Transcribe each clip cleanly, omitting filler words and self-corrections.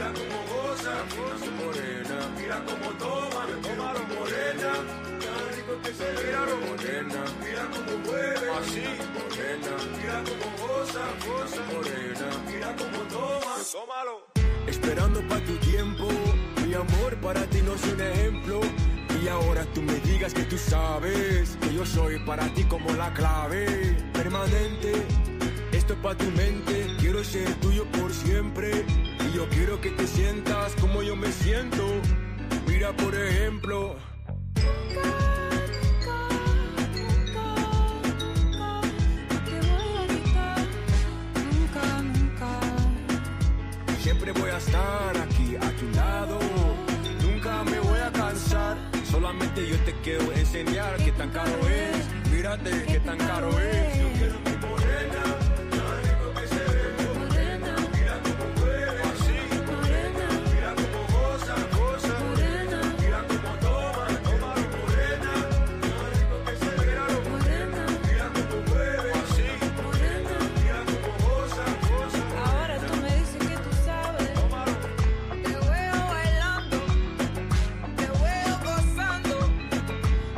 mira cómo goza, morena, mira cómo toma, tómalo morena, tan rico que se mira morena, mira cómo mueve, así, morena, mira cómo goza, morena, mira cómo toma, tómalo. Esperando pa' tu tiempo, mi amor para ti no soy un ejemplo. Y ahora tú me digas que tú sabes que yo soy para ti como la clave permanente. Esto es pa' tu mente, quiero ser tuyo por siempre. Y yo quiero que te sientas como yo me siento. Mira por ejemplo. Siempre voy a estar aquí a tu lado. Nunca me voy a cansar. Solamente yo te quiero enseñar qué tan caro es. Mírate qué tan caro es. Yo quiero mi morena, tan rico que se ve. Morena, mira cómo mueve, así. Morena, mira cómo goza, morena, mira cómo toma, mi morena, tan rico que se ve. Morena, mira cómo mueve, así. Morena, mira cómo goza. Ahora tú me dices que tú sabes. Te veo bailando, te veo gozando,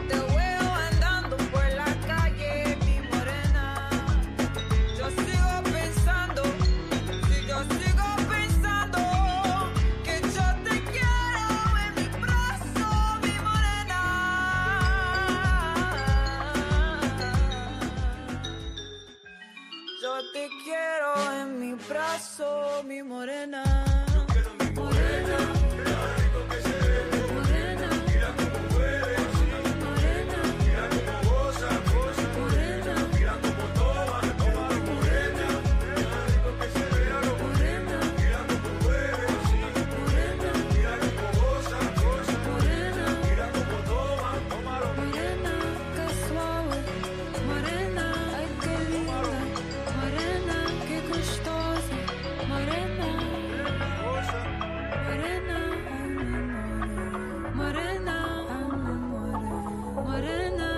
te veo andando por la calle, mi morena. Yo sigo pensando, si yo sigo pensando que yo te quiero en mi brazo, mi morena. Yo te quiero en mi brazo, mi morena. Morena, Rico que se ve. morena, Mira cómo mueve, así. morena, Mira cómo goza, morena, mira cómo toma, mi morena, tan rico que se ve. morena, Mira cómo mueve, así. morena, Mira cómo goza, morena, mira cómo toma, tómalo. morena, qué suave, morena, ay qué linda, morena, qué gustosa, morena, Goza, morena, ay mi morena, morena, ay mi morena, morena,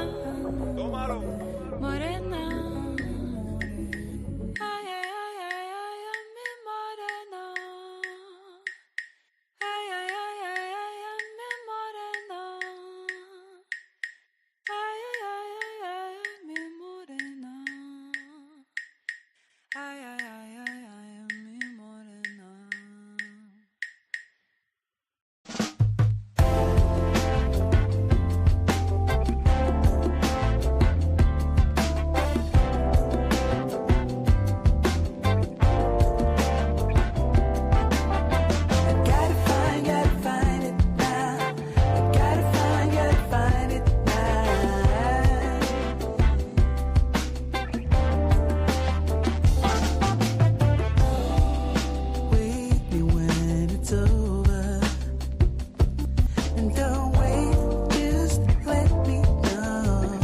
tómalo. morena, ay ay ay ay ay ay mi morena, ay ay ay ay ay ay mi morena. Ay, ay, ay, ay, ay, mi morena. Ay, ay, ay, ay, ay, mi morena. Gotta find it now. Gotta find it now. Wake me when it's over, and don't wait, just let me know.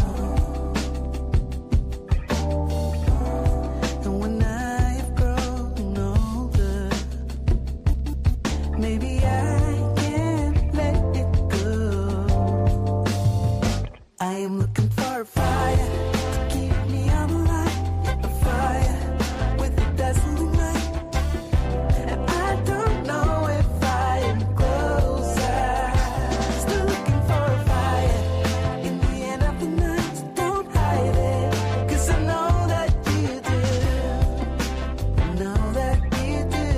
And when I have grown older, maybe I can let it go. I am looking for a fire to keep me on the line, a fire with a dazzling light. And I don't know if I am closer. Still looking for a fire in the end of the night. So don't hide it, 'cause I know that you do. I know that you do.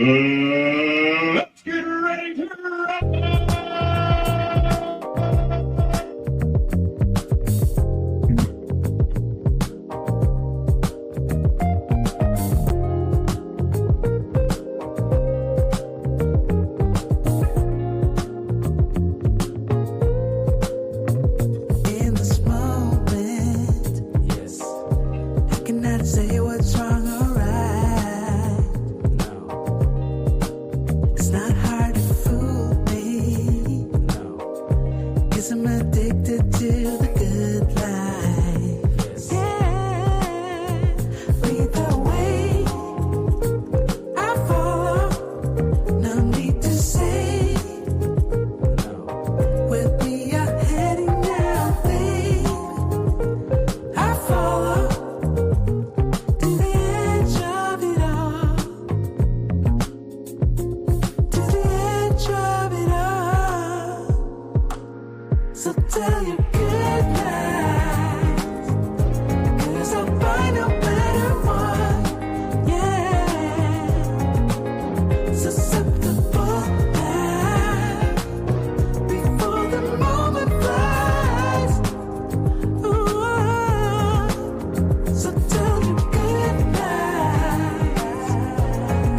Let's get ready to In this moment, Yes. I cannot say what's wrong or right. No. It's not hard to fool me, No. 'cause I'm addicted to the good life. Yes. Yeah, lead the way, I follow. No need to say No. where we are heading now, babe. I follow to the edge of it all, to the edge of it all. So tell your good lies, 'cause I'll find no better one. Yeah, susceptible now before the moment flies. Ooh, so tell your good lies,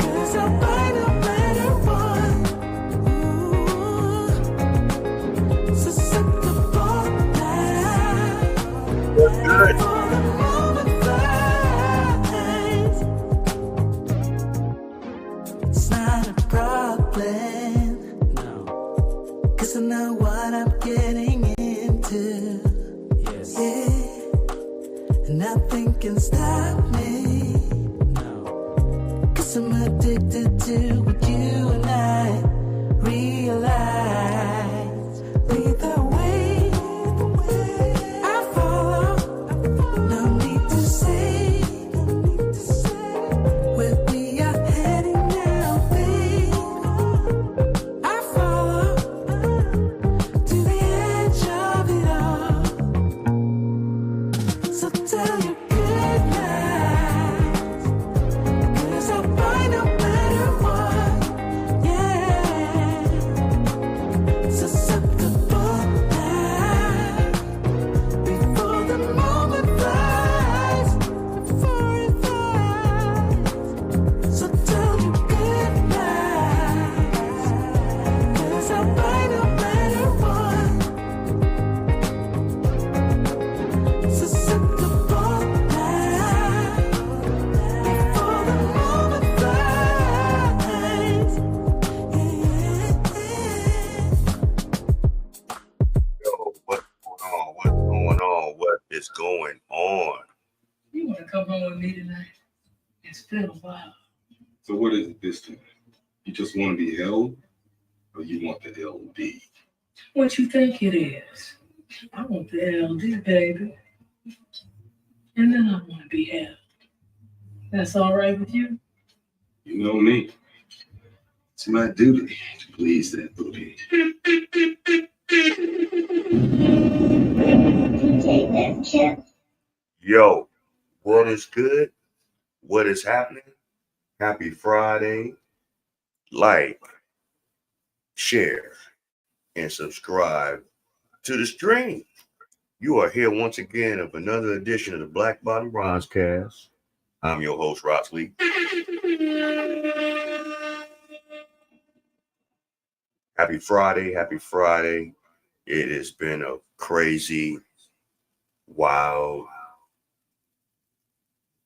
'cause I'll find a better one. Ooh, susceptible now before the moment flies. It's not a problem, No. 'cause I know what I'm getting into. Yes. Yeah, and nothing can stop me, No. 'cause I'm addicted to what you and I realize. Lead the way, I follow. No need to say where we are heading now, babe. I follow to the edge of it all. So tell your good lies, 'cause I'll find a better one. Yeah, susceptible now before the moment flies, before it flies. So tell your good lies, 'cause I'll find a better one. Susceptible now before the moment flies. Yo, what's going on? What's going on? What is going on? You want to come home with me tonight? It's been a while. So what is it this time? You just want to be held, or you want the LD? What you think it is? I want the LD, baby. And then I want to be held. That's all right with you? You know me. It's my duty to please that booty. Yo, what is good? What is happening? Happy Friday. Like, share, and subscribe to the stream. You are here once again of another edition of the Black Bottom Bronze Cast. I'm your host, Roxley. Happy Friday. Happy Friday. It has been a crazy, wild,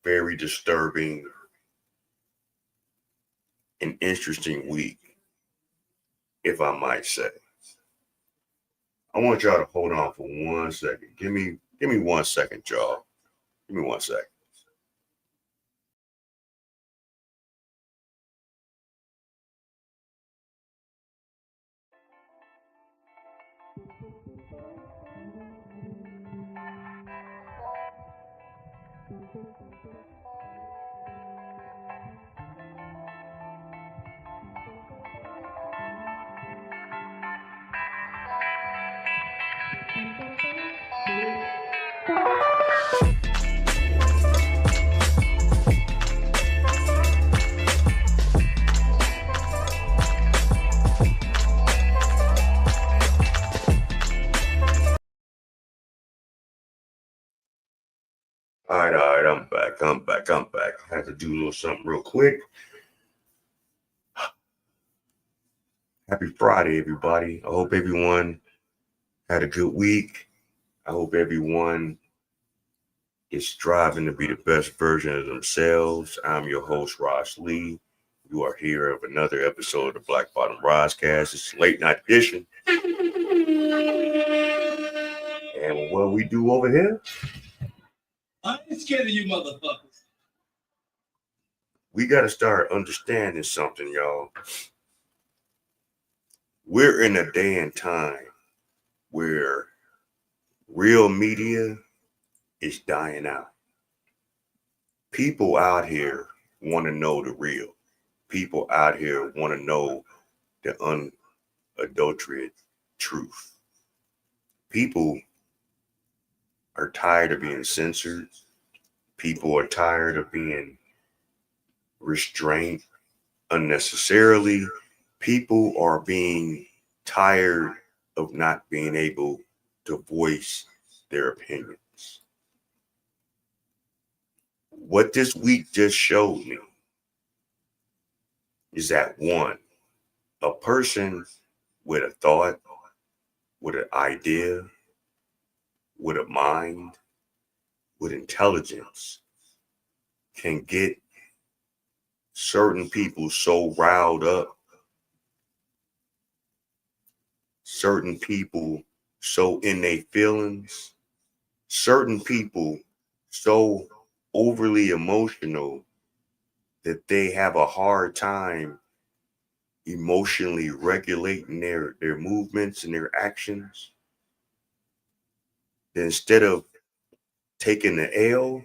very disturbing, and interesting week, if I might say. I want y'all to hold on for 1 second. Give me 1 second, y'all. Give me 1 second. All right, I'm back. I had to do a little something real quick. Happy Friday, everybody. I hope everyone had a good week. I hope everyone is striving to be the best version of themselves. I'm your host, Ross Lee. You are here of another episode of the Black Bottom Roscast. It's a late night edition. And what we do over here? I ain't scared of you motherfuckers. We got to start understanding something, y'all. We're in a day and time where real media is dying out. People out here want to know the real. People out here want to know the unadulterated truth. People are tired of being censored. People are tired of being restrained unnecessarily. People are being tired of not being able to voice their opinions. What this week just showed me is that one, a person with a thought, with an idea, with a mind, with intelligence can get certain people so riled up, certain people so in their feelings, certain people so overly emotional that they have a hard time emotionally regulating their movements and their actions. That instead of taking the L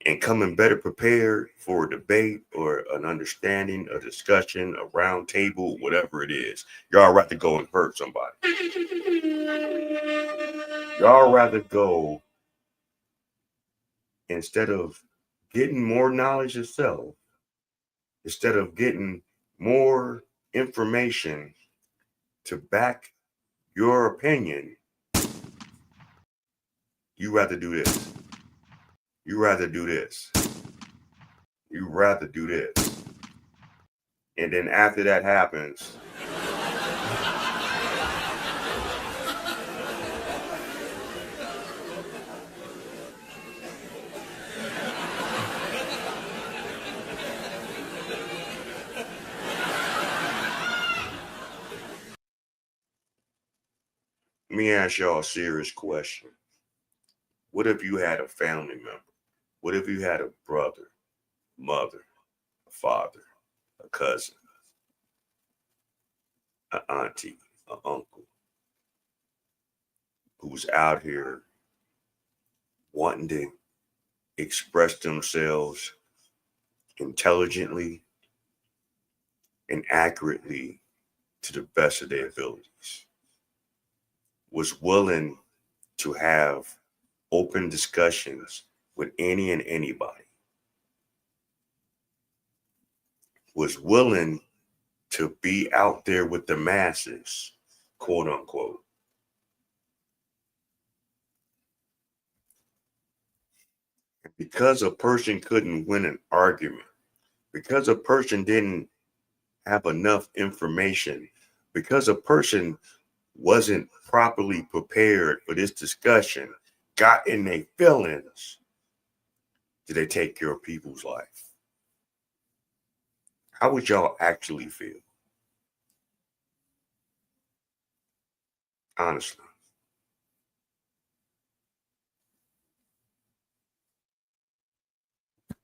and coming better prepared for a debate or an understanding, a discussion, a round table, whatever it is, y'all rather go and hurt somebody. Y'all rather go, instead of getting more knowledge yourself, instead of getting more information to back your opinion, you rather do this. You rather do this. You rather do this. And then after that happens, let me ask y'all a serious question. What if you had a family member? What if you had a brother, mother, a father, a cousin, an auntie, an uncle who's out here wanting to express themselves intelligently and accurately to the best of their abilities, was willing to have open discussions with any and anybody, was willing to be out there with the masses, quote unquote. Because a person couldn't win an argument, because a person didn't have enough information, because a person wasn't properly prepared for this discussion, got in their feelings, did they take care of people's life? How would y'all actually feel? Honestly.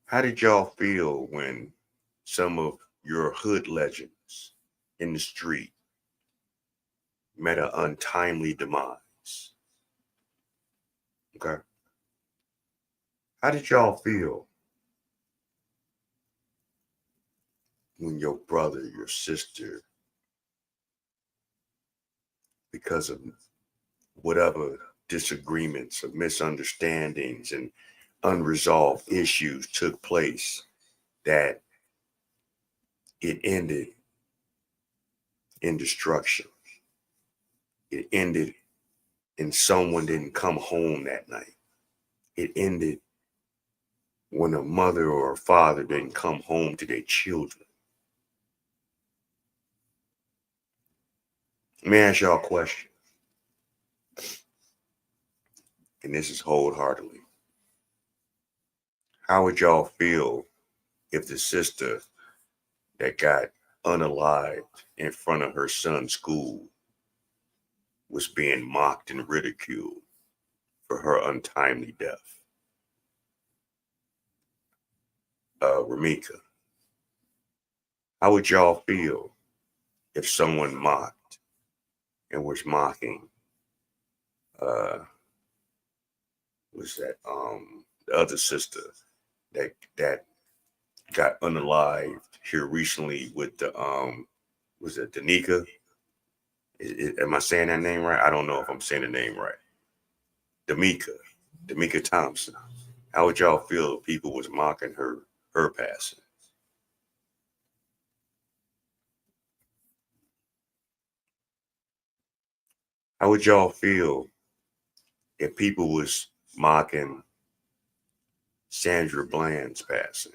How did y'all feel when some of your hood legends in the street met an untimely demise? Okay. How did y'all feel when your brother, your sister, because of whatever disagreements or misunderstandings and unresolved issues took place, that it ended in destruction? It ended and someone didn't come home that night. it ended when a mother or a father didn't come home to their children. Let me ask y'all a question, and this is wholeheartedly. How would y'all feel if the sister that got unalived in front of her son's school was being mocked and ridiculed for her untimely death? Ramika, how would y'all feel if someone mocked and was mocking was that the other sister that got unalived here recently with the was it Danica? Am I saying that name right? I don't know if I'm saying the name right. Damika Thompson. How would y'all feel if people was mocking her passing? How would y'all feel if people was mocking Sandra Bland's passing?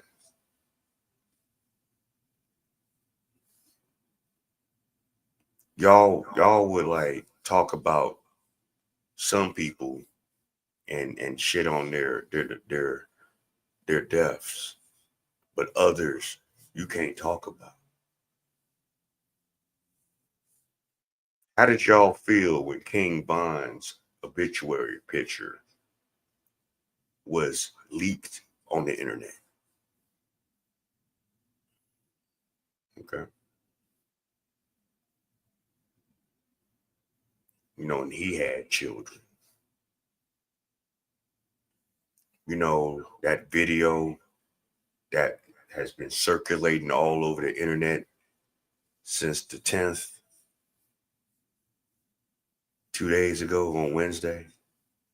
Y'all would like talk about some people and shit on their deaths, but others you can't talk about. How did y'all feel when King Von's obituary picture was leaked on the internet? Okay. You know, and he had children. You know, that video that has been circulating all over the internet since the 10th, 2 days ago on Wednesday,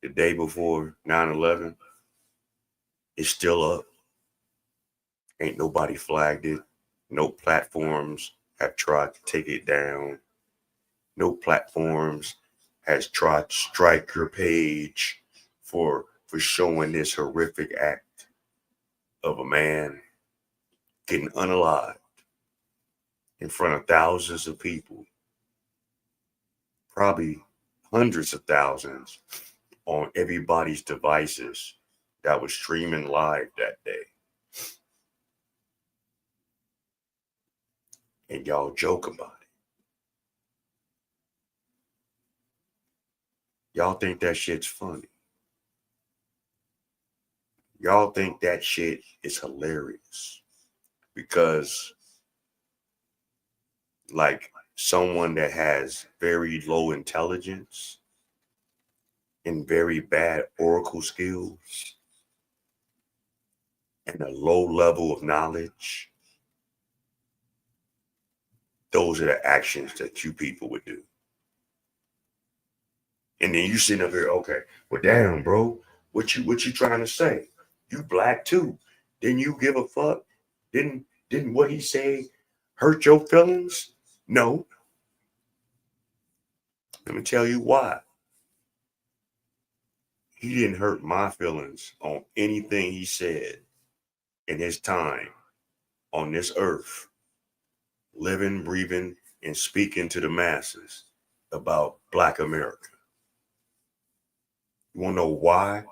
the day before 9/11, is still up. Ain't nobody flagged it. No platforms have tried to take it down. No platforms has tried to strike your page for showing this horrific act of a man getting unalived in front of thousands of people, probably hundreds of thousands on everybody's devices that was streaming live that day. And y'all joke about it. Y'all think that shit's funny. Y'all think that shit is hilarious because, like, someone that has very low intelligence and very bad oracle skills and a low level of knowledge, those are the actions that you people would do. And then you sitting up here, okay, well, damn, bro, what you trying to say? You black too. Didn't you give a fuck? Didn't what he say hurt your feelings? No. Let me tell you why. He didn't hurt my feelings on anything he said in his time on this earth, living, breathing, and speaking to the masses about Black America. You want to know why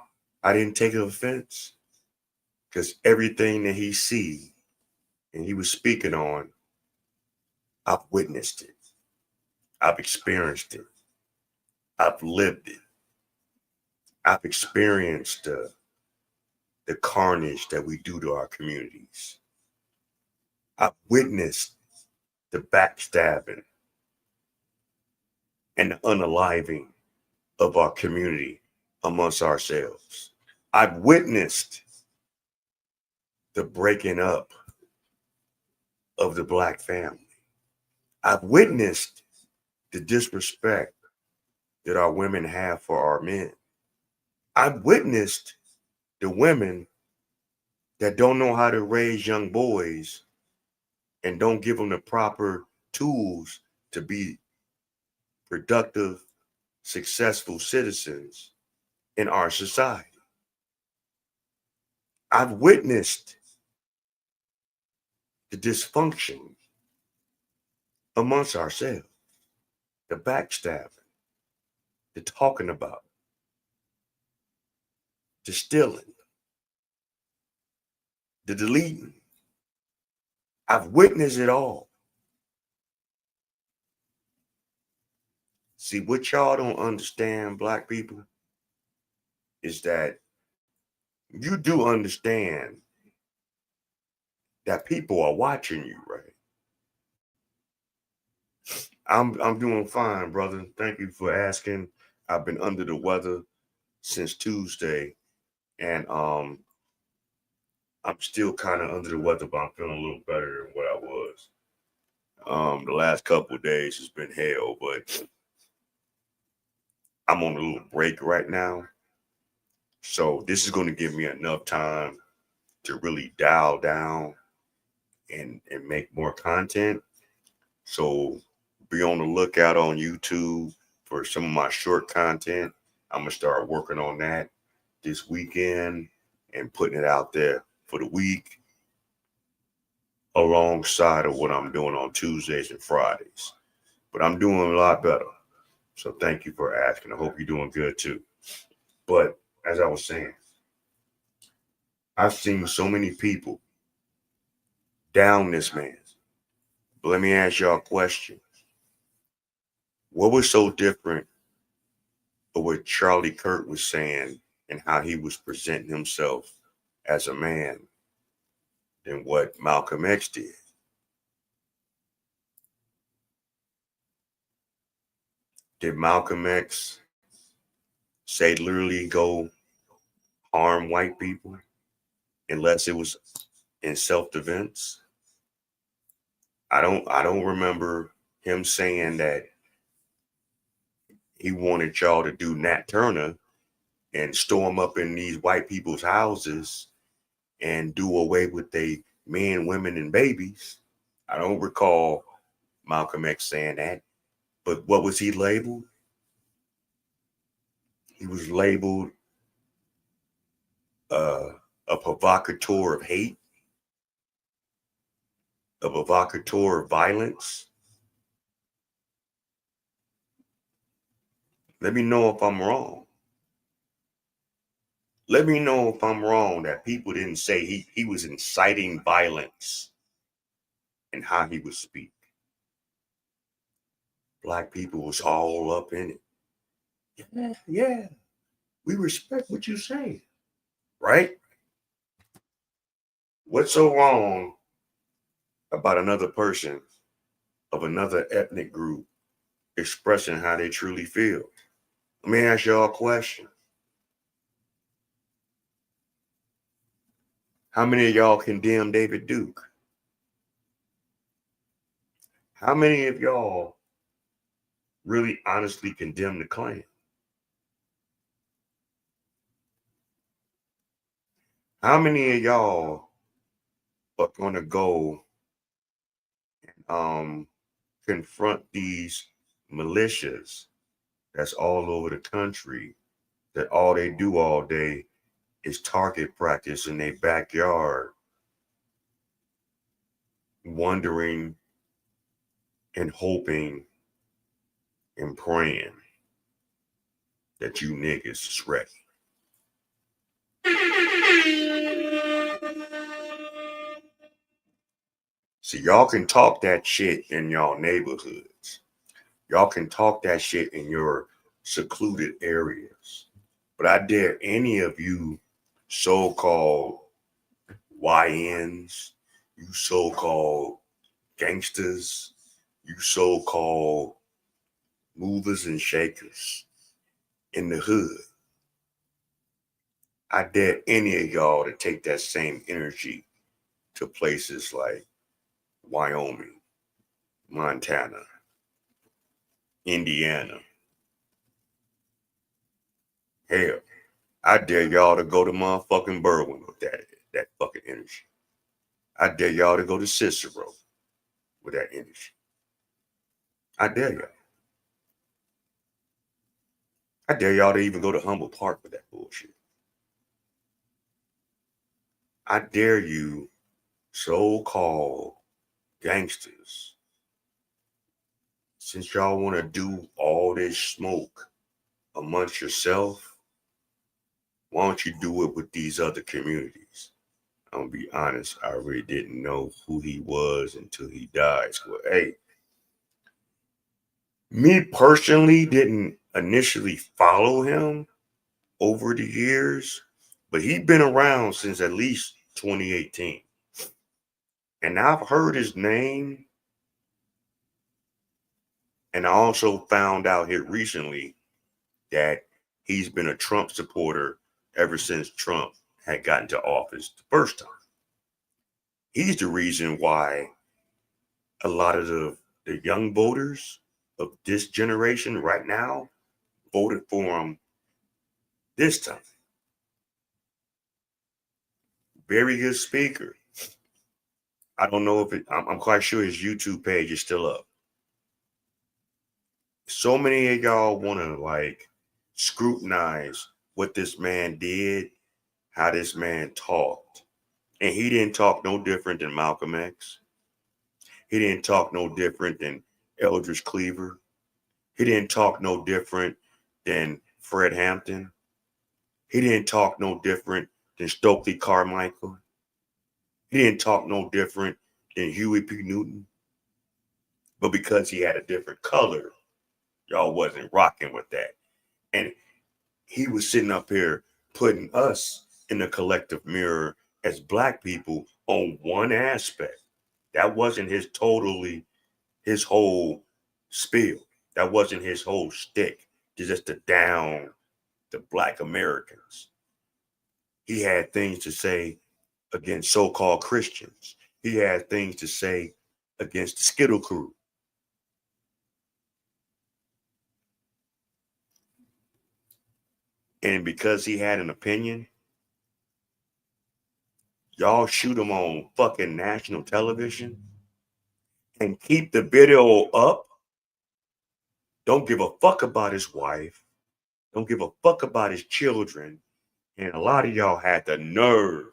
I didn't take offense? Because everything that he see and he was speaking on, I've witnessed it. I've experienced it. I've lived it. I've experienced the carnage that we do to our communities. I've witnessed the backstabbing and the unaliving of our community amongst ourselves. I've witnessed the breaking up of the Black family. I've witnessed the disrespect that our women have for our men. I've witnessed the women that don't know how to raise young boys and don't give them the proper tools to be productive, successful citizens in our society. I've witnessed the dysfunction amongst ourselves, the backstabbing, the talking about, the stealing, the deleting. I've witnessed it all. See, what y'all don't understand, black people, is that you do understand that people are watching you, right? I'm doing fine, brother. Thank you for asking. I've been under the weather since Tuesday, and I'm still kind of under the weather, but I'm feeling a little better than what I was. The last couple of days has been hell, but I'm on a little break right now. So this is going to give me enough time to really dial down and make more content. So be on the lookout on YouTube for some of my short content. I'm going to start working on that this weekend and putting it out there for the week alongside of what I'm doing on Tuesdays and Fridays. But I'm doing a lot better. So thank you for asking. I hope you're doing good too. But as I was saying, I've seen so many people down this man. But let me ask y'all a question. What was so different of what Charlie Kirk was saying and how he was presenting himself as a man than what Malcolm X did? Did Malcolm X say literally go harm white people unless it was in self-defense? I don't remember him saying that he wanted y'all to do Nat Turner and storm up in these white people's houses and do away with their men, women, and babies. I don't recall Malcolm X saying that. But what was he labeled? He was labeled a provocateur of hate, a provocateur of violence. Let me know if I'm wrong. Let me know if I'm wrong that people didn't say he was inciting violence in how he would speak. Black people was all up in it. Yeah. We respect what you say, right? What's so wrong about another person of another ethnic group expressing how they truly feel? Let me ask y'all a question. How many of y'all condemn David Duke? How many of y'all really honestly condemn the Klan? How many of y'all are going to go and confront these militias that's all over the country that all they do all day is target practice in their backyard, wondering and hoping and praying that you niggas is ready? See, y'all can talk that shit in y'all neighborhoods. Y'all can talk that shit in your secluded areas. But I dare any of you so-called YNs, you so-called gangsters, you so-called movers and shakers in the hood, I dare any of y'all to take that same energy to places like Wyoming, Montana, Indiana. Hell, I dare y'all to go to motherfucking Berwyn with that fucking energy. I dare y'all to go to Cicero with that energy. I dare y'all. I dare y'all to even go to Humboldt Park with that bullshit. I dare you, so-called gangsters, since y'all want to do all this smoke amongst yourself, why don't you do it with these other communities? I'm gonna be honest, I really didn't know who he was until he died. So, hey, me personally didn't initially follow him over the years, but he's been around since at least 2018. And I've heard his name, and I also found out here recently that he's been a Trump supporter ever since Trump had gotten to office the first time. He's the reason why a lot of the young voters of this generation right now voted for him this time. Very good speaker. I don't know if I'm quite sure his YouTube page is still up. So many of y'all want to like scrutinize what this man did, how this man talked. And he didn't talk no different than Malcolm X. He didn't talk no different than Eldridge Cleaver. He didn't talk no different than Fred Hampton. He didn't talk no different than Stokely Carmichael. He didn't talk no different than Huey P. Newton. But because he had a different color, y'all wasn't rocking with that. And he was sitting up here putting us in the collective mirror as Black people on one aspect. That wasn't his whole spiel. That wasn't his whole shtick. Just to down the Black Americans. He had things to say against so-called Christians. He had things to say against the Skittle Crew. And because he had an opinion, y'all shoot him on fucking national television and keep the video up. Don't give a fuck about his wife. Don't give a fuck about his children. And a lot of y'all had the nerve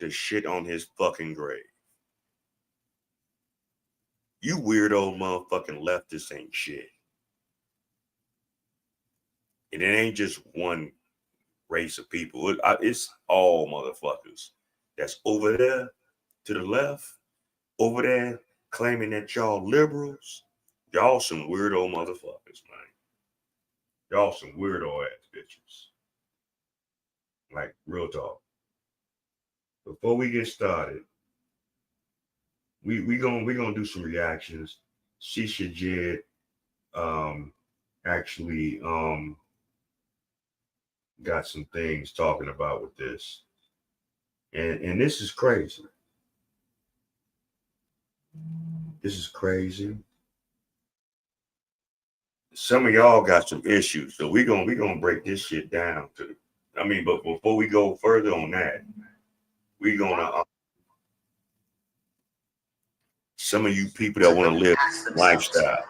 to shit on his fucking grave. You weirdo motherfucking leftists ain't shit. And it ain't just one race of people. It's all motherfuckers that's over there to the left, over there claiming that y'all liberals. Y'all some weirdo motherfuckers, man. Y'all some weirdo ass bitches. Like, real talk. Before we get started, we gonna do some reactions. Shisha Jed actually got some things talking about with this. And this is crazy. This is crazy. Some of y'all got some issues, so we gonna break this shit down to. But before we go further on that, we gonna some of you people that want to live lifestyle.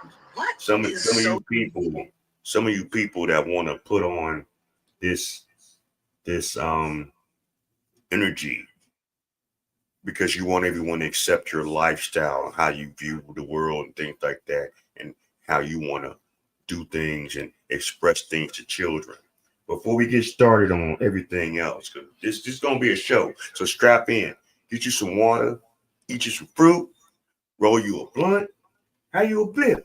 Some of you people that want to put on this energy because you want everyone to accept your lifestyle and how you view the world and things like that, and how you want to do things and express things to children. Before we get started on everything else, because this is going to be a show, so strap in, get you some water, eat you some fruit, roll you a blunt, have you a beer,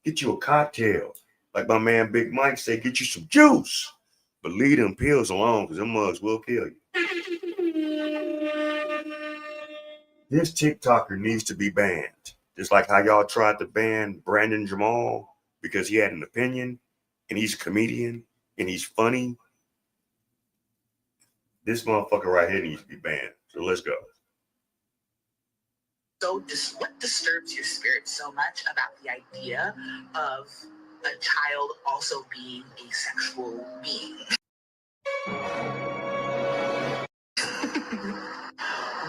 get you a cocktail. Like my man Big Mike said, get you some juice, but leave them pills alone because them mugs will kill you. This TikToker needs to be banned. Just like how y'all tried to ban Brandon Jamal because he had an opinion and he's a comedian and he's funny. This motherfucker right here needs to be banned. So let's go. So what disturbs your spirit so much about the idea of a child also being a sexual being?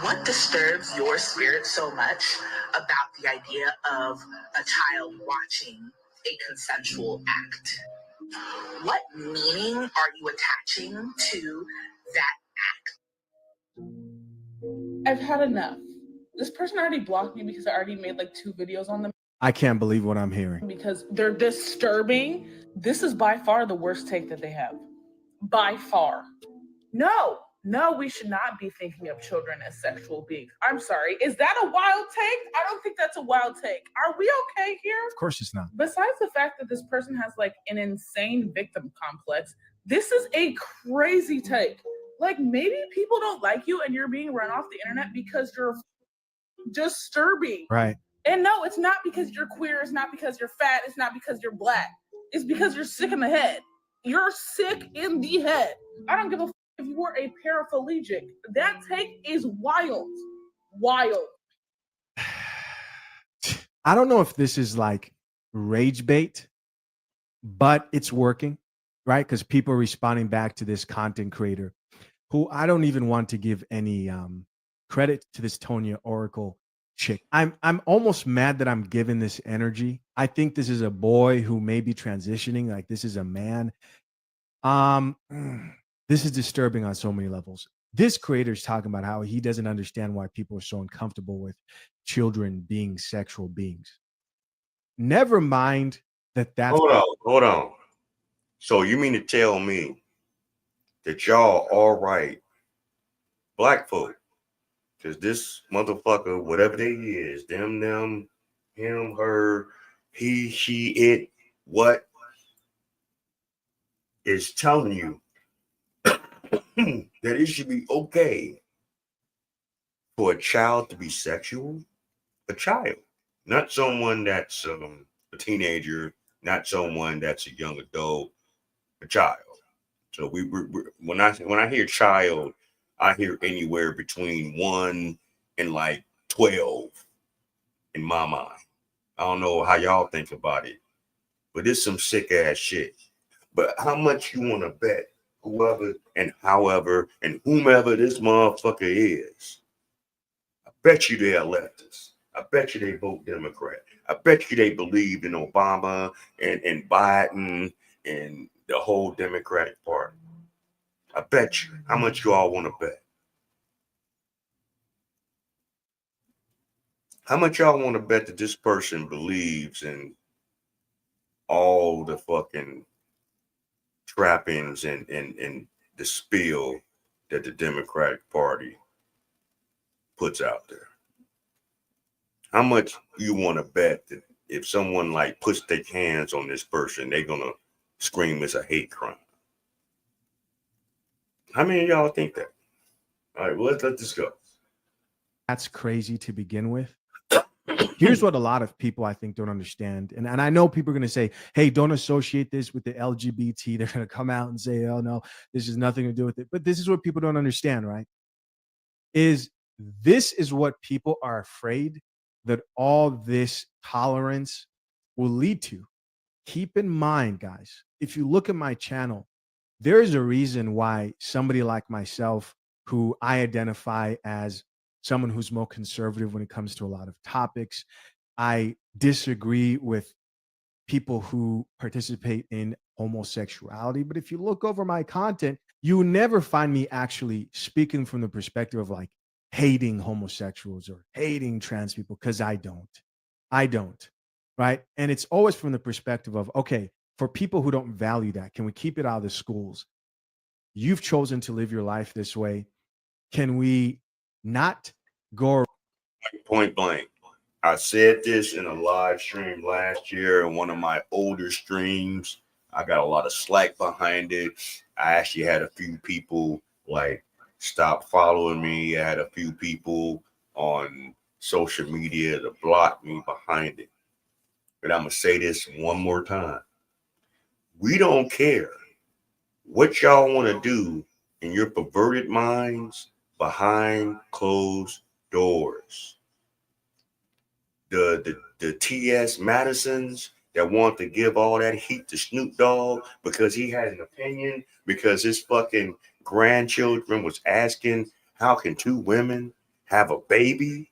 What disturbs your spirit so much about the idea of a child watching a consensual act? what meaning are you attaching to that act? I've had enough. This person already blocked me because I already made like 2 videos on them I can't believe what I'm hearing. because they're disturbing. This is by far the worst take that they have. By far. No, we should not be thinking of children as sexual beings. I'm sorry. Is that a wild take? I don't think that's a wild take. Are we okay here? Of course it's not. Besides the fact that this person has like an insane victim complex, this is a crazy take. Like, maybe people don't like you and you're being run off the internet because you're disturbing. Right. And no, it's not because you're queer. It's not because you're fat. It's not because you're black. It's because you're sick in the head. You're sick in the head. I don't give a if you were a paraplegic. That take is wild. Wild. I don't know if this is like rage bait, but it's working, right? Because people are responding back to this content creator who I don't even want to give any credit to this Tonya Oracle chick. I'm almost mad that I'm giving this energy. I think this is a boy who may be transitioning. Like, this is a man. This is disturbing on so many levels. This creator is talking about how he doesn't understand why people are so uncomfortable with children being sexual beings. Never mind that that's... Hold on. So you mean to tell me that y'all all right, black folk, because this motherfucker, whatever they is, them, him, her, he, she, it, what, is telling you that it should be okay for a child to be sexual? A child, not someone that's a teenager, not someone that's a young adult, a child. So when I hear child, I hear anywhere between 1 and like 12 in my mind. I don't know how y'all think about it, but it's some sick ass shit. But how much you want to bet whoever and however and whomever this motherfucker is? I bet you they're leftists. I bet you they vote Democrat. I bet you they believe in Obama and Biden and the whole Democratic Party. I bet you. How much you all want to bet? How much y'all want to bet that this person believes in all the fucking trappings and the spill that the Democratic Party puts out there? How much you want to bet that if someone like puts their hands on this person, they're gonna scream it's a hate crime? How many of y'all think that? All right, well, let's let this go. That's crazy to begin with. Here's what a lot of people, I think, don't understand. And I know people are going to say, hey, don't associate this with the LGBT. They're going to come out and say, oh, no, this has nothing to do with it. But this is what people don't understand, right? This is what people are afraid that all this tolerance will lead to. Keep in mind, guys, if you look at my channel, there is a reason why somebody like myself, who I identify as someone who's more conservative when it comes to a lot of topics, I disagree with people who participate in homosexuality. But if you look over my content, you never find me actually speaking from the perspective of like hating homosexuals or hating trans people, because I don't, right? And it's always from the perspective of, okay, for people who don't value that, can we keep it out of the schools? You've chosen to live your life this way. Can we not go point blank? I said this in a live stream last year in one of my older streams. I got a lot of slack behind it. I actually had a few people like stop following me. I had a few people on social media to block me behind it. But I'm going to say this one more time. We don't care what y'all want to do in your perverted minds behind closed doors. The T.S. Madisons that want to give all that heat to Snoop Dogg because he had an opinion, because his fucking grandchildren was asking, how can 2 women have a baby?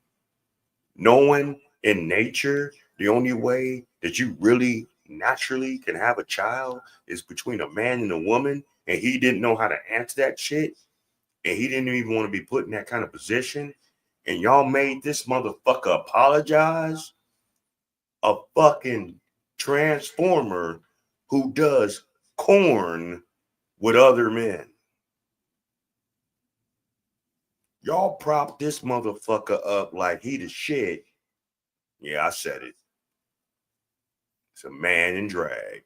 Knowing in nature, the only way that you really naturally can have a child is between a man and a woman, and he didn't know how to answer that shit, and he didn't even want to be put in that kind of position, and y'all made this motherfucker apologize, a fucking transformer who does corn with other men. Y'all prop this motherfucker up like he the shit. Yeah, I said it. It's a man in drag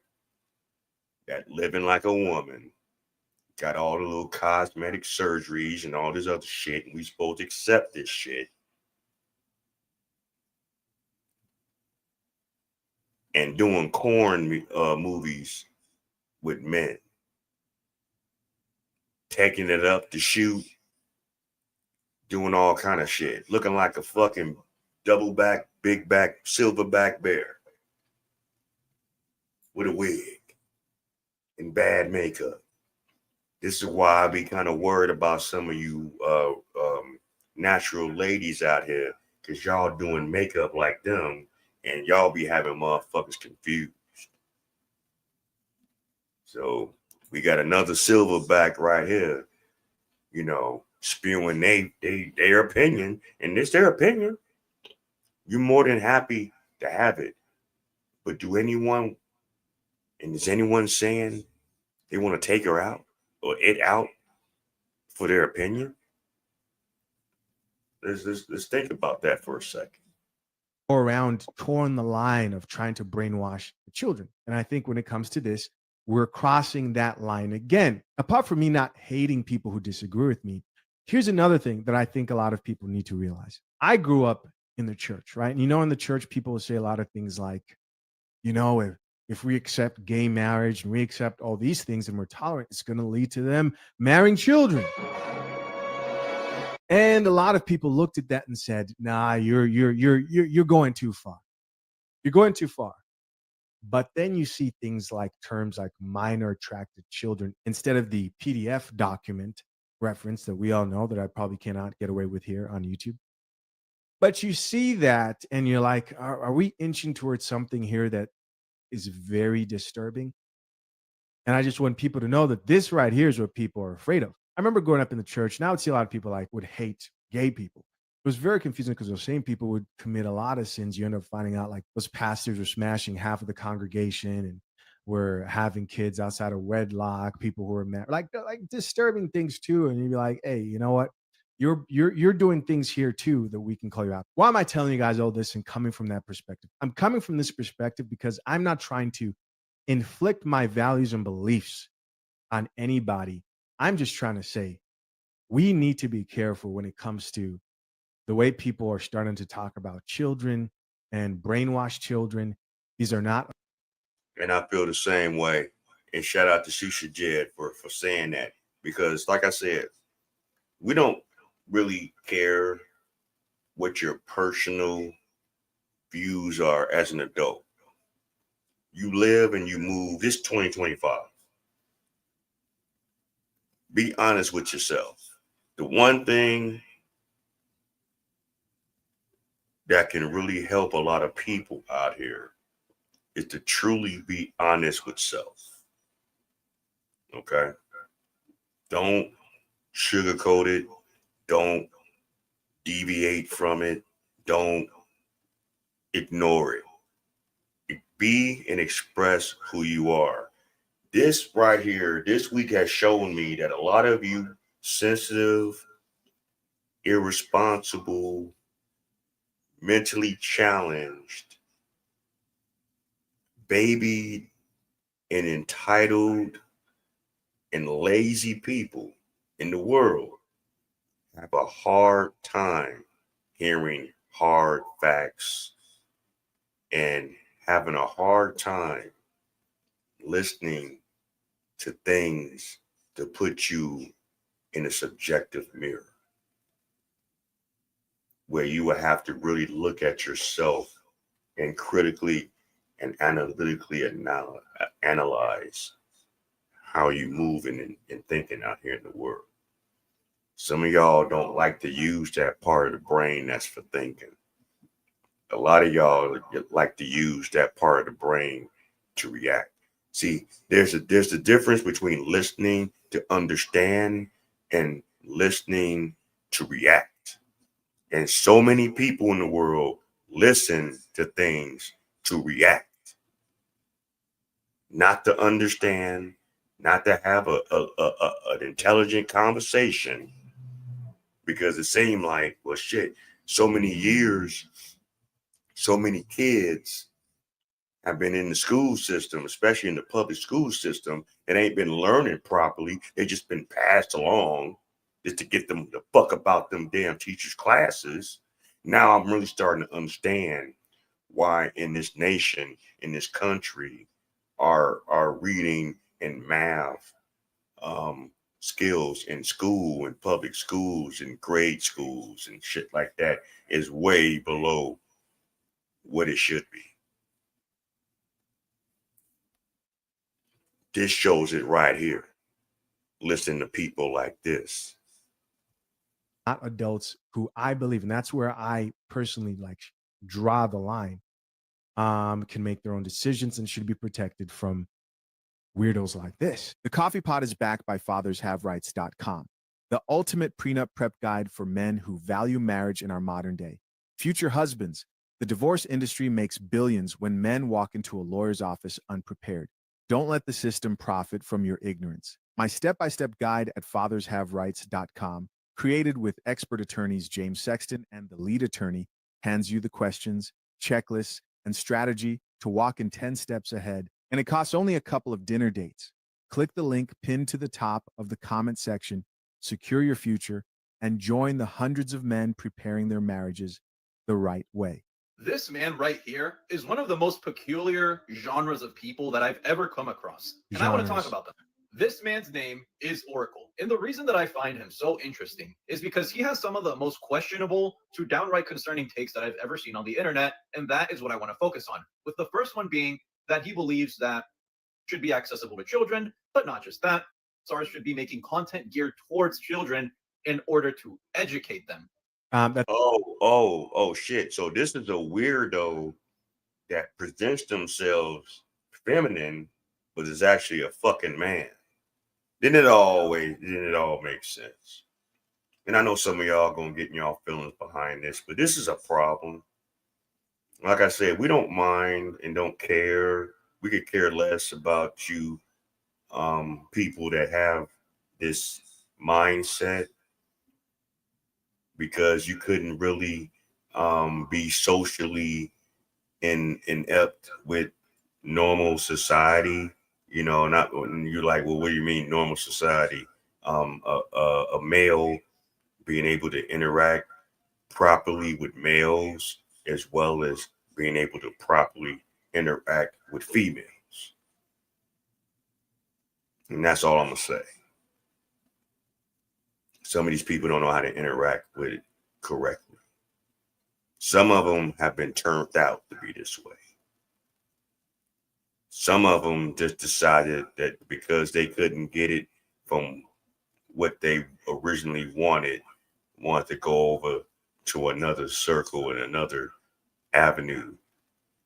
that living like a woman. Got all the little cosmetic surgeries and all this other shit, and we supposed to accept this shit. And doing corn movies with men. Taking it up to shoot. Doing all kind of shit. Looking like a fucking double back, big back, silverback bear. With a wig. And bad makeup. This is why I be kind of worried about some of you natural ladies out here, because y'all doing makeup like them, and y'all be having motherfuckers confused. So we got another silverback right here, you know, spewing their opinion, and it's their opinion. You're more than happy to have it. But is anyone saying they want to take her out or it out for their opinion? Let's think about that for a second. Around torn the line of trying to brainwash the children. And I think when it comes to this, we're crossing that line again. Apart from me not hating people who disagree with me, here's another thing that I think a lot of people need to realize. I grew up in the church, right? And in the church, people will say a lot of things like, if we accept gay marriage and we accept all these things and we're tolerant, it's going to lead to them marrying children. And a lot of people looked at that and said, "Nah, you're going too far. You're going too far." But then you see things like terms like minor attracted children instead of the PDF document reference that we all know that I probably cannot get away with here on YouTube. But you see that and you're like, are we inching towards something here that is very disturbing? And I just want people to know that this right here is what people are afraid of. I remember growing up in the church. Now I would see a lot of people would hate gay people. It was very confusing because those same people would commit a lot of sins. You end up finding out those pastors were smashing half of the congregation and were having kids outside of wedlock, people who were married, like disturbing things too. And you'd be like, hey, you know what? You're doing things here too that we can call you out. Why am I telling you guys all this and coming from that perspective? I'm coming from this perspective because I'm not trying to inflict my values and beliefs on anybody. I'm just trying to say we need to be careful when it comes to the way people are starting to talk about children and brainwash children. These are not. And I feel the same way. And shout out to Shisha Jed for saying that. Because like I said, we don't really care what your personal views are as an adult. You live and you move. This 2025. Be honest with yourself. The one thing that can really help a lot of people out here is to truly be honest with self. Okay? Don't sugarcoat it. Don't deviate from it. Don't ignore it. Be and express who you are. This right here, this week has shown me that a lot of you sensitive, irresponsible, mentally challenged, babied, and entitled and lazy people in the world have a hard time hearing hard facts and having a hard time listening to things to put you in a subjective mirror where you will have to really look at yourself and critically and analytically analyze how you moving and thinking out here in the world. Some of y'all don't like to use that part of the brain that's for thinking. A lot of y'all like to use that part of the brain to react. See, there's a difference between listening to understand and listening to react. And so many people in the world listen to things to react, not to understand, not to have an intelligent conversation, because it seemed like, well, shit, so many years, so many kids have been in the school system, especially in the public school system, and ain't been learning properly. They just been passed along just to get them the fuck about them damn teachers' classes. Now I'm really starting to understand why in this nation, in this country, our reading and math skills in school and public schools and grade schools and shit like that is way below what it should be. This shows it right here. Listen to people like this. Not adults who I believe, and that's where I personally like draw the line, can make their own decisions and should be protected from weirdos like this. The Coffee Pot is backed by fathershaverights.com, the ultimate prenup prep guide for men who value marriage in our modern day. Future husbands, the divorce industry makes billions when men walk into a lawyer's office unprepared. Don't let the system profit from your ignorance. My step-by-step guide at fathershaverights.com, created with expert attorneys James Sexton and the lead attorney, hands you the questions, checklists, and strategy to walk in 10 steps ahead. And it costs only a couple of dinner dates. Click the link pinned to the top of the comment section, secure your future, and join the hundreds of men preparing their marriages the right way. This man right here is one of the most peculiar genres of people that I've ever come across. And I want to talk about them. This man's name is Oracle. And the reason that I find him so interesting is because he has some of the most questionable to downright concerning takes that I've ever seen on the internet. And that is what I want to focus on. With the first one being that he believes that should be accessible to children, but not just that. SARS should be making content geared towards children in order to educate them. Shit. So this is a weirdo that presents themselves feminine, but is actually a fucking man. Didn't it all make sense? And I know some of y'all gonna get in y'all feelings behind this, but this is a problem. Like I said, we don't mind and don't care. We could care less about you people that have this mindset, because you couldn't really be socially inept with normal society. You know, not when you're like, well, what do you mean normal society? A male being able to interact properly with males, as well as being able to properly interact with females. And that's all I'm gonna say. Some of these people don't know how to interact with it correctly. Some of them have been turned out to be this way. Some of them just decided that because they couldn't get it from what they originally wanted to go over to another circle and another avenue.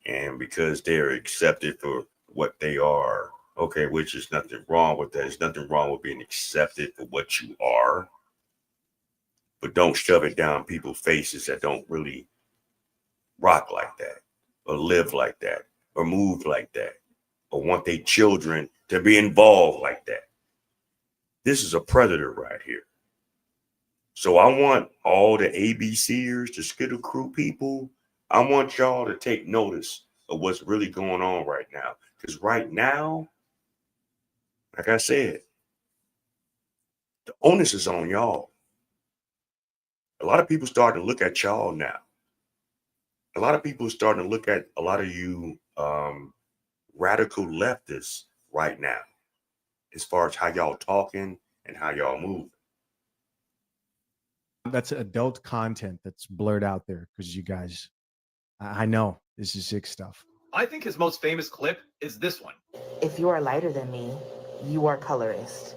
And because they're accepted for what they are, okay, which is nothing wrong with that. There's nothing wrong with being accepted for what you are. But don't shove it down people's faces that don't really rock like that, or live like that, or move like that, or want their children to be involved like that. This is a predator right here. So I want all the ABCers, the Skittle Crew people, I want y'all to take notice of what's really going on right now. Because right now, like I said, the onus is on y'all. A lot of people starting to look at y'all now. A lot of people starting to look at a lot of you radical leftists right now, as far as how y'all talking and how y'all moving. That's adult content that's blurred out there because you guys, I know this is sick stuff. I think his most famous clip is this one. If you are lighter than me, you are colorist.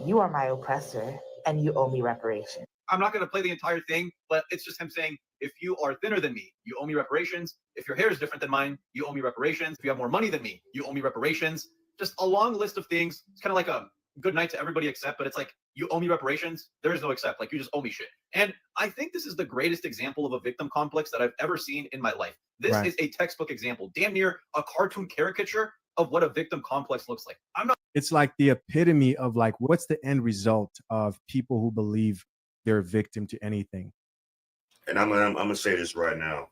You are my oppressor, and you owe me reparation. I'm not going to play the entire thing, but it's just him saying, If you are thinner than me, you owe me reparations. If your hair is different than mine, you owe me reparations. If you have more money than me, you owe me reparations. Just a long list of things. It's kind of like a good night to everybody except, but it's like, you owe me reparations. There is no except. Like, you just owe me shit. And I think this is the greatest example of a victim complex that I've ever seen in my life. This Right. is a textbook example, damn near a cartoon caricature of what a victim complex looks like. I'm not. It's like the epitome of like, what's the end result of people who believe they're a victim to anything? And I'm gonna say this right now.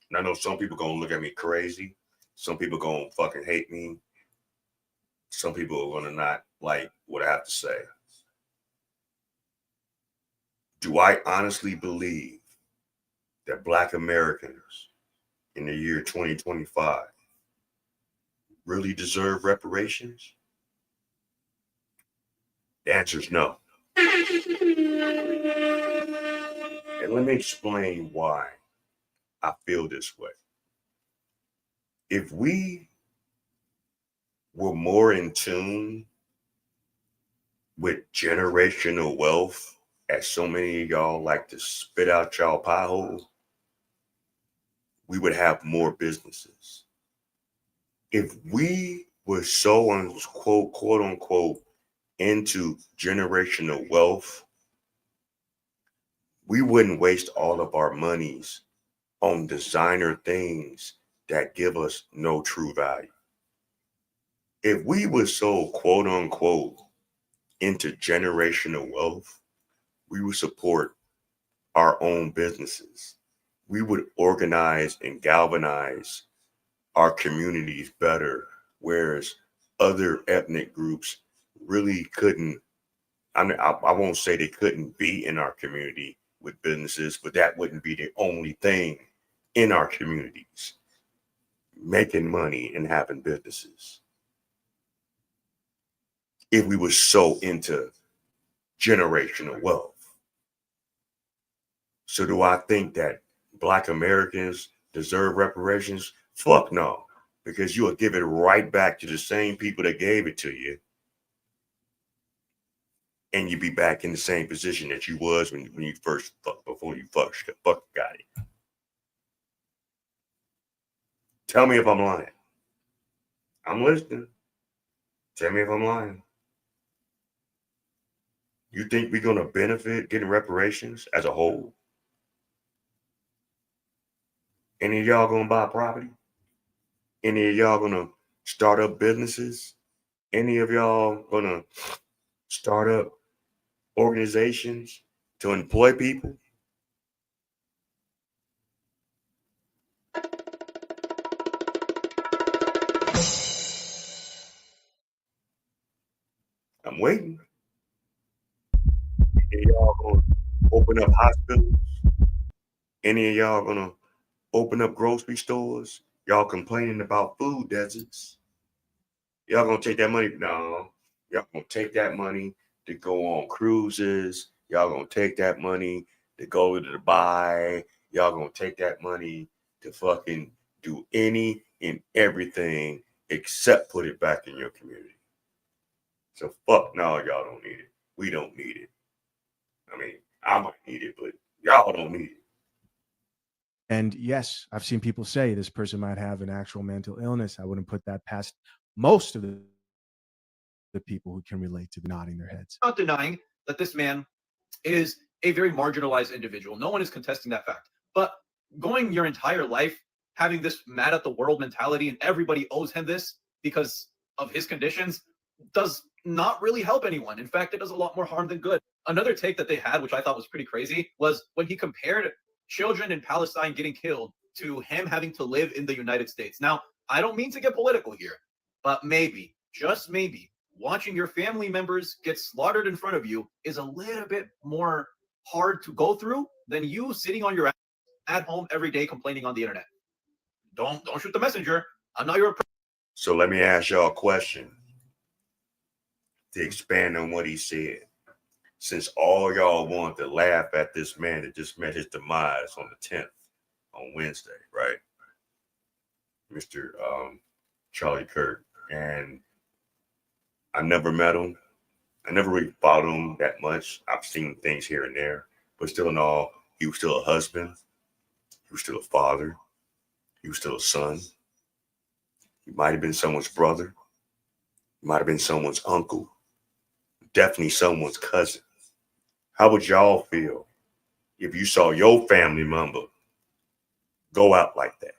And I know some people gonna look at me crazy. Some people gonna fucking hate me. Some people are gonna not like what I have to say. Do I honestly believe that Black Americans in the year 2025 really deserve reparations? The answer is no. And let me explain why I feel this way. If we were more in tune with generational wealth, as so many of y'all like to spit out y'all pie hole, we would have more businesses. If we were so unquote, quote unquote, into generational wealth, we wouldn't waste all of our monies on designer things that give us no true value. If we were so quote unquote into generational wealth, we would support our own businesses. We would organize and galvanize our communities better, whereas other ethnic groups really couldn't. I mean, I won't say they couldn't be in our community with businesses, but that wouldn't be the only thing in our communities, making money and having businesses. If we were so into generational wealth. So do I think that Black Americans deserve reparations? Fuck no, because you will give it right back to the same people that gave it to you. And you be back in the same position that you was when you first before you fuck got it. Tell me if I'm lying. I'm listening. Tell me if I'm lying. You think we're gonna benefit getting reparations as a whole? Any of y'all gonna buy property? Any of y'all gonna start up businesses? Any of y'all gonna start up organizations to employ people? I'm waiting. Any of y'all gonna open up hospitals? Any of y'all gonna open up grocery stores? Y'all complaining about food deserts. Y'all gonna take that money? No. Y'all gonna take that money to go on cruises. Y'all gonna take that money to go to Dubai. Y'all gonna take that money to fucking do any and everything except put it back in your community. So fuck no, y'all don't need it. We don't need it. I mean, I might need it, but y'all don't need it. And yes, I've seen people say this person might have an actual mental illness. I wouldn't put that past most of the people who can relate to nodding their heads. Not denying that this man is a very marginalized individual. No one is contesting that fact. But going your entire life having this mad at the world mentality and everybody owes him this because of his conditions does not really help anyone. In fact, it does a lot more harm than good. Another take that they had, which I thought was pretty crazy, was when he compared children in Palestine getting killed to him having to live in the United States. Now, I don't mean to get political here, but maybe, just maybe, watching your family members get slaughtered in front of you is a little bit more hard to go through than you sitting on your ass at home every day complaining on the internet. Don't shoot the messenger. I'm not your. So let me ask y'all a question to expand on what he said. Since all y'all want to laugh at this man that just met his demise on the 10th, on Wednesday, right? Mr. Charlie Kirk. And I never met him. I never really followed him that much. I've seen things here and there, but still in all, he was still a husband. He was still a father. He was still a son. He might have been someone's brother. He might have been someone's uncle. Definitely someone's cousin. How would y'all feel if you saw your family member go out like that?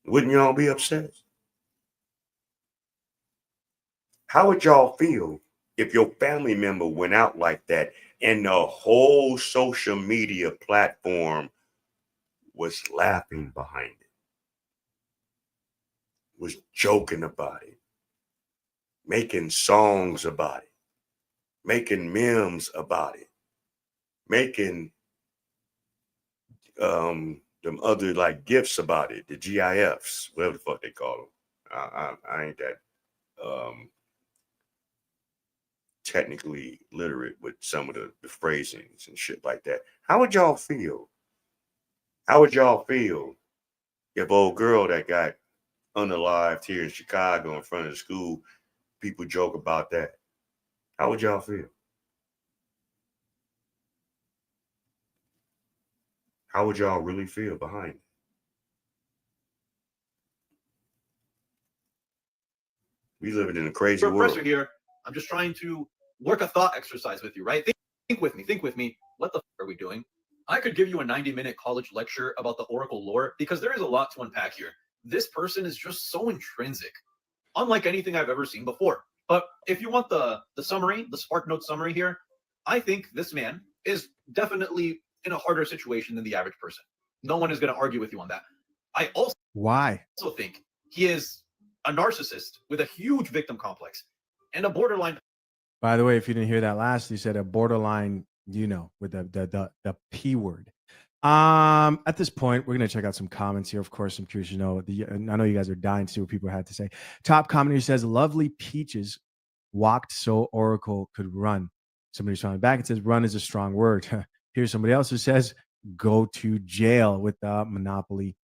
Wouldn't y'all be upset? How would y'all feel if your family member went out like that and the whole social media platform was laughing behind it, was joking about it, making songs about it, making memes about it, making them other like gifts about it, the GIFs, whatever the fuck they call them. I ain't that technically literate with some of the phrasings and shit like that. How would y'all feel? How would y'all feel if old girl that got unalived here in Chicago in front of the school, people joke about that? How would y'all feel? How would y'all really feel behind it? We living in a crazy world. Professor here, I'm just trying to work a thought exercise with you, right? Think with me. What the fuck are we doing? I could give you a 90-minute college lecture about the Oracle lore because there is a lot to unpack here. This person is just so intrinsic, unlike anything I've ever seen before. But if you want the summary, the SparkNote summary here, I think this man is definitely in a harder situation than the average person. No one is going to argue with you on that. I also think he is a narcissist with a huge victim complex and a borderline. By the way, if you didn't hear that last, you said a borderline, with the P word. At this point, we're going to check out some comments here. Of course, I'm curious to know. I know you guys are dying to see what people had to say. Top commenter says, lovely peaches walked so Oracle could run. Somebody responded back and says, run is a strong word. Here's somebody else who says, go to jail with the monopoly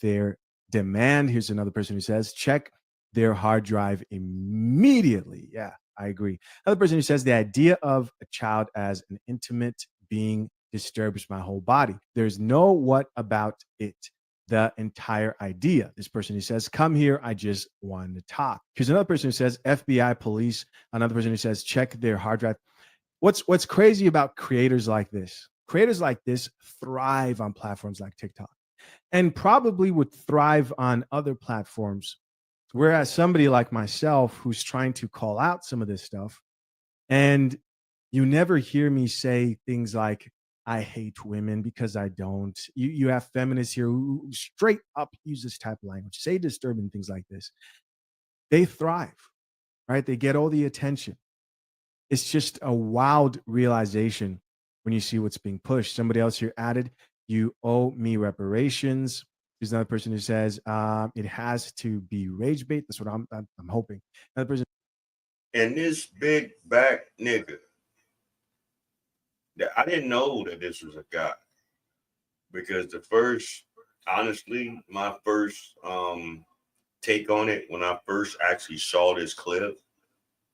their demand. Here's another person who says, check their hard drive immediately. Yeah, I agree. Another person who says, the idea of a child as an intimate being disturbs my whole body. There's no what about it. The entire idea. This person who says, come here, I just want to talk. Here's another person who says, FBI, police. Another person who says, check their hard drive. What's crazy about creators like this? Creators like this thrive on platforms like TikTok and probably would thrive on other platforms. Whereas somebody like myself who's trying to call out some of this stuff, and you never hear me say things like, I hate women, because I don't. You have feminists here who straight up use this type of language, say disturbing things like this. They thrive, right? They get all the attention. It's just a wild realization when you see what's being pushed. Somebody else here added, you owe me reparations. There's another person who says, it has to be rage bait. That's what I'm hoping. Another person. And this big back nigga, I didn't know that this was a guy, because honestly, my first take on it, when I first actually saw this clip,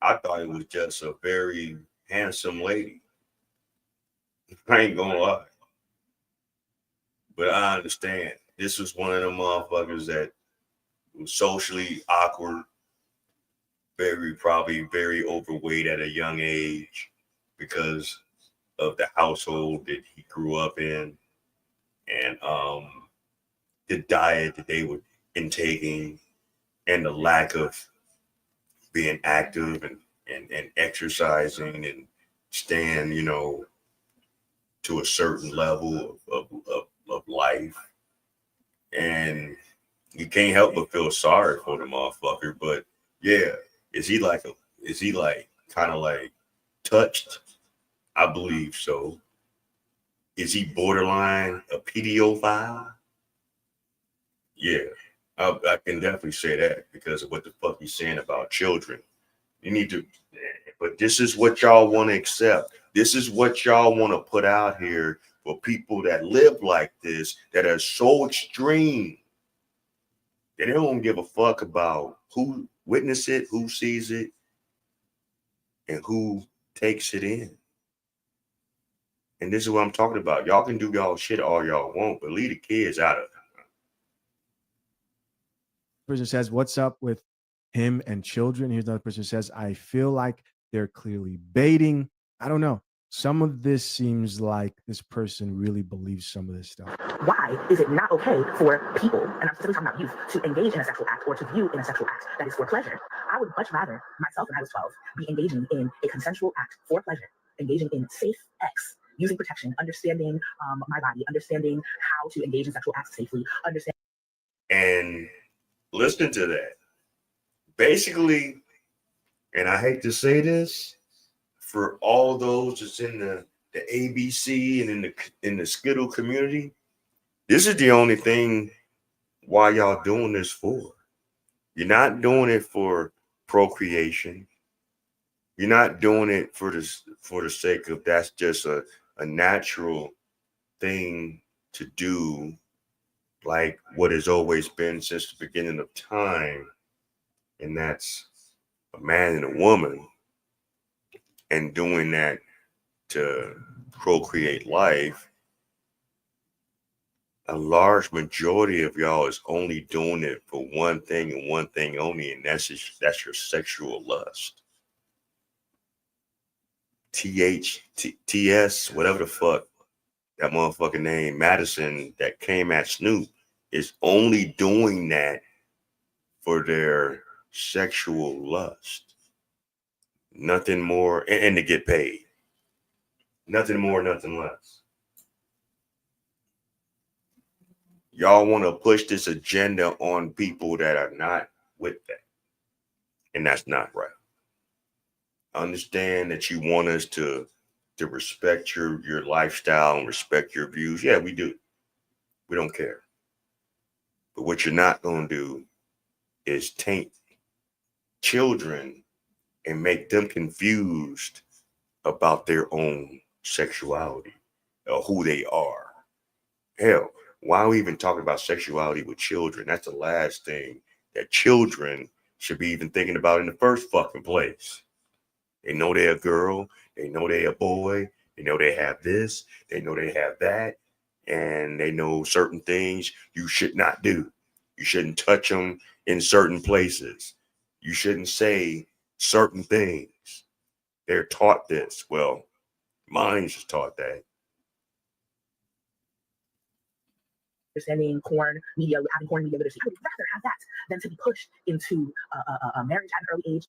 I thought it was just a very handsome lady. I ain't gonna lie. But I understand. This was one of them motherfuckers that was socially awkward, probably very overweight at a young age because of the household that he grew up in, and the diet that they were intaking, and the lack of being active and exercising and staying, to a certain level of life. And you can't help but feel sorry for the motherfucker. But yeah, is he kind of like touched? I believe so. Is he borderline a pedophile? Yeah, I can definitely say that because of what the fuck he's saying about children. You need to, but this is what y'all want to accept. This is what y'all want to put out here for people that live like this, that are so extreme. They don't give a fuck about who witnessed it, who sees it, and who takes it in. And this is what I'm talking about. Y'all can do y'all shit all y'all want, but leave the kids out of it. Person says, "What's up with him and children?" Here's another person who says, "I feel like they're clearly baiting." I don't know. Some of this seems like this person really believes some of this stuff. Why is it not okay for people, and I'm specifically talking about youth, to engage in a sexual act or to view in a sexual act that is for pleasure? I would much rather myself, when I was 12, be engaging in a consensual act for pleasure, engaging in safe sex, using protection, understanding my body, understanding how to engage in sexual acts safely, understand. And listen to that. Basically, and I hate to say this, for all those that's in the ABC and in the Skittle community, this is the only thing why y'all doing this for. You're not doing it for procreation. You're not doing it for the sake of that's just a natural thing to do, like what has always been since the beginning of time, and that's a man and a woman, and doing that to procreate life. A large majority of y'all is only doing it for one thing and one thing only, and that's your sexual lust. TS, whatever the fuck that motherfucking name, Madison, that came at Snoop, is only doing that for their sexual lust. Nothing more, and to get paid. Nothing more, nothing less. Y'all want to push this agenda on people that are not with that. And that's not right. Understand that you want us to respect your lifestyle and respect your views. Yeah, we do. We don't care. But what you're not going to do is taint children and make them confused about their own sexuality or who they are. Hell, why are we even talking about sexuality with children? That's the last thing that children should be even thinking about in the first fucking place. They know they're a girl. They know they're a boy. They know they have this. They know they have that. And they know certain things you should not do. You shouldn't touch them in certain places. You shouldn't say certain things. They're taught this. Well, mine's just taught that. Understanding porn media, having porn media literacy. I would rather have that than to be pushed into a marriage at an early age.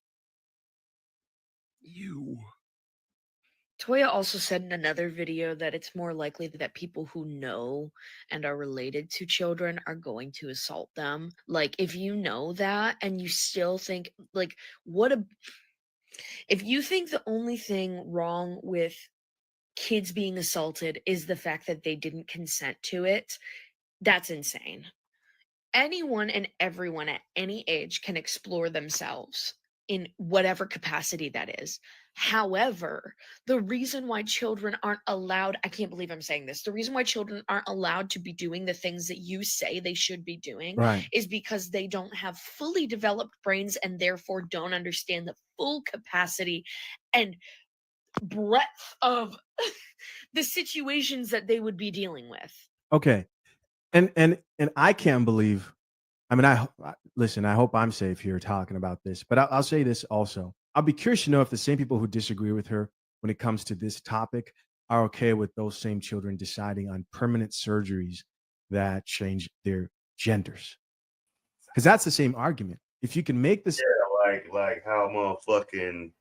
Toya also said in another video that it's more likely that people who know and are related to children are going to assault them. Like, if you know that and you still think, like, if you think the only thing wrong with kids being assaulted is the fact that they didn't consent to it, that's insane. Anyone and everyone at any age can explore themselves in whatever capacity that is. However, the reason why children aren't allowed, I can't believe I'm saying this, the reason why children aren't allowed to be doing the things that you say they should be doing Right. is because they don't have fully developed brains and therefore don't understand the full capacity and breadth of the situations that they would be dealing with. Okay. And I can't believe, I mean, listen, I hope I'm safe here talking about this, but I'll say this also. I'll be curious to know if the same people who disagree with her when it comes to this topic are okay with those same children deciding on permanent surgeries that change their genders. Because that's the same argument. If you can make this. Yeah, like how motherfucking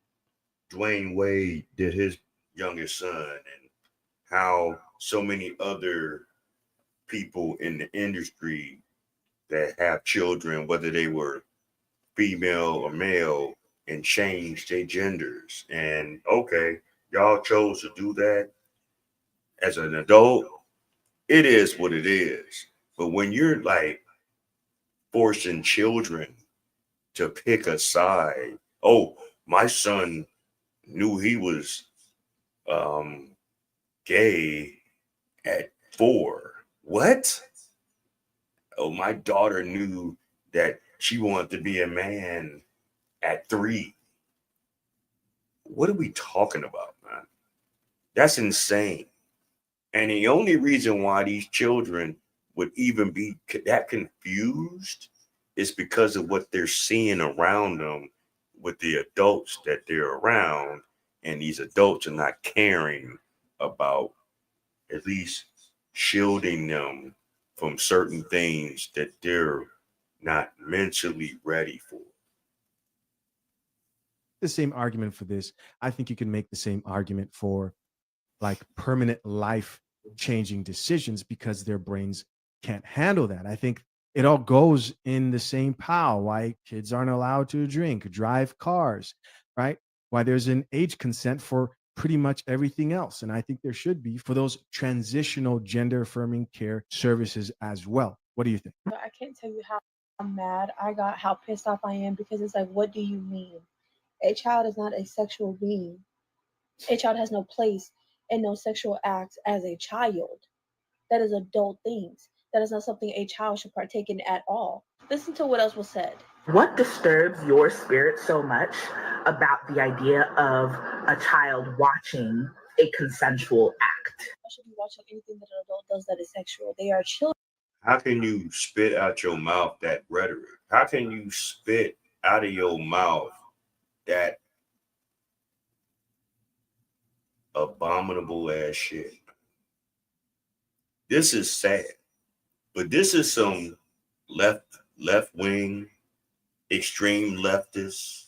Dwayne Wade did his youngest son, and how so many other people in the industry that have children, whether they were female or male, and changed their genders. And okay, y'all chose to do that as an adult. It is what it is. But when you're like forcing children to pick a side, oh, my son knew he was gay at 4. What? Oh, my daughter knew that she wanted to be a man at 3. What are we talking about, man? That's insane. And the only reason why these children would even be that confused is because of what they're seeing around them with the adults that they're around. And these adults are not caring about at least shielding them from certain things that they're not mentally ready for. The same argument for this. I think you can make the same argument for like permanent life changing decisions because their brains can't handle that. I think it all goes in the same pile. Why kids aren't allowed to drink, drive cars, right? Why there's an age consent for pretty much everything else. And I think there should be for those transitional gender affirming care services as well. What do you think? But I can't tell you how mad I got, how pissed off I am, because it's like, what do you mean? A child is not a sexual being. A child has no place in no sexual acts as a child. That is adult things. That is not something a child should partake in at all. Listen to what else was said. What disturbs your spirit so much about the idea of a child watching a consensual act? I should be watching anything that an adult does that is sexual. They are children. How can you spit out your mouth that rhetoric? How can you spit out of your mouth that abominable ass shit? This is sad, but this is some left wing, extreme leftists,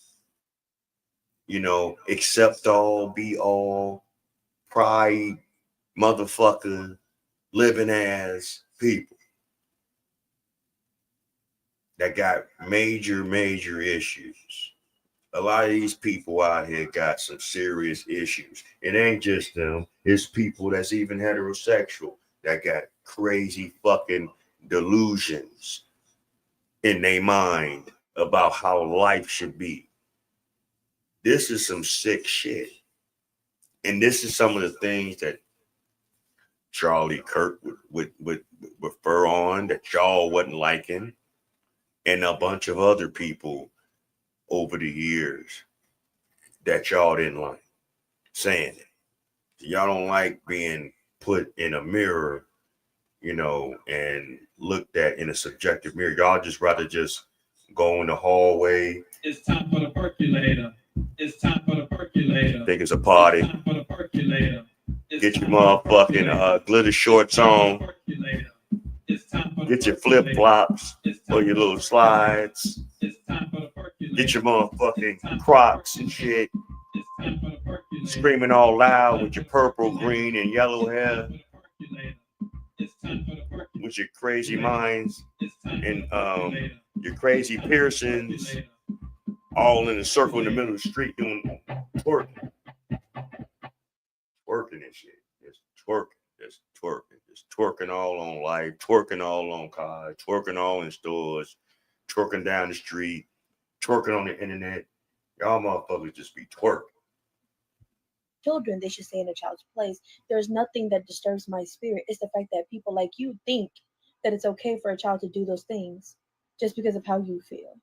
accept all, be all, pride, motherfucker, living ass people that got major issues. A lot of these people out here got some serious issues. It ain't just them. It's people that's even heterosexual that got crazy fucking delusions in their mind about how life should be. This is some sick shit. And this is some of the things that Charlie Kirk would refer on that y'all wasn't liking, and a bunch of other people over the years that y'all didn't like saying it. Y'all don't like being put in a mirror, and looked at in a subjective mirror. Y'all just rather just go in the hallway. It's time for the percolator. It's time for the percolator. Think it's a party. It's time for the percolator. Get your motherfucking glitter shorts on. Get your flip flops or your little slides. Get your motherfucking Crocs and shit. Screaming all loud with your purple, green, and yellow hair. With your crazy minds and your crazy piercings, all in a circle in the middle of the street doing twerking. Twerking and shit. Just twerking all on life, twerking all on cars, twerking all in stores, twerking down the street, twerking on the internet. Y'all motherfuckers just be twerking. Children, they should stay in a child's place. There's nothing that disturbs my spirit. It's the fact that people like you think that it's okay for a child to do those things just because of how you feel.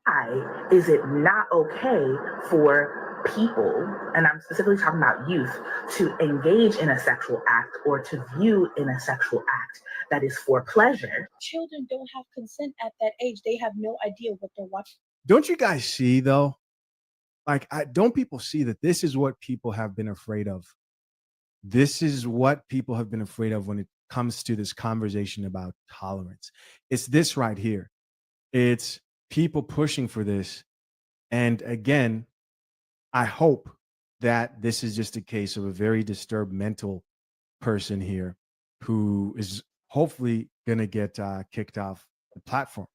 Why is it not okay for people, and I'm specifically talking about youth, to engage in a sexual act or to view in a sexual act that is for pleasure? Children don't have consent at that age. They have no idea what they're watching. Don't you guys see though? Like, don't people see that this is what people have been afraid of? This is what people have been afraid of when it comes to this conversation about tolerance. It's this right here. It's people pushing for this. And again, I hope that this is just a case of a very disturbed mental person here who is hopefully going to get kicked off the platform.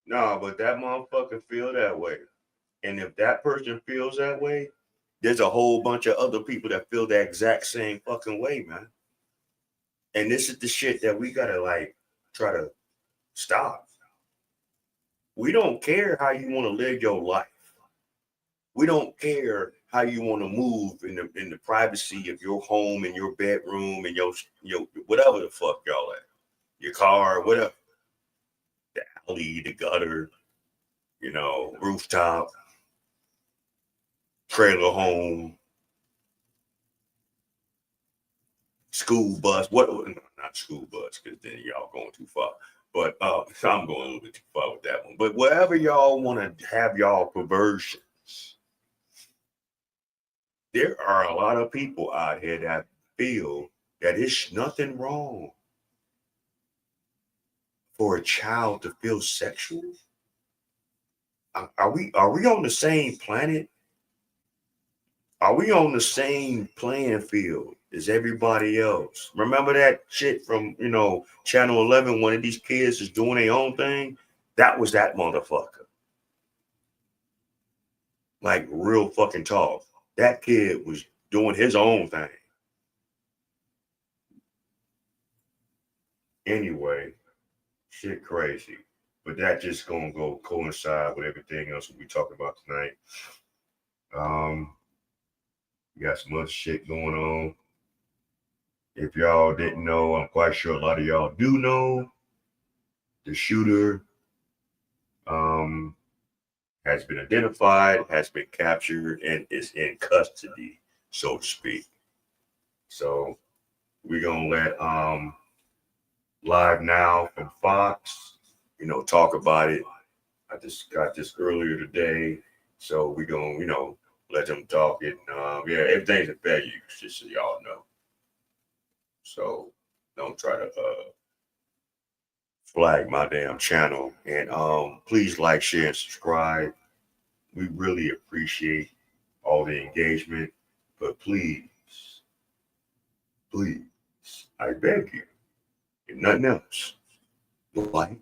No, but that motherfucker feel that way. And if that person feels that way, there's a whole bunch of other people that feel the exact same fucking way, man. And this is the shit that we gotta try to stop. We don't care how you want to live your life. We don't care how you want to move in the privacy of your home and your bedroom and your whatever the fuck y'all at. Your car, whatever. The alley, the gutter, rooftop, trailer home, school bus. What? No, not school bus, because then y'all going too far. But so I'm going a little bit too far with that one. But wherever y'all want to have y'all perversions, there are a lot of people out here that feel that it's nothing wrong for a child to feel sexual. Are we on the same planet? Are we on the same playing field as everybody else? Remember that shit from, Channel 11, one of these kids is doing their own thing? That was that motherfucker. Like, real fucking talk. That kid was doing his own thing. Anyway, shit crazy. But that just gonna go coincide with everything else we talking about tonight. We got some other shit going on. If y'all didn't know, I'm quite sure a lot of y'all do know. The shooter has been identified, has been captured, and is in custody, so to speak. So we're gonna let Live Now from Fox, talk about it. I just got this earlier today, so we're gonna, let them talk it. Everything's a fair use, just so y'all know. So don't try to flag my damn channel. And please like, share, and subscribe. We really appreciate all the engagement. But please, I beg you, if nothing else, like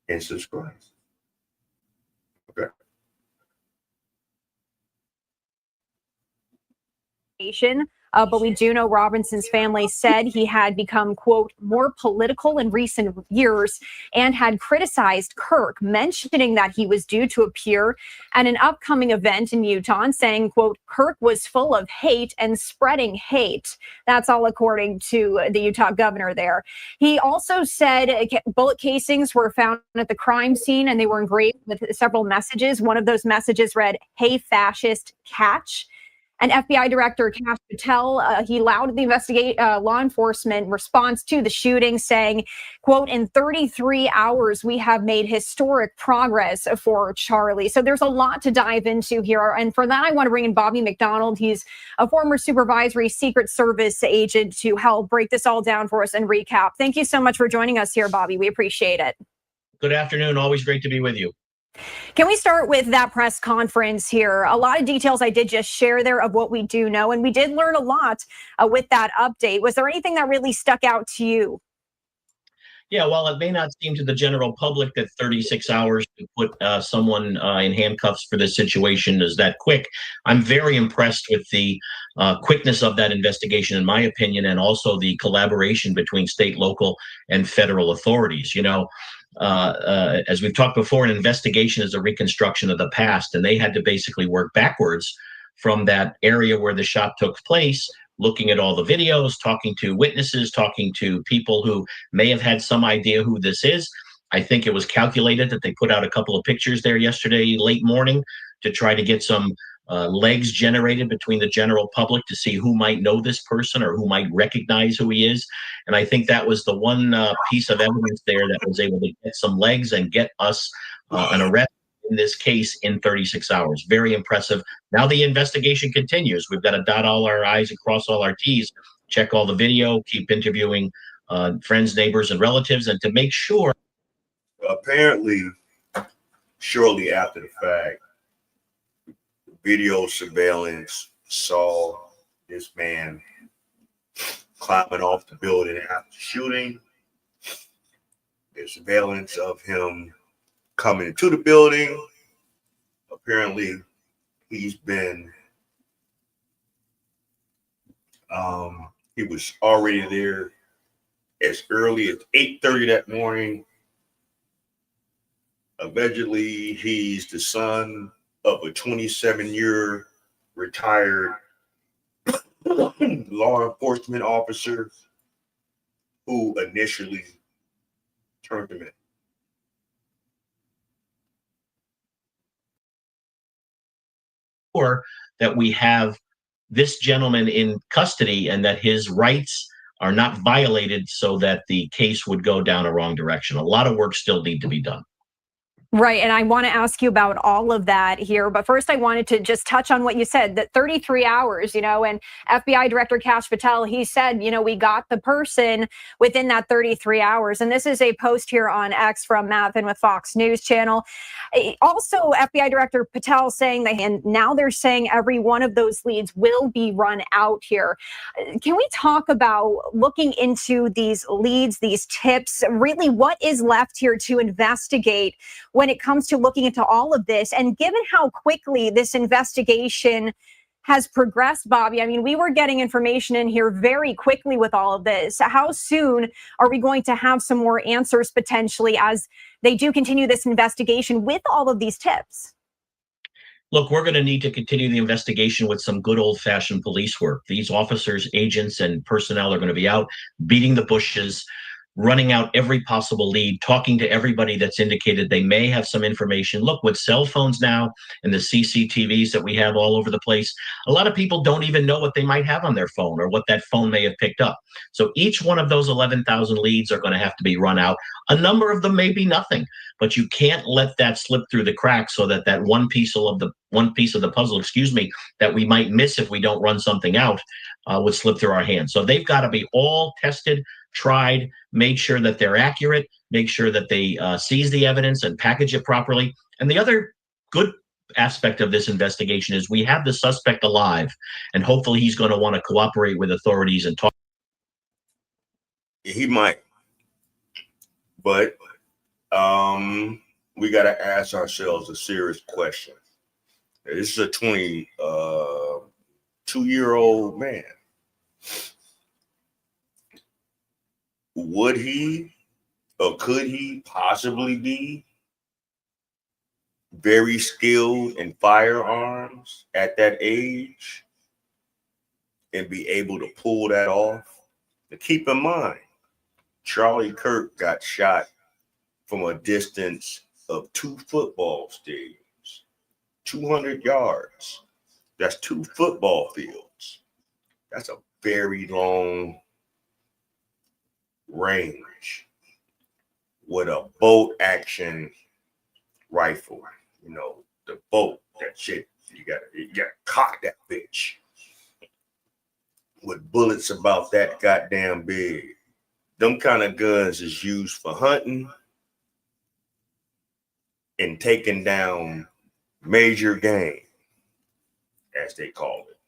and subscribe. Okay. But we do know Robinson's family said he had become, quote, more political in recent years and had criticized Kirk, mentioning that he was due to appear at an upcoming event in Utah and saying, quote, Kirk was full of hate and spreading hate. That's all according to the Utah governor there. He also said bullet casings were found at the crime scene and they were engraved with several messages. One of those messages read, "Hey, fascist, catch." And FBI Director Kash Patel, he lauded the law enforcement response to the shooting, saying, quote, in 33 hours, we have made historic progress for Charlie. So there's a lot to dive into here. And for that, I want to bring in Bobby McDonald. He's a former supervisory Secret Service agent to help break this all down for us and recap. Thank you so much for joining us here, Bobby. We appreciate it. Good afternoon. Always great to be with you. Can we start with that press conference here? A lot of details I did just share there of what we do know, and we did learn a lot with that update. Was there anything that really stuck out to you? Yeah, while it may not seem to the general public that 36 hours to put someone in handcuffs for this situation is that quick, I'm very impressed with the quickness of that investigation, in my opinion, and also the collaboration between state, local, and federal authorities. As we've talked before, an investigation is a reconstruction of the past, and they had to basically work backwards from that area where the shot took place, looking at all the videos, talking to witnesses, talking to people who may have had some idea who this is. I think it was calculated that they put out a couple of pictures there yesterday late morning to try to get some legs generated between the general public to see who might know this person or who might recognize who he is. And I think that was the one piece of evidence there that was able to get some legs and get us an arrest in this case in 36 hours. Very impressive. Now the investigation continues. We've got to dot all our I's and cross all our T's, check all the video, keep interviewing friends, neighbors, and relatives, and to make sure. Apparently, shortly after the fact, video surveillance saw this man climbing off the building after shooting. There's surveillance of him coming into the building. Apparently, he's been, he was already there as early as 8:30 that morning. Allegedly, he's the son of a 27-year retired law enforcement officer who initially turned him in. That we have this gentleman in custody and that his rights are not violated so that the case would go down a wrong direction. A lot of work still need to be done. Right. And I want to ask you about all of that here. But first, I wanted to just touch on what you said, that 33 hours, and FBI Director Kash Patel, he said, we got the person within that 33 hours. And this is a post here on X from Matheson with Fox News Channel. Also, FBI Director Patel saying that, and now they're saying every one of those leads will be run out here. Can we talk about looking into these leads, these tips, really what is left here to investigate when it comes to looking into all of this? And given how quickly this investigation has progressed, Bobby, I mean, we were getting information in here very quickly with all of this. How soon are we going to have some more answers potentially as they do continue this investigation with all of these tips? Look, we're going to need to continue the investigation with some good old-fashioned police work. These officers, agents, and personnel are going to be out beating the bushes, running out every possible lead, talking to everybody that's indicated they may have some information. Look, with cell phones now and the CCTVs that we have all over the place, a lot of people don't even know what they might have on their phone or what that phone may have picked up. So each one of those 11,000 leads are going to have to be run out. A number of them may be nothing, but you can't let that slip through the cracks so that that one piece of the puzzle, that we might miss if we don't run something out, would slip through our hands. So they've got to be all tested, tried, made sure that they're accurate, make sure that they seize the evidence and package it properly. And the other good aspect of this investigation is we have the suspect alive, and hopefully he's going to want to cooperate with authorities and talk. He might, but we got to ask ourselves a serious question. This is a 22-year-old man. Would he or could he possibly be very skilled in firearms at that age and be able to pull that off? Now keep in mind, Charlie Kirk got shot from a distance of 2 football stadiums, 200 yards. That's 2 football fields. That's a very long range with a bolt action rifle. The bolt, that shit, you gotta cock that bitch with bullets about that goddamn big. Them kind of guns is used for hunting and taking down major game, as they call it.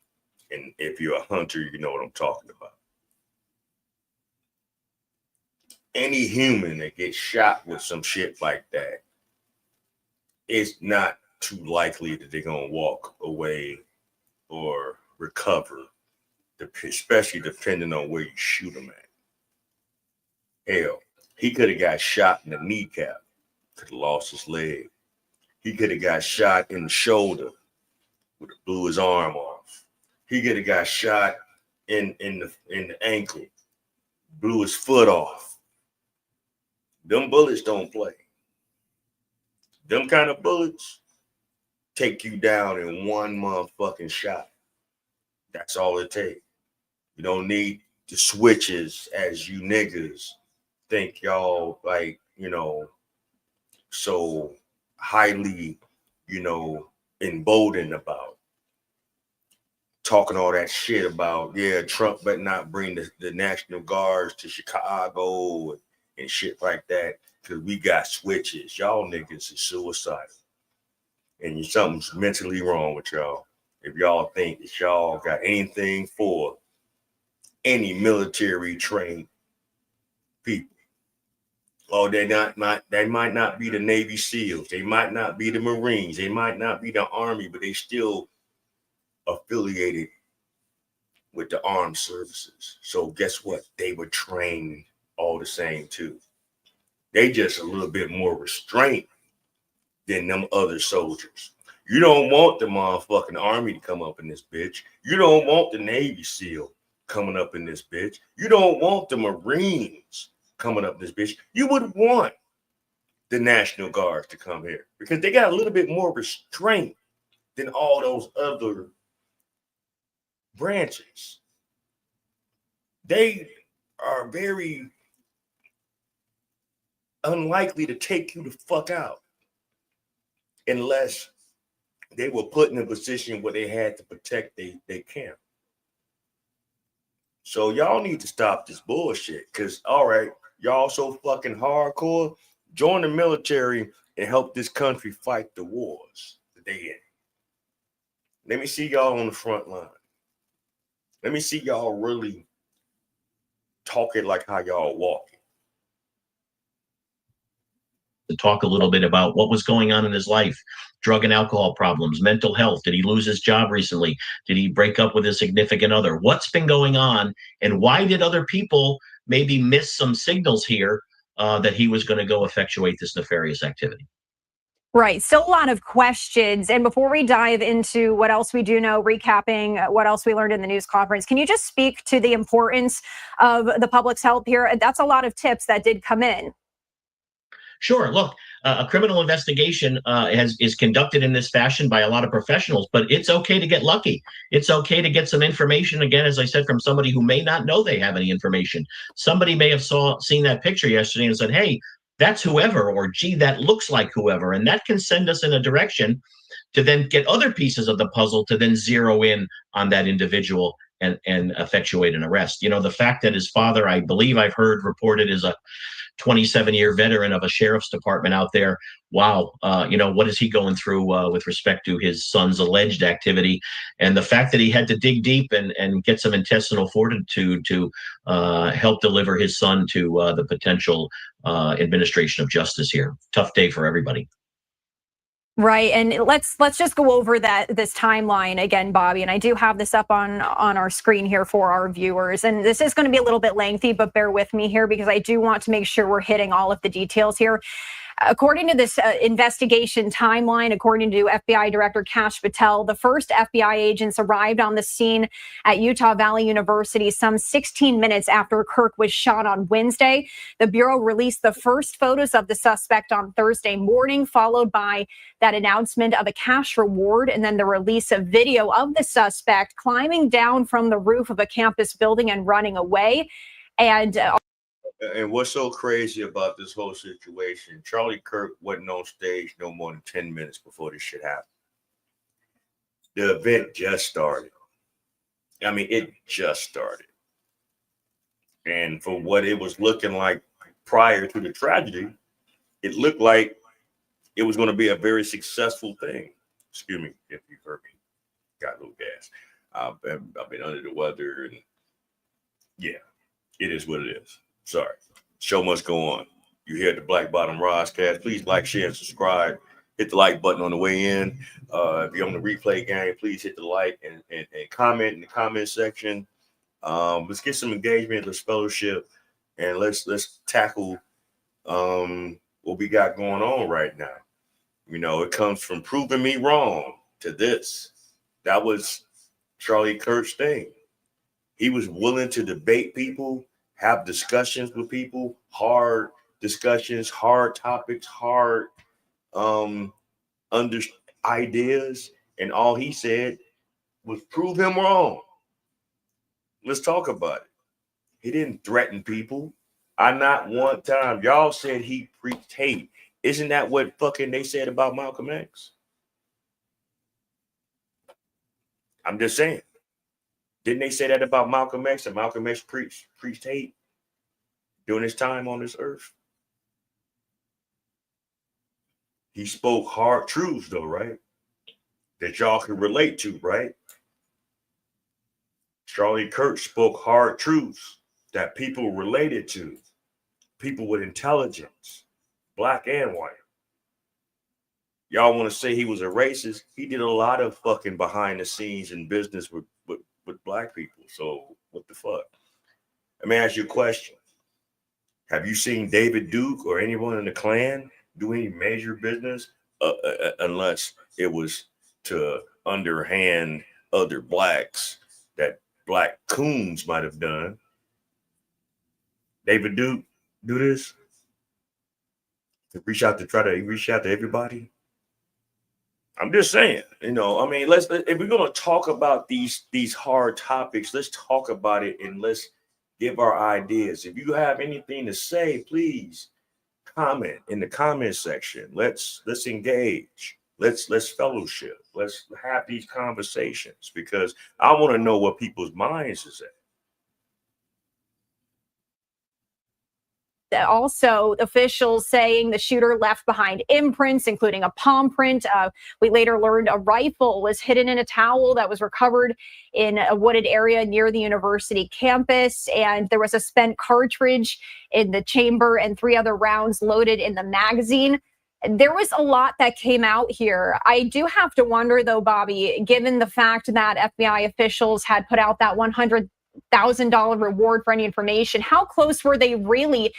And if you're a hunter, you know what I'm talking about. Any human that gets shot with some shit like that, it's not too likely that they're going to walk away or recover, especially depending on where you shoot them at. Hell, he could have got shot in the kneecap, could have lost his leg. He could have got shot in the shoulder, would have blew his arm off. He could have got shot in the ankle, blew his foot off. Them bullets don't play. Them kind of bullets take you down in one motherfucking shot. That's all it takes. You don't need the switches as you niggas think y'all so highly, emboldened about. Talking all that shit about, Trump better not bring the National Guards to Chicago and shit like that, because we got switches. Y'all niggas is suicidal. And something's mentally wrong with y'all if y'all think that y'all got anything for any military trained people. Oh, they might not be the Navy SEALs. They might not be the Marines. They might not be the Army, but they still affiliated with the armed services. So guess what? They were trained all the same too. They just a little bit more restrained than them other soldiers. You don't want the motherfucking Army to come up in this bitch. You don't want the Navy SEAL coming up in this bitch. You don't want the Marines coming up in this bitch. You would want the National Guards to come here because they got a little bit more restraint than all those other branches. They are very unlikely to take you the fuck out unless they were put in a position where they had to protect their camp. So y'all need to stop this bullshit. Because, all right, y'all so fucking hardcore, join the military and help this country fight the wars that they in. Let me see y'all on the front line. Let me see y'all really talking like how y'all walking. To talk a little bit about what was going on in his life, drug and alcohol problems, mental health. Did he lose his job recently? Did he break up with his significant other? What's been going on? And why did other people maybe miss some signals here that he was going to go effectuate this nefarious activity? Right. Still a lot of questions. And before we dive into what else we do know, recapping what else we learned in the news conference, can you just speak to the importance of the public's help here? That's a lot of tips that did come in. Sure. Look, a criminal investigation is conducted in this fashion by a lot of professionals, but it's okay to get lucky. It's okay to get some information, again, as I said, from somebody who may not know they have any information. Somebody may have seen that picture yesterday and said, hey, that's whoever, or gee, that looks like whoever. And that can send us in a direction to then get other pieces of the puzzle to then zero in on that individual and effectuate an arrest. You know, the fact that his father, I believe I've heard reported, is a 27-year veteran of a sheriff's department out there. Wow. You know, what is he going through with respect to his son's alleged activity? And the fact that he had to dig deep and get some intestinal fortitude to help deliver his son to the potential administration of justice here. Tough day for everybody. Right. And let's just go over this timeline again, Bobby. And I do have this up on our screen here for our viewers. And this is going to be a little bit lengthy, but bear with me here because I do want to make sure we're hitting all of the details here. According to this investigation timeline, according to FBI Director Kash Patel, the first FBI agents arrived on the scene at Utah Valley University some 16 minutes after Kirk was shot on Wednesday. The Bureau released the first photos of the suspect on Thursday morning, followed by that announcement of a cash reward and then the release of video of the suspect climbing down from the roof of a campus building and running away. And what's so crazy about this whole situation, Charlie Kirk wasn't on stage no more than 10 minutes before this shit happened. The event just started. I mean, it just started. And for what it was looking like prior to the tragedy, it looked like it was going to be a very successful thing. Excuse me if you heard me. Got a little gas. I've been under the weather. And yeah, it is what it is. Sorry. Show must go on. You hear the Black Bottom Roscast. Please like, share, and subscribe. Hit the like button on the way in. If you're on the replay game, please hit the like and comment in the comment section. Let's get some engagement, let's fellowship, and let's tackle what we got going on right now. You know, it comes from proving me wrong to this. That was Charlie Kirk's thing. He was willing to debate people, have discussions with people, hard discussions, hard topics, hard ideas, and all he said was prove him wrong. Let's talk about it. He didn't threaten people. Not one time. Y'all said he preached hate. Isn't that what fucking they said about Malcolm X? I'm just saying. Didn't they say that about Malcolm X? And Malcolm X preached hate during his time on this earth? He spoke hard truths, though, right? That y'all can relate to, right? Charlie Kirk spoke hard truths that people related to. People with intelligence, black and white. Y'all want to say he was a racist? He did a lot of fucking behind the scenes in business with black people. So what the fuck? Let me ask you a question. Have you seen David Duke or anyone in the Klan do any major business unless it was to underhand other blacks that black coons might have done? David Duke do this? To reach out to everybody? I'm just saying, you know, I mean, if we're going to talk about these hard topics, let's talk about it and let's give our ideas. If you have anything to say, please comment in the comment section. Let's engage. Let's fellowship. Let's have these conversations because I want to know what people's minds is at. Also, officials saying the shooter left behind imprints, including a palm print. We later learned a rifle was hidden in a towel that was recovered in a wooded area near the university campus. And there was a spent cartridge in the chamber and 3 other rounds loaded in the magazine. There was a lot that came out here. I do have to wonder, though, Bobby, given the fact that FBI officials had put out that $100,000 reward for any information, how close were they really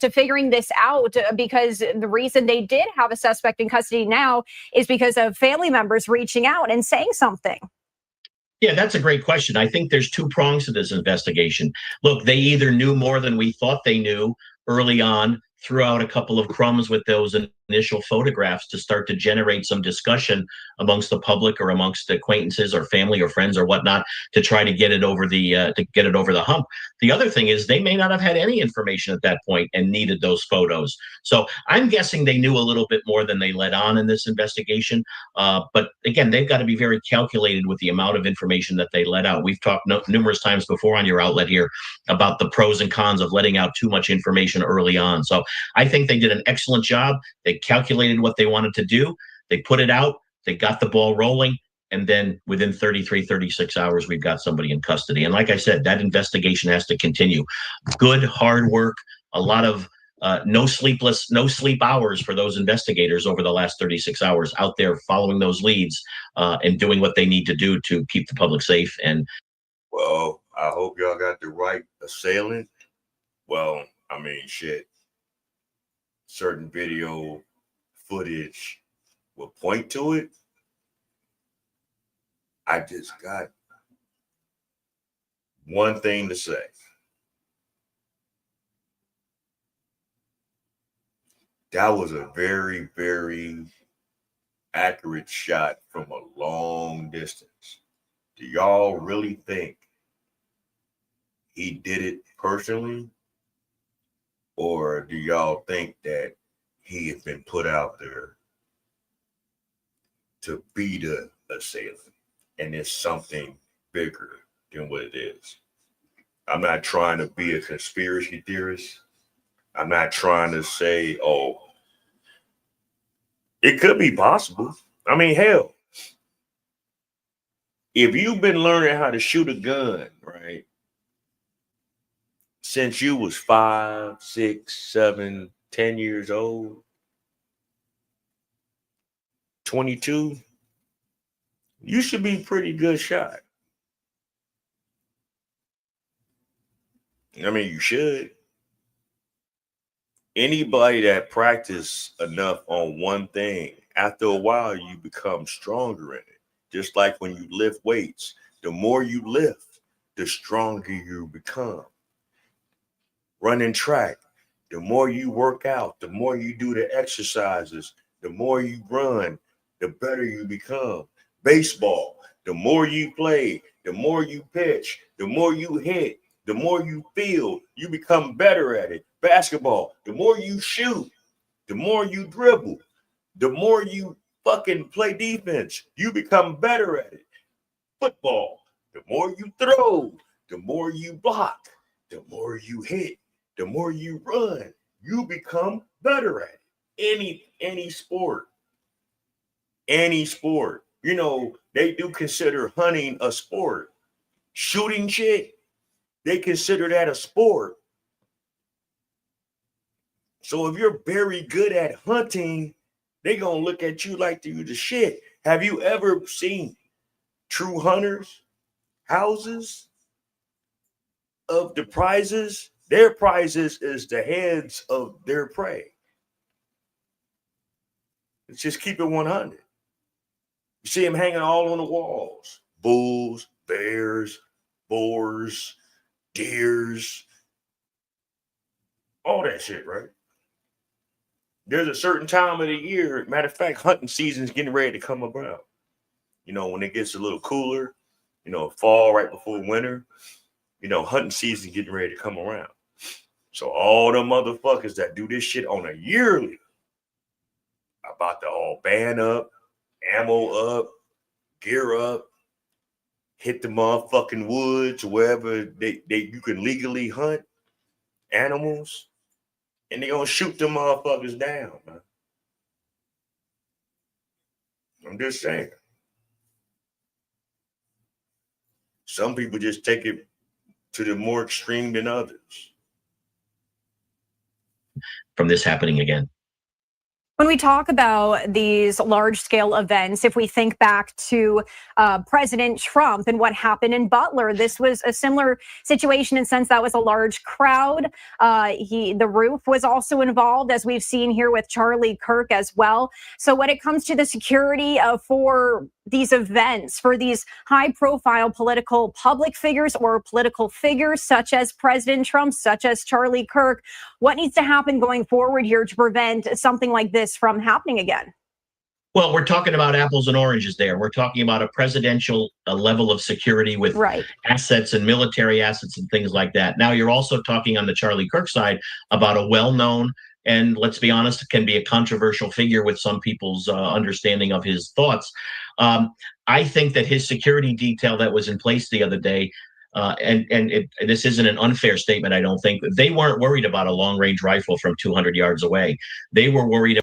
to figuring this out? Because the reason they did have a suspect in custody now is because of family members reaching out and saying something. Yeah, that's a great question. I think there's 2 prongs to this investigation. Look, they either knew more than we thought they knew early on, threw out a couple of crumbs with those initial photographs to start to generate some discussion amongst the public or amongst acquaintances or family or friends or whatnot to try to get it over the hump. The other thing is they may not have had any information at that point and needed those photos. So I'm guessing they knew a little bit more than they let on in this investigation. But again, they've got to be very calculated with the amount of information that they let out. We've talked numerous times before on your outlet here about the pros and cons of letting out too much information early on. So I think they did an excellent job. They calculated what they wanted to do. They put it out. They got the ball rolling. And then within 33, 36 hours, we've got somebody in custody. And like I said, that investigation has to continue. Good, hard work, a lot of no sleep hours for those investigators over the last 36 hours out there following those leads and doing what they need to do to keep the public safe. And well, I hope y'all got the right assailant. Well, I mean, shit. Certain video footage will point to it. I just got one thing to say. That was a very, very accurate shot from a long distance. Do y'all really think he did it personally? Or do y'all think that he has been put out there to be the assailant and it's something bigger than what it is? I'm not trying to be a conspiracy theorist. I'm not trying to say, oh, it could be possible. I mean, hell, if you've been learning how to shoot a gun, right, since you was 5, 6, 7, 10 years old, 22, you should be pretty good shot. I mean, you should. Anybody that practice enough on one thing, after a while, you become stronger in it. Just like when you lift weights, the more you lift, the stronger you become. Running track, the more you work out, the more you do the exercises, the more you run, the better you become. Baseball, the more you play, the more you pitch, the more you hit, the more you feel, you become better at it. Basketball, the more you shoot, the more you dribble, the more you fucking play defense, you become better at it. Football, the more you throw, the more you block, the more you hit, the more you run, you become better at it. Any sport. Any sport. You know, they do consider hunting a sport. Shooting shit, they consider that a sport. So if you're very good at hunting, they gonna look at you like you the shit. Have you ever seen true hunters' houses of the prizes? Their prizes is the heads of their prey. Let's just keep it 100. You see them hanging all on the walls. Bulls, bears, boars, deers, all that shit, right? There's a certain time of the year, matter of fact, hunting season is getting ready to come about. You know, when it gets a little cooler, you know, fall right before winter, you know, hunting season getting ready to come around. So all the motherfuckers that do this shit on a yearly about to all ban up, ammo up, gear up, hit the motherfucking woods, wherever you can legally hunt animals, and they gonna shoot them motherfuckers down, man. I'm just saying. Some people just take it to the more extreme than others. From this happening again. When we talk about these large-scale events, if we think back to President Trump and what happened in Butler, this was a similar situation in the sense that was a large crowd. The roof was also involved, as we've seen here with Charlie Kirk as well. So when it comes to the security for these events, for these high-profile political public figures or political figures such as President Trump, such as Charlie Kirk, what needs to happen going forward here to prevent something like this from happening again? Well, we're talking about apples and oranges there. We're talking about a presidential level of security with assets and military assets and things like that. Now, you're also talking on the Charlie Kirk side about a well-known, and let's be honest, can be a controversial figure with some people's understanding of his thoughts. I think that his security detail that was in place the other day, this isn't an unfair statement, I don't think, they weren't worried about a long-range rifle from 200 yards away. They were worried about.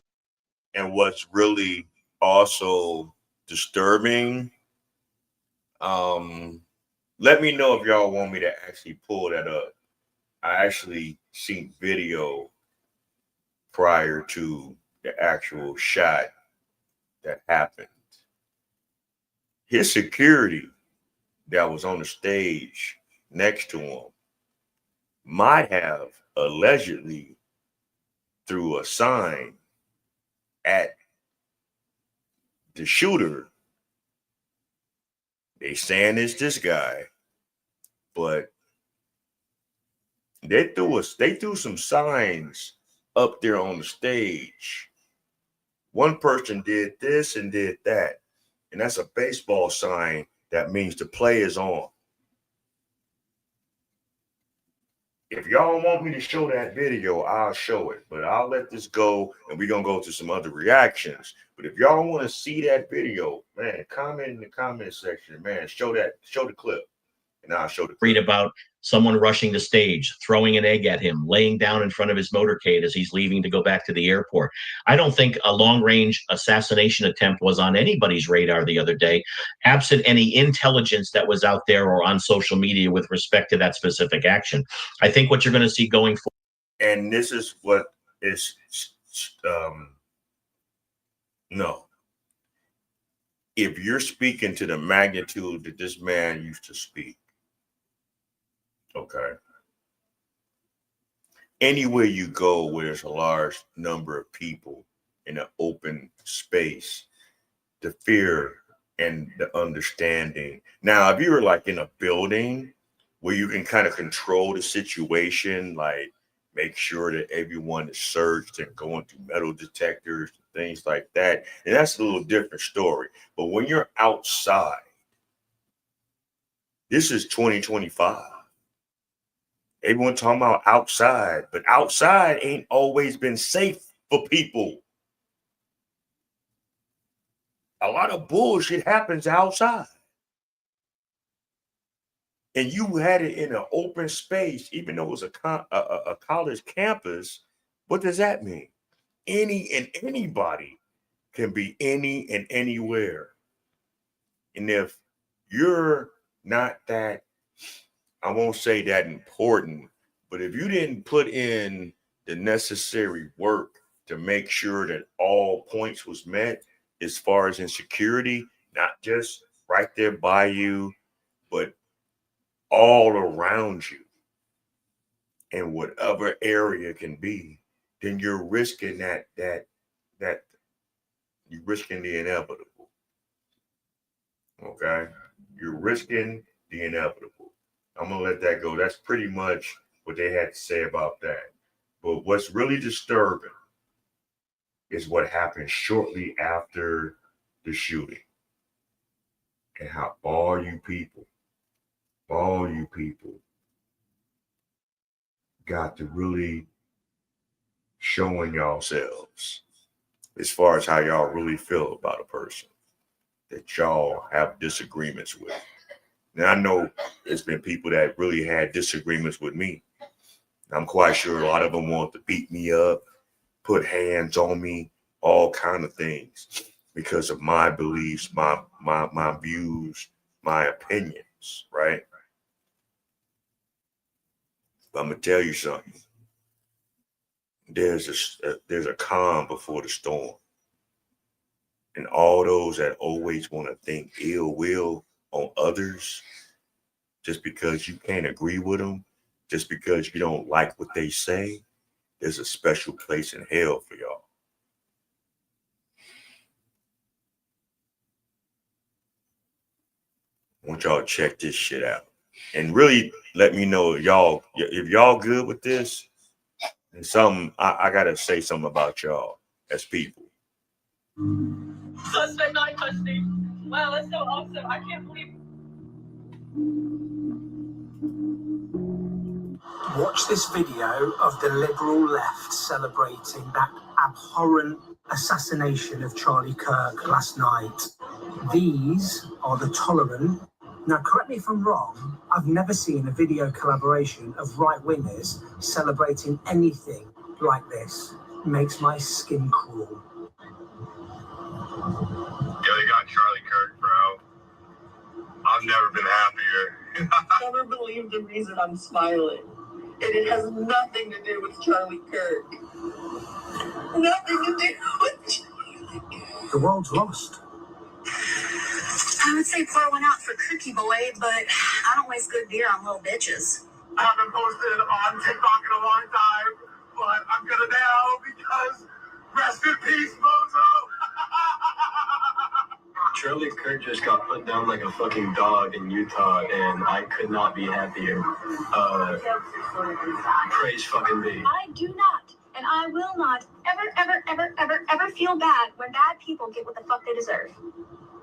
And what's really also disturbing, let me know if y'all want me to actually pull that up. I actually seen video prior to the actual shot that happened. His security that was on the stage next to him might have allegedly threw a sign at the shooter. They saying it's this guy, but they threw some signs up there on the stage. One person did this and did that, and that's a baseball sign that means the play is on. If y'all want me to show that video, I'll show it, but I'll let this go and we're going to go to some other reactions. But if y'all want to see that video, man, comment in the comment section, man, show the clip, and I'll show the clip. Read about someone rushing the stage, throwing an egg at him, laying down in front of his motorcade as he's leaving to go back to the airport. I don't think a long-range assassination attempt was on anybody's radar the other day, absent any intelligence that was out there or on social media with respect to that specific action. I think what you're going to see going forward. And this is what is, no. If you're speaking to the magnitude that this man used to speak, okay. Anywhere you go where there's a large number of people in an open space, the fear and the understanding. Now, if you were like in a building where you can kind of control the situation, like make sure that everyone is searched and going through metal detectors, things like that, and that's a little different story. But when you're outside, this is 2025. Everyone talking about outside, but outside ain't always been safe for people. A lot of bullshit happens outside. And you had it in an open space, even though it was a college campus. What does that mean? Any and anybody can be any and anywhere. And if you're not that, I won't say that important, but if you didn't put in the necessary work to make sure that all points was met as far as insecurity, not just right there by you, but all around you in whatever area can be, then you're risking that you're risking the inevitable. Okay? You're risking the inevitable. I'm going to let that go. That's pretty much what they had to say about that. But what's really disturbing is what happened shortly after the shooting. And how all you people got to really showing yourselves as far as how y'all really feel about a person that y'all have disagreements with. Now, I know there's been people that really had disagreements with me. I'm quite sure a lot of them want to beat me up, put hands on me, all kind of things because of my beliefs, my views, my opinions, right? But I'm gonna tell you something. There's a calm before the storm, and all those that always want to think ill will on others, just because you can't agree with them, just because you don't like what they say, there's a special place in hell for y'all. I want y'all to check this shit out and really let me know if y'all good with this. And something I gotta say something about y'all as people. Suspect not in custody. Wow, that's so awesome. I can't believe. Watch this video of the liberal left celebrating that abhorrent assassination of Charlie Kirk last night. These are the tolerant. Now, correct me if I'm wrong, I've never seen a video collaboration of right-wingers celebrating anything like this. Makes my skin crawl. Yo, they got Charlie Kirk, bro. I've never been happier. I never believed the reason I'm smiling. And it has nothing to do with Charlie Kirk. Nothing to do with Charlie Kirk. The world's lost. I would say pour one out for Cookie Boy, but I don't waste good beer on little bitches. I haven't posted on TikTok in a long time, but I'm gonna now because rest in peace, Mozo. Charlie Kirk just got put down like a fucking dog in Utah, and I could not be happier. Praise fucking be. I do not, and I will not, ever feel bad when bad people get what the fuck they deserve.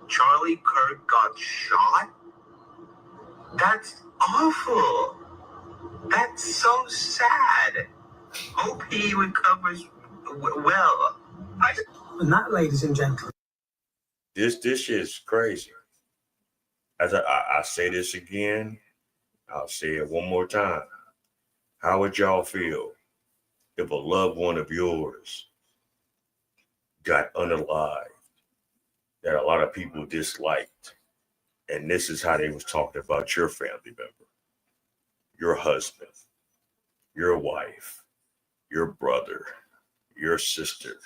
Charlie Kirk got shot? That's awful. That's so sad. Hope he recovers well. And that, ladies and gentlemen. This shit is crazy. As I say this again, I'll say it one more time. How would y'all feel if a loved one of yours got unalived that a lot of people disliked, and this is how they was talking about your family member, your husband, your wife, your brother, your sister,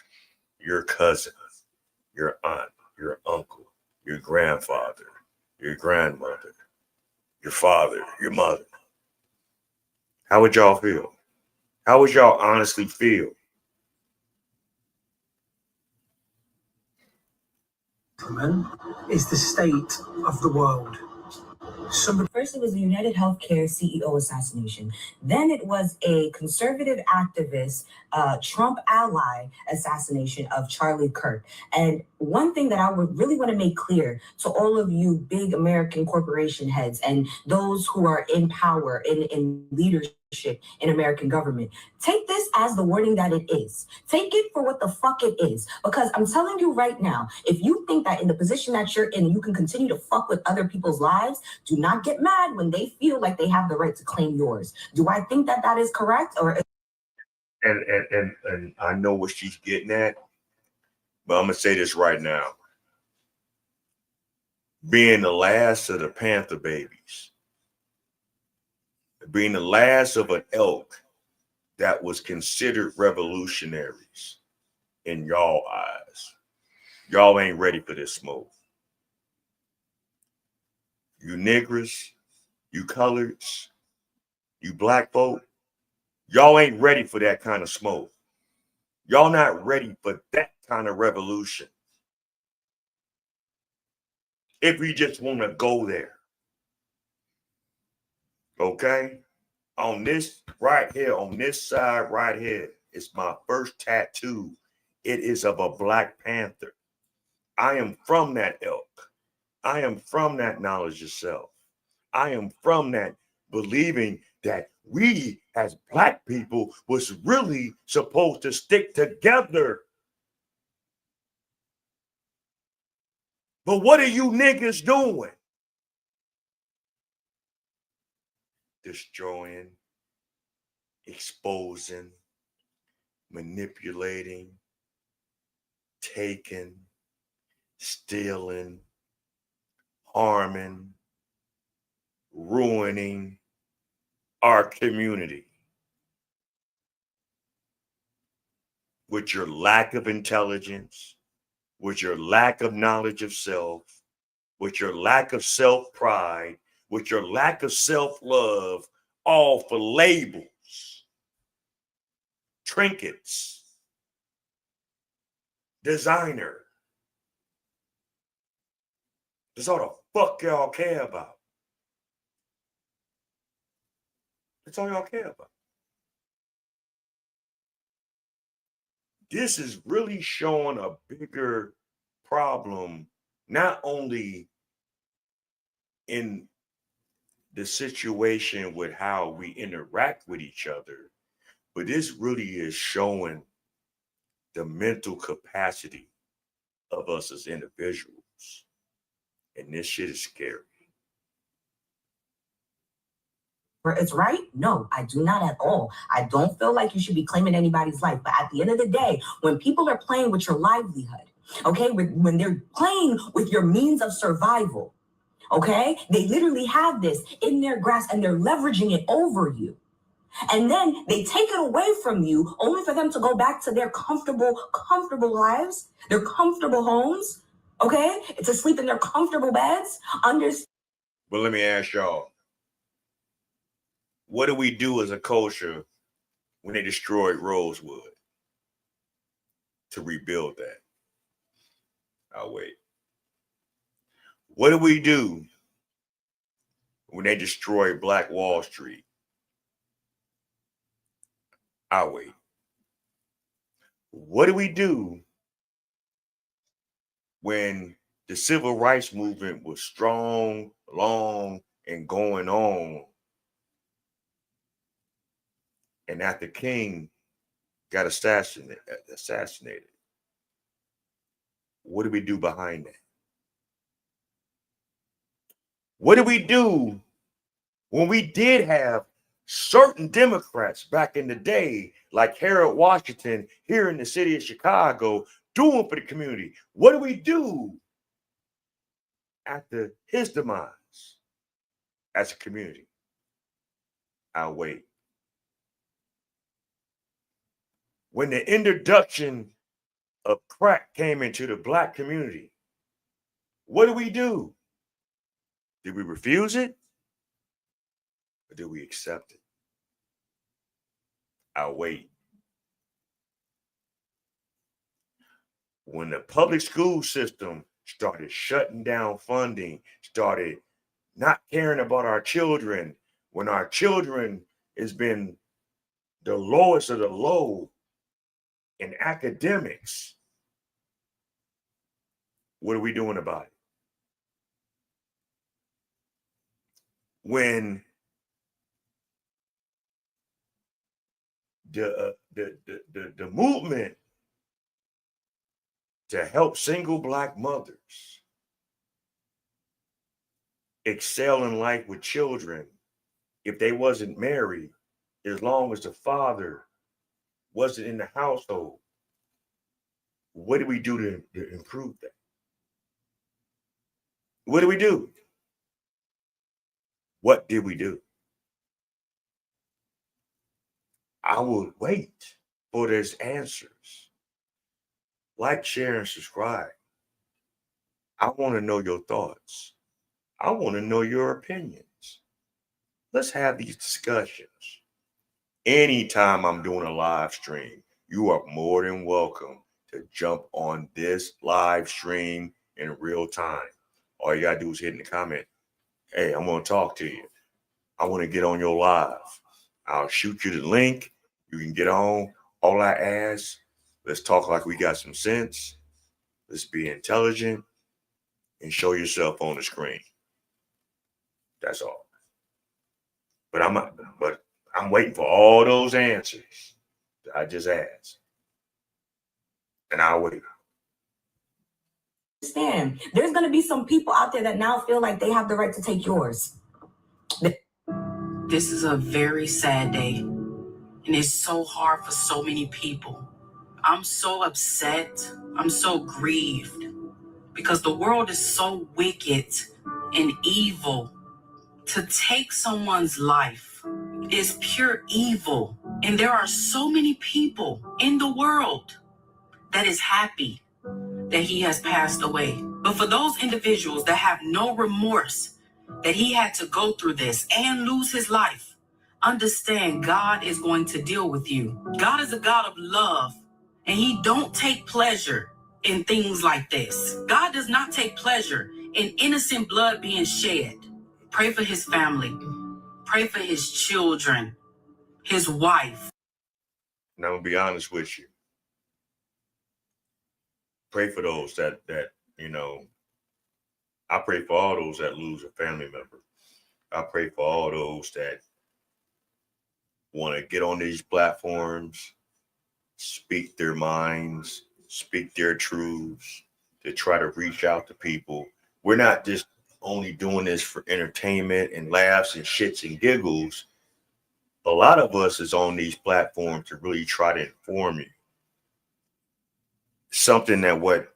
your cousin, your aunt, your uncle, your grandfather, your grandmother, your father, your mother? How would y'all feel? How would y'all honestly feel? Is the state of the world. First, it was the United Healthcare CEO assassination. Then it was a conservative activist, Trump ally assassination of Charlie Kirk. And one thing that I would really want to make clear to all of you big American corporation heads and those who are in power, in leadership in American government, take this as the warning that it is. Take it for what the fuck it is. Because I'm telling you right now, if you think that in the position that you're in, you can continue to fuck with other people's lives, do not get mad when they feel like they have the right to claim yours. Do I think that that is correct? Or and I know what she's getting at, but I'm gonna say this right now. Being the last of the Panther babies, being the last of an elk that was considered revolutionaries in y'all eyes, y'all ain't ready for this smoke. You niggers, you coloreds, you black folk, y'all ain't ready for that kind of smoke. Y'all not ready for that kind of revolution. If we just want to go there. Okay? On this right here, on this side right here, is my first tattoo. It is of a Black Panther. I am from that elk. I am from that knowledge of self. I am from that believing that we as black people was really supposed to stick together. But what are you niggas doing? Destroying, exposing, manipulating, taking, stealing, harming, ruining our community with your lack of intelligence, with your lack of knowledge of self, with your lack of self-pride, with your lack of self-love, all for labels, trinkets, designer. That's all the fuck y'all care about. That's all y'all care about. This is really showing a bigger problem, not only in the situation with how we interact with each other, but this really is showing the mental capacity of us as individuals. And this shit is scary. It's right? No, I do not at all. I don't feel like you should be claiming anybody's life. But at the end of the day, when people are playing with your livelihood, okay, when they're playing with your means of survival, okay, they literally have this in their grasp and they're leveraging it over you. And then they take it away from you only for them to go back to their comfortable lives, their comfortable homes, okay, to sleep in their comfortable beds. But let me ask y'all, what do we do as a culture when they destroyed Rosewood to rebuild that? I'll wait. What do we do when they destroyed Black Wall Street? I'll wait. What do we do when the civil rights movement was strong, long, and going on, and after King got assassinated? What do we do behind that? What do we do when we did have certain Democrats back in the day, like Harold Washington here in the city of Chicago, doing for the community? What do we do after his demise as a community? I'll wait. When the introduction of crack came into the Black community, what do we do? Did we refuse it? Or did we accept it? I'll wait. When the public school system started shutting down funding, started not caring about our children, when our children has been the lowest of the low in academics, what are we doing about it? When the movement to help single Black mothers excel in life with children, if they wasn't married, as long as the father wasn't in the household, what do we do to improve that? What do we do? What did we do? I will wait for those answers. Like, share, and subscribe. I want to know your thoughts. I want to know your opinions. Let's have these discussions. Anytime I'm doing a live stream, you are more than welcome to jump on this live stream in real time. All you got to do is hit in the comment, hey, I'm going to talk to you. I want to get on your live. I'll shoot you the link. You can get on. All I ask, let's talk like we got some sense. Let's be intelligent and show yourself on the screen. That's all. But I'm waiting for all those answers that I just asked. And I'll wait. Understand, there's going to be some people out there that now feel like they have the right to take yours. This is a very sad day, and it's so hard for so many people. I'm so upset. I'm so grieved because the world is so wicked and evil. To take someone's life is pure evil, and there are so many people in the world that is happy that he has passed away. But for those individuals that have no remorse that he had to go through this and lose his life, understand God is going to deal with you. God is a God of love, and he don't take pleasure in things like this. God does not take pleasure in innocent blood being shed. Pray for his family. Pray for his children, his wife. And I'm gonna be honest with you. Pray for those that I pray for all those that lose a family member. I pray for all those that want to get on these platforms, speak their minds, speak their truths, to try to reach out to people. We're not just only doing this for entertainment and laughs and shits and giggles. A lot of us is on these platforms to really try to inform you. Something that what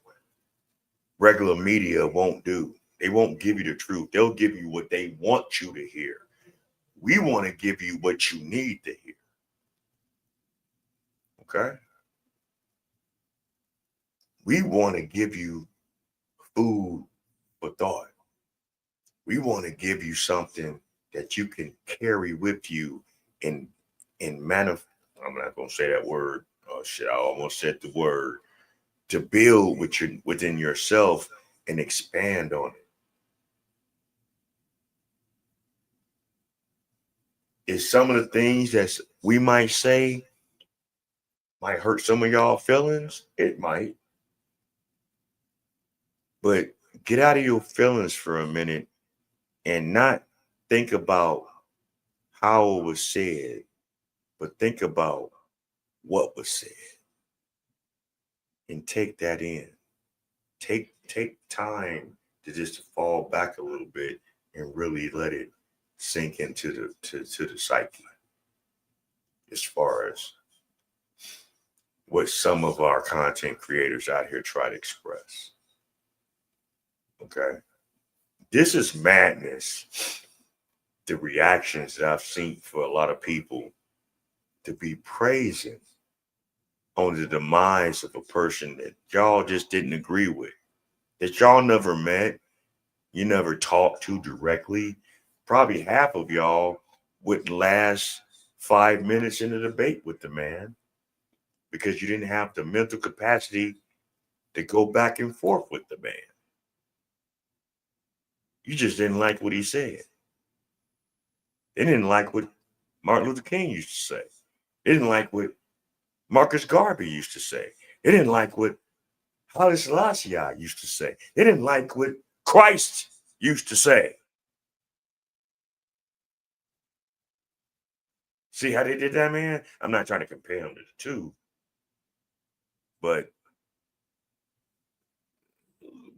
regular media won't do. They won't give you the truth. They'll give you what they want you to hear. We want to give you what you need to hear. Okay? We want to give you food for thought. We want to give you something that you can carry with you in I'm not going to say that word. Oh shit, I almost said the word. To build within yourself and expand on it. Is some of the things that we might say might hurt some of y'all feelings? It might. But get out of your feelings for a minute and not think about how it was said, but think about what was said. And take that in. Take time to just fall back a little bit and really let it sink into the psyche. As far as what some of our content creators out here try to express. Okay. This is madness. The reactions that I've seen for a lot of people to be praising on the demise of a person that y'all just didn't agree with, that y'all never met, you never talked to directly. Probably half of y'all wouldn't last 5 minutes in a debate with the man because you didn't have the mental capacity to go back and forth with the man. You just didn't like what he said. They didn't like what Martin Luther King used to say. They didn't like what Marcus Garvey used to say. They didn't like what Haile Selassie used to say. They didn't like what Christ used to say. See how they did that, man? I'm not trying to compare them to the two, but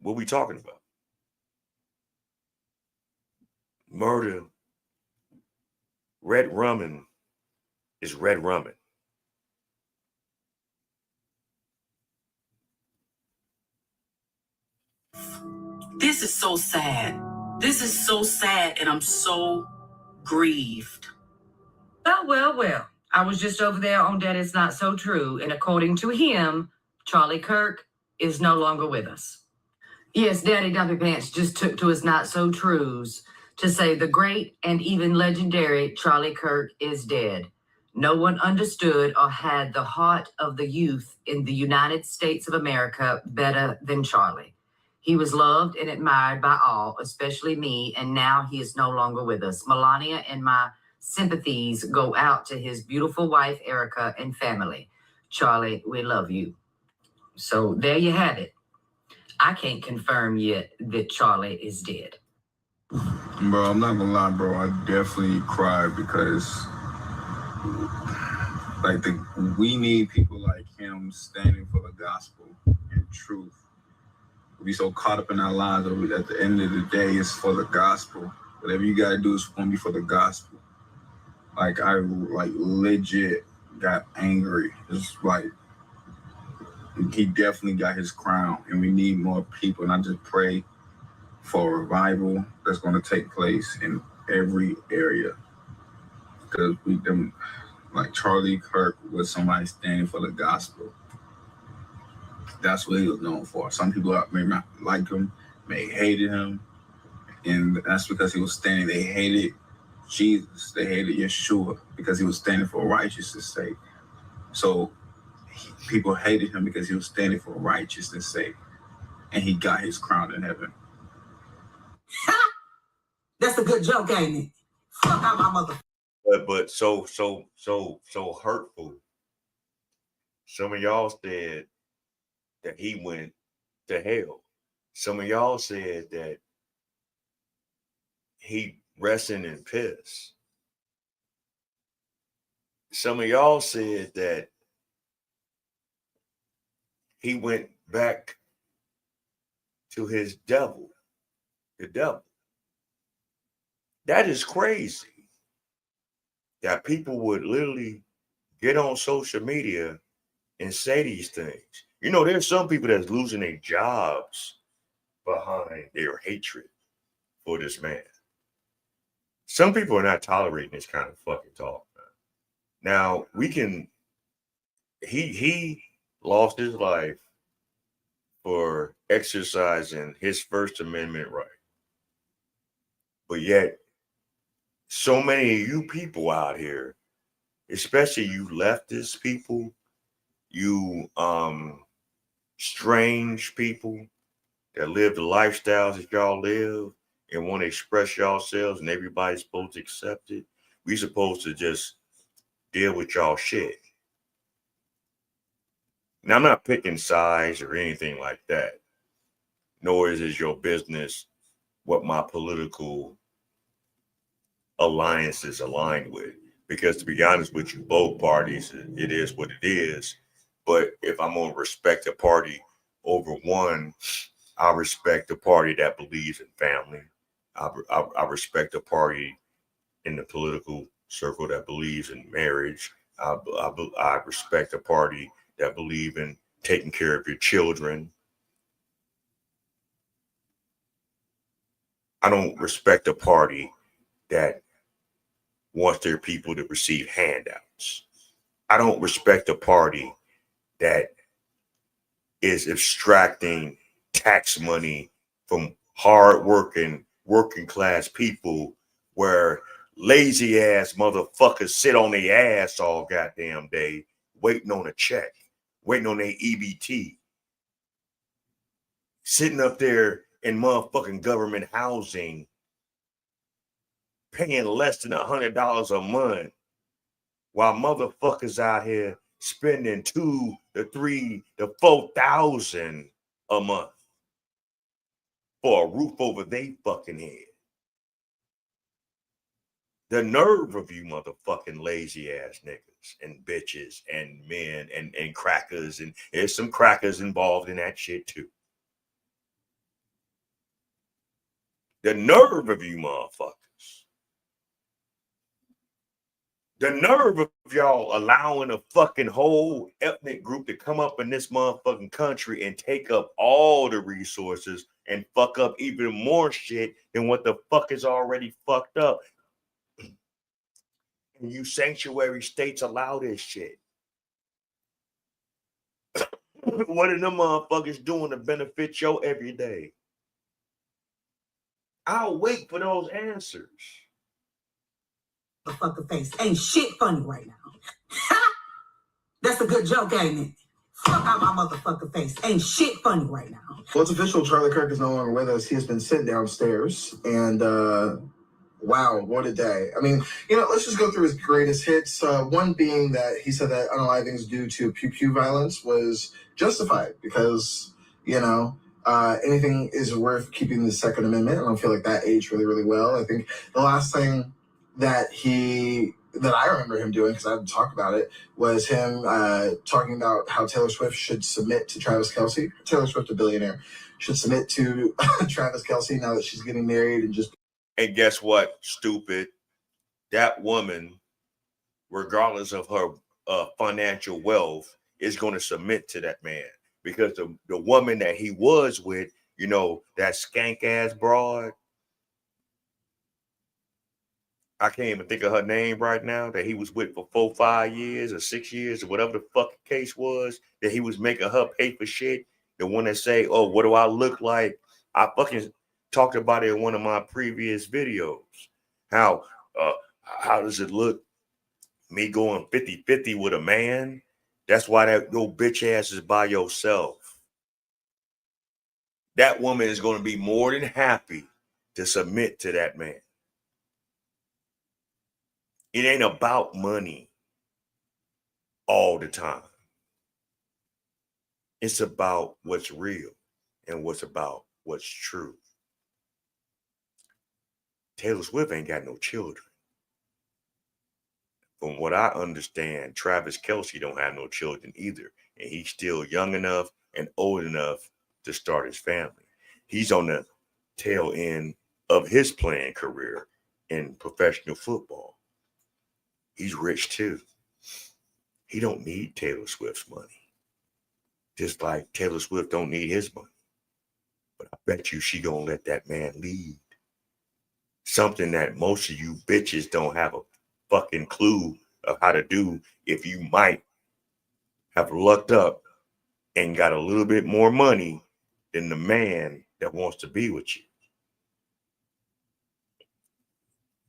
what we talking about? Murder. Red Rummin is Red Rummin. This is so sad. This is so sad, and I'm so grieved. Well. I was just over there on That Is Not So True, and according to him, Charlie Kirk is no longer with us. Yes, Daddy Dumpy Pants just took to his Not So Trues to say the great and even legendary Charlie Kirk is dead. No one understood or had the heart of the youth in the United States of America better than Charlie. He was loved and admired by all, especially me, and now he is no longer with us. Melania and my sympathies go out to his beautiful wife, Erica, and family. Charlie, we love you. So there you have it. I can't confirm yet that Charlie is dead. Bro, I'm not gonna lie, bro. I definitely cried because Like we need people like him standing for the gospel and truth. We so caught up in our lives that at the end of the day, it's for the gospel. Whatever you gotta do is gonna be for the gospel. Like I legit got angry. It's like he definitely got his crown, and we need more people. And I just pray for a revival that's gonna take place in every area, because like Charlie Kirk was somebody standing for the gospel. That's what he was known for. Some people may not like him, may hated him, and that's because he was standing. They hated Jesus. They hated Yeshua because he was standing for righteousness' sake. So people hated him because he was standing for righteousness' sake, and he got his crown in heaven. That's a good joke, ain't it? Fuck out my mother. But so hurtful. Some of y'all said that he went to hell. Some of y'all said that he resting in piss. Some of y'all said that he went back to his devil, the devil. That is crazy. That people would literally get on social media and say these things. You know, there's some people that's losing their jobs behind their hatred for this man. Some people are not tolerating this kind of fucking talk, man. Now, he lost his life for exercising his First Amendment right. But yet, so many of you people out here, especially you leftist people, you strange people that live the lifestyles that y'all live and want to express yourselves and everybody's supposed to accept it. We supposed to just deal with y'all shit. Now, I'm not picking sides or anything like that, nor is it your business what my political alliances aligned with. Because to be honest with you, both parties, it is what it is. But if I'm going to respect a party over one, I respect the party that believes in family. I respect the party in the political circle that believes in marriage. I respect the party that believe in taking care of your children. I don't respect a party that wants their people to receive handouts. I don't respect a party that is extracting tax money from hardworking, working class people, where lazy ass motherfuckers sit on their ass all goddamn day waiting on a check, waiting on their EBT, sitting up there in motherfucking government housing, paying less than $100 a month, while motherfuckers out here spending $2,000 to $3,000 to $4,000 a month for a roof over their fucking head. The nerve of you motherfucking lazy ass niggas and bitches and men and crackers, and there's some crackers involved in that shit too. The nerve of you motherfuckers. The nerve of y'all allowing a fucking whole ethnic group to come up in this motherfucking country and take up all the resources and fuck up even more shit than what the fuck is already fucked up. And you sanctuary states allow this shit. What are them motherfuckers doing to benefit your everyday? I'll wait for those answers. Motherfucker face. Ain't shit funny right now. That's a good joke, ain't it? Fuck out my motherfucker face. Ain't shit funny right now. Well, it's official. Charlie Kirk is no longer with us. He has been sent downstairs. And wow, what a day. I mean, let's just go through his greatest hits. One being that he said that unalivings due to pew-pew violence was justified because, anything is worth keeping the Second Amendment. I don't feel like that aged really, really well. I think the last thing that he that I remember him doing, because I didn't talk about it, was him talking about how Taylor Swift should submit to Travis Kelce. Taylor Swift, a billionaire, should submit to Travis Kelce now that she's getting married and just. And guess what, stupid? That woman, regardless of her financial wealth, is going to submit to that man, because the woman that he was with, you know, that skank ass broad, I can't even think of her name right now, that he was with for 4, 5 years or 6 years or whatever the fucking case was, that he was making her pay for shit. The one that say, oh, what do I look like? I fucking talked about it in one of my previous videos. How does it look? Me going 50-50 with a man? That's why that your bitch ass is by yourself. That woman is going to be more than happy to submit to that man. It ain't about money all the time. It's about what's real and what's true. Taylor Swift ain't got no children. From what I understand, Travis Kelce don't have no children either. And he's still young enough and old enough to start his family. He's on the tail end of his playing career in professional football. He's rich too. He don't need Taylor Swift's money. Just like Taylor Swift don't need his money. But I bet you she gonna let that man lead. Something that most of you bitches don't have a fucking clue of how to do if you might have lucked up and got a little bit more money than the man that wants to be with you.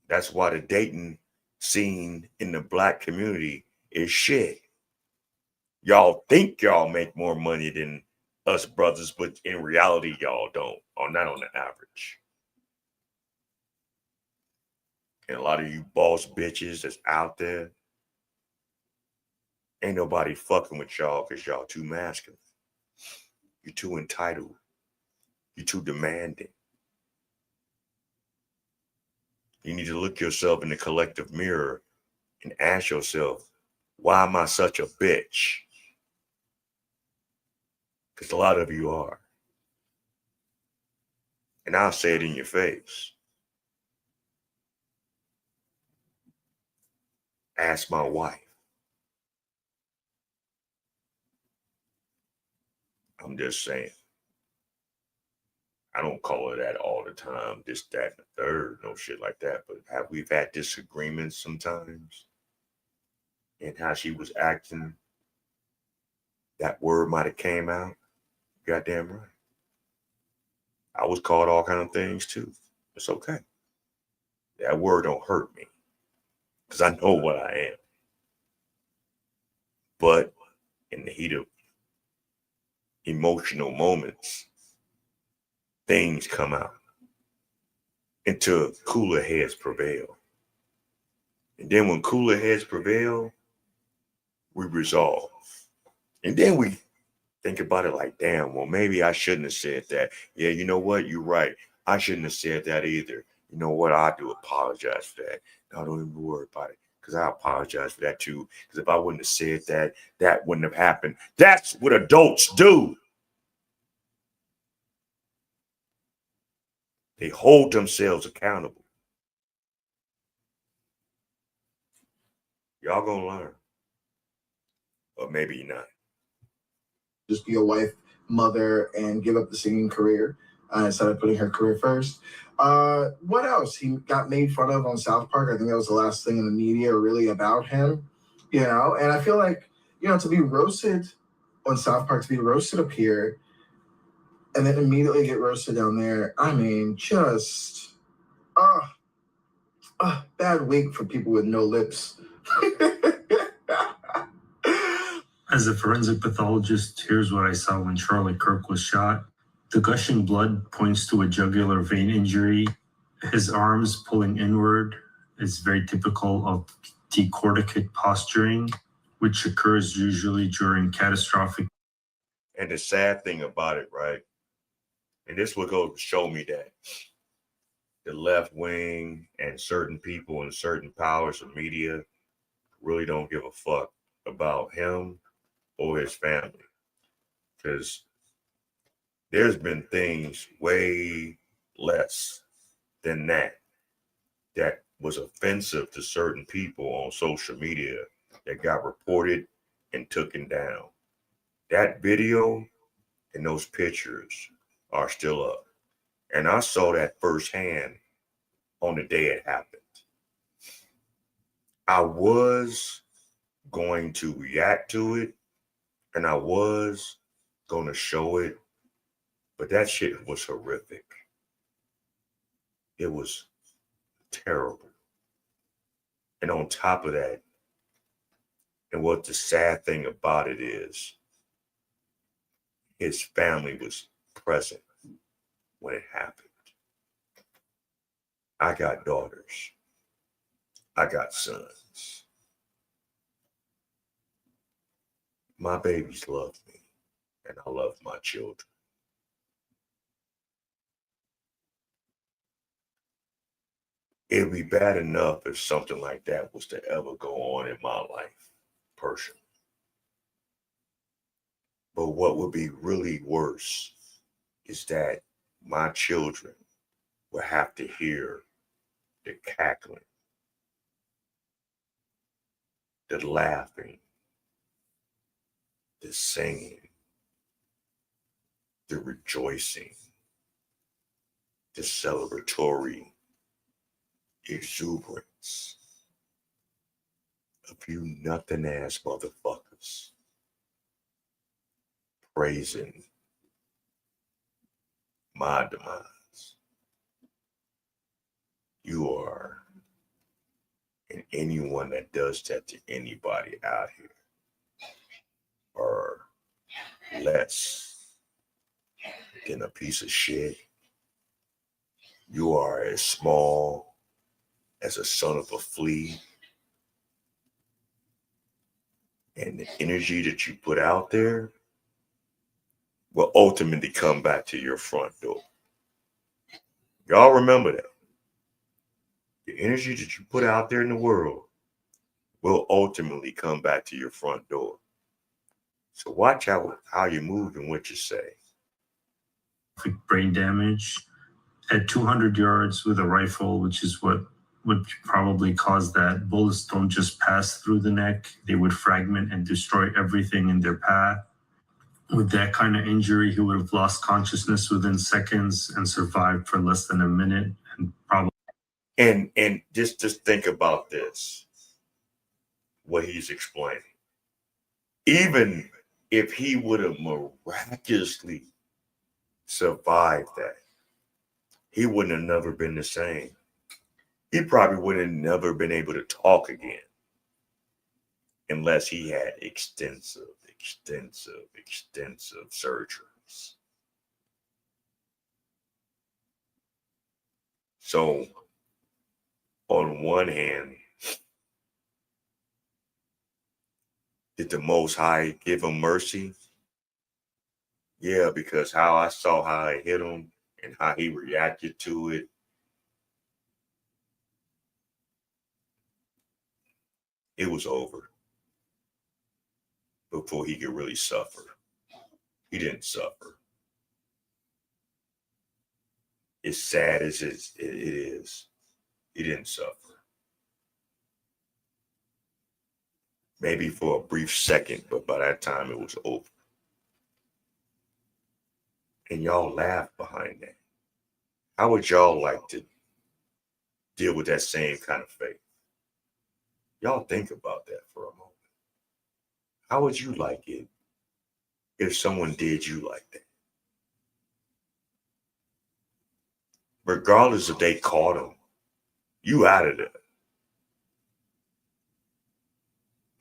That's why the dating scene in the Black community is shit. Y'all think y'all make more money than us brothers, but in reality, y'all don't, or not on the average. And a lot of you boss bitches that's out there, ain't nobody fucking with y'all because y'all too masculine. You're too entitled. You're too demanding. You need to look yourself in the collective mirror and ask yourself, why am I such a bitch? Because a lot of you are. And I'll say it in your face. Ask my wife. I'm just saying. I don't call her that all the time, this, that, and the third, no shit like that. But we've had disagreements sometimes, and how she was acting, that word might have came out. Goddamn right. I was called all kind of things too. It's okay. That word don't hurt me because I know what I am. But in the heat of emotional moments, things come out until cooler heads prevail. And then when cooler heads prevail, we resolve. And then we think about it like, damn, well, maybe I shouldn't have said that. Yeah, you know what? You're right. I shouldn't have said that either. You know what? I do apologize for that. No, don't even worry about it, because I apologize for that too. Because if I wouldn't have said that, that wouldn't have happened. That's what adults do. They hold themselves accountable. Y'all gonna learn. Or maybe not. Just be a wife, mother, and give up the singing career instead of putting her career first. What else? He got made fun of on South Park. I think that was the last thing in the media really about him. You know, and I feel like, you know, to be roasted on South Park, to be roasted up here, and then immediately get roasted down there. I mean, just bad week for people with no lips. As a forensic pathologist, here's what I saw when Charlie Kirk was shot. The gushing blood points to a jugular vein injury. His arms pulling inward is very typical of decorticate posturing, which occurs usually during catastrophic. And the sad thing about it, right? And this will go to show me that the left wing and certain people and certain powers of media really don't give a fuck about him or his family. Because there's been things way less than that was offensive to certain people on social media that got reported and taken down. That video and those pictures are still up. And I saw that firsthand on the day it happened. I was going to react to it and I was going to show it, but that shit was horrific. It was terrible. And on top of that, and what the sad thing about it is, his family was present when it happened. I got daughters. I got sons. My babies love me, and I love my children. It'd be bad enough if something like that was to ever go on in my life, personally. But what would be really worse is that my children will have to hear the cackling, the laughing, the singing, the rejoicing, the celebratory exuberance of you nothing ass motherfuckers praising my demise. You are, and anyone that does that to anybody out here are less than a piece of shit. You are as small as a son of a flea. And the energy that you put out there will ultimately come back to your front door. Y'all remember that. The energy that you put out there in the world will ultimately come back to your front door. So watch out how you move and what you say. Brain damage at 200 yards with a rifle, which is what would probably cause that. Bullets don't just pass through the neck, they would fragment and destroy everything in their path. With that kind of injury, he would have lost consciousness within seconds and survived for less than a minute, and probably. And just think about this, what he's explaining. Even if he would have miraculously survived that, he wouldn't have never been the same. He probably would have never been able to talk again unless he had extensive surgeries. So on one hand, did the Most High give him mercy? Yeah, because I saw how it hit him and how he reacted to it. It was over before he could really suffer. He didn't suffer. As sad as it is, he didn't suffer. Maybe for a brief second, but by that time it was over. And y'all laugh behind that. How would y'all like to deal with that same kind of fate? Y'all think about that for a moment. How would you like it if someone did you like that? Regardless if they caught him, you out of there.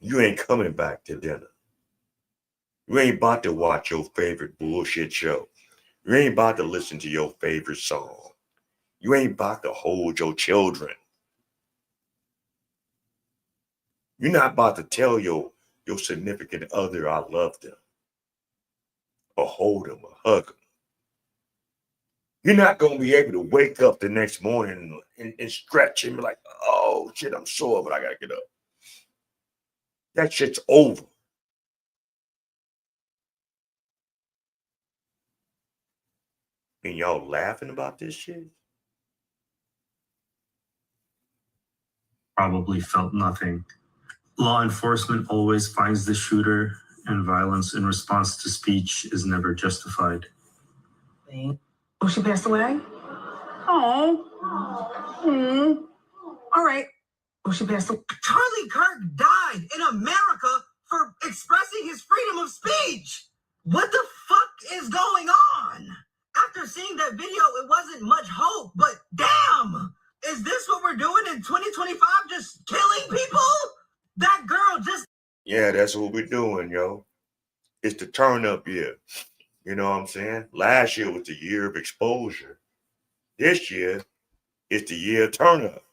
You ain't coming back to dinner. You ain't about to watch your favorite bullshit show. You ain't about to listen to your favorite song. You ain't about to hold your children. You're not about to tell your significant other I love them, or hold them, or hug them. You're not going to be able to wake up the next morning and stretch and be like, oh shit, I'm sore, but I got to get up. That shit's over. And y'all laughing about this shit? Probably felt nothing. Law enforcement always finds the shooter, and violence in response to speech is never justified. Oh, she passed away? Oh. All right. Oh, she passed away. Charlie Kirk died in America for expressing his freedom of speech. What the fuck is going on? After seeing that video, it wasn't much hope, but damn! Is this what we're doing in 2025? Just killing people? That girl just... Yeah, that's what we're doing, yo. It's the turn up year. You know what I'm saying? Last year was the year of exposure. This year is the year of turn up.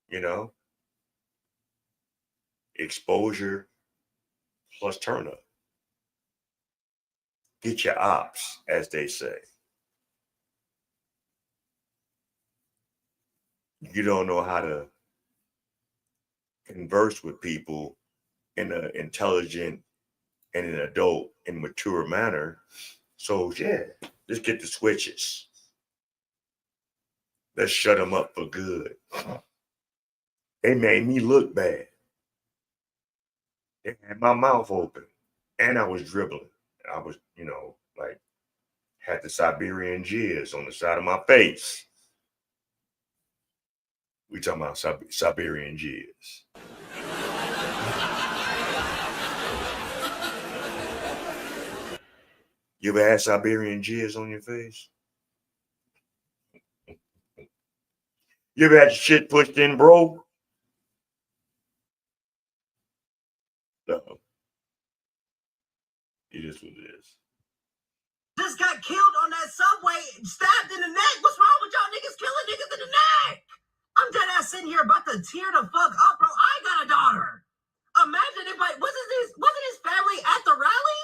You know? Exposure plus turn up. Get your ops, as they say. You don't know how to converse with people in an intelligent and an adult and mature manner. So yeah, let's get the switches. Let's shut them up for good. They made me look bad. They had my mouth open and I was dribbling. I was, like had the Siberian jizz on the side of my face. We talking about Siberian jizz. You ever had Siberian jizz on your face? You ever had your shit pushed in, bro? No. It is what it is. just got killed on that subway, stabbed in the neck. What's wrong with y'all niggas killing niggas in the neck? I'm dead ass sitting here about to tear the fuck up, bro. I got a daughter. Imagine if wasn't his family at the rally?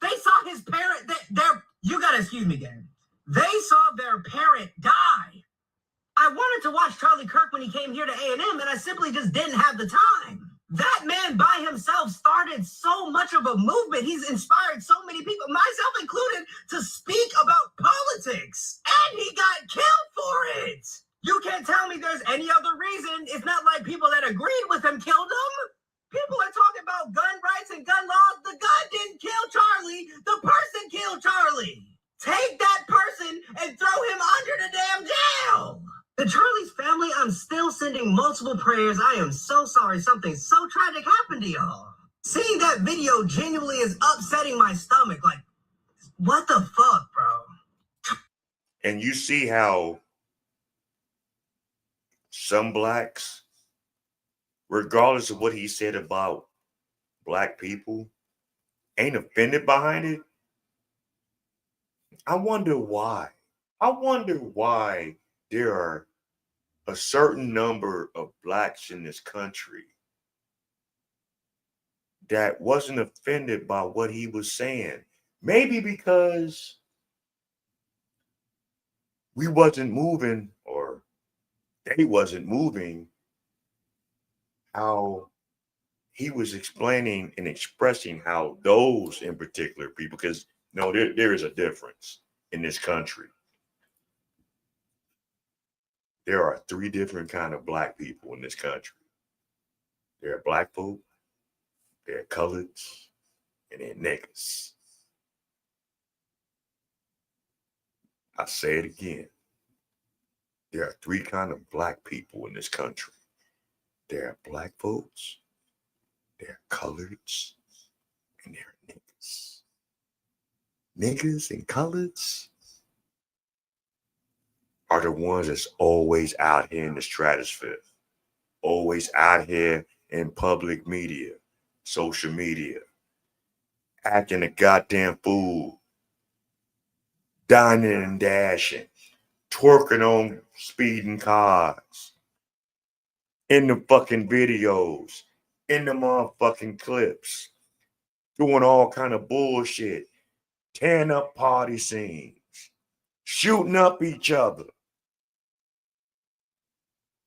They saw his parent. You gotta excuse me, gang. They saw their parent die. I wanted to watch Charlie Kirk when he came here to A&M, and I simply just didn't have the time. That man by himself started so much of a movement. He's inspired so many people, myself included, to speak about politics. And he got killed for it. You can't tell me there's any other reason. It's not like people that agreed with him killed him. People are talking about gun rights and gun laws. The gun didn't kill Charlie. The person killed Charlie. Take that person and throw him under the damn jail. To Charlie's family, I'm still sending multiple prayers. I am so sorry something so tragic happened to y'all. Seeing that video genuinely is upsetting my stomach. Like, what the fuck, bro? And you see how some blacks, regardless of what he said about black people, ain't offended behind it. I wonder why. I wonder why there are a certain number of blacks in this country that wasn't offended by what he was saying. Maybe because we wasn't moving, or they wasn't moving how he was explaining and expressing how those in particular people, because there is a difference in this country. There are 3 different kind of black people in this country. There are black folk, there are coloreds, and there are niggas. I say it again. There are 3 kind of black people in this country. There are black folks, there are coloreds, and there are niggas. Niggas and coloreds are the ones that's always out here in the stratosphere, always out here in public media, social media, acting a goddamn fool, dining and dashing, twerking on speeding cars, in the fucking videos, in the motherfucking clips, doing all kind of bullshit, tearing up party scenes, shooting up each other.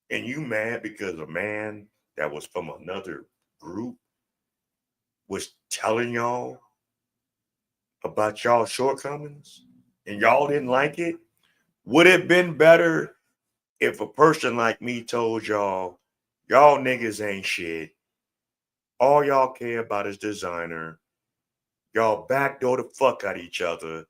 And you mad because a man that was from another group was telling y'all about y'all shortcomings and y'all didn't like it, would it have been better if a person like me told y'all niggas ain't shit, all y'all care about is designer, y'all backdoor the fuck out each other,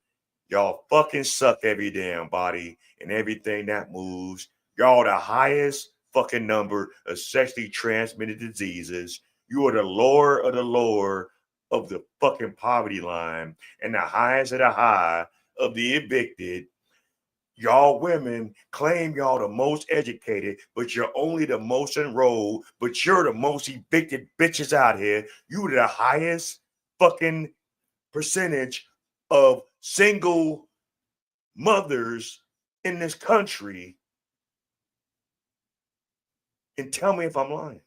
y'all fucking suck every damn body and everything that moves, y'all the highest fucking number of sexually transmitted diseases, you are the lower of the fucking poverty line and the highest of the high of the evicted. Y'all women claim y'all the most educated, but you're only the most enrolled, but you're the most evicted bitches out here. You the highest fucking percentage of single mothers in this country. And tell me if I'm lying.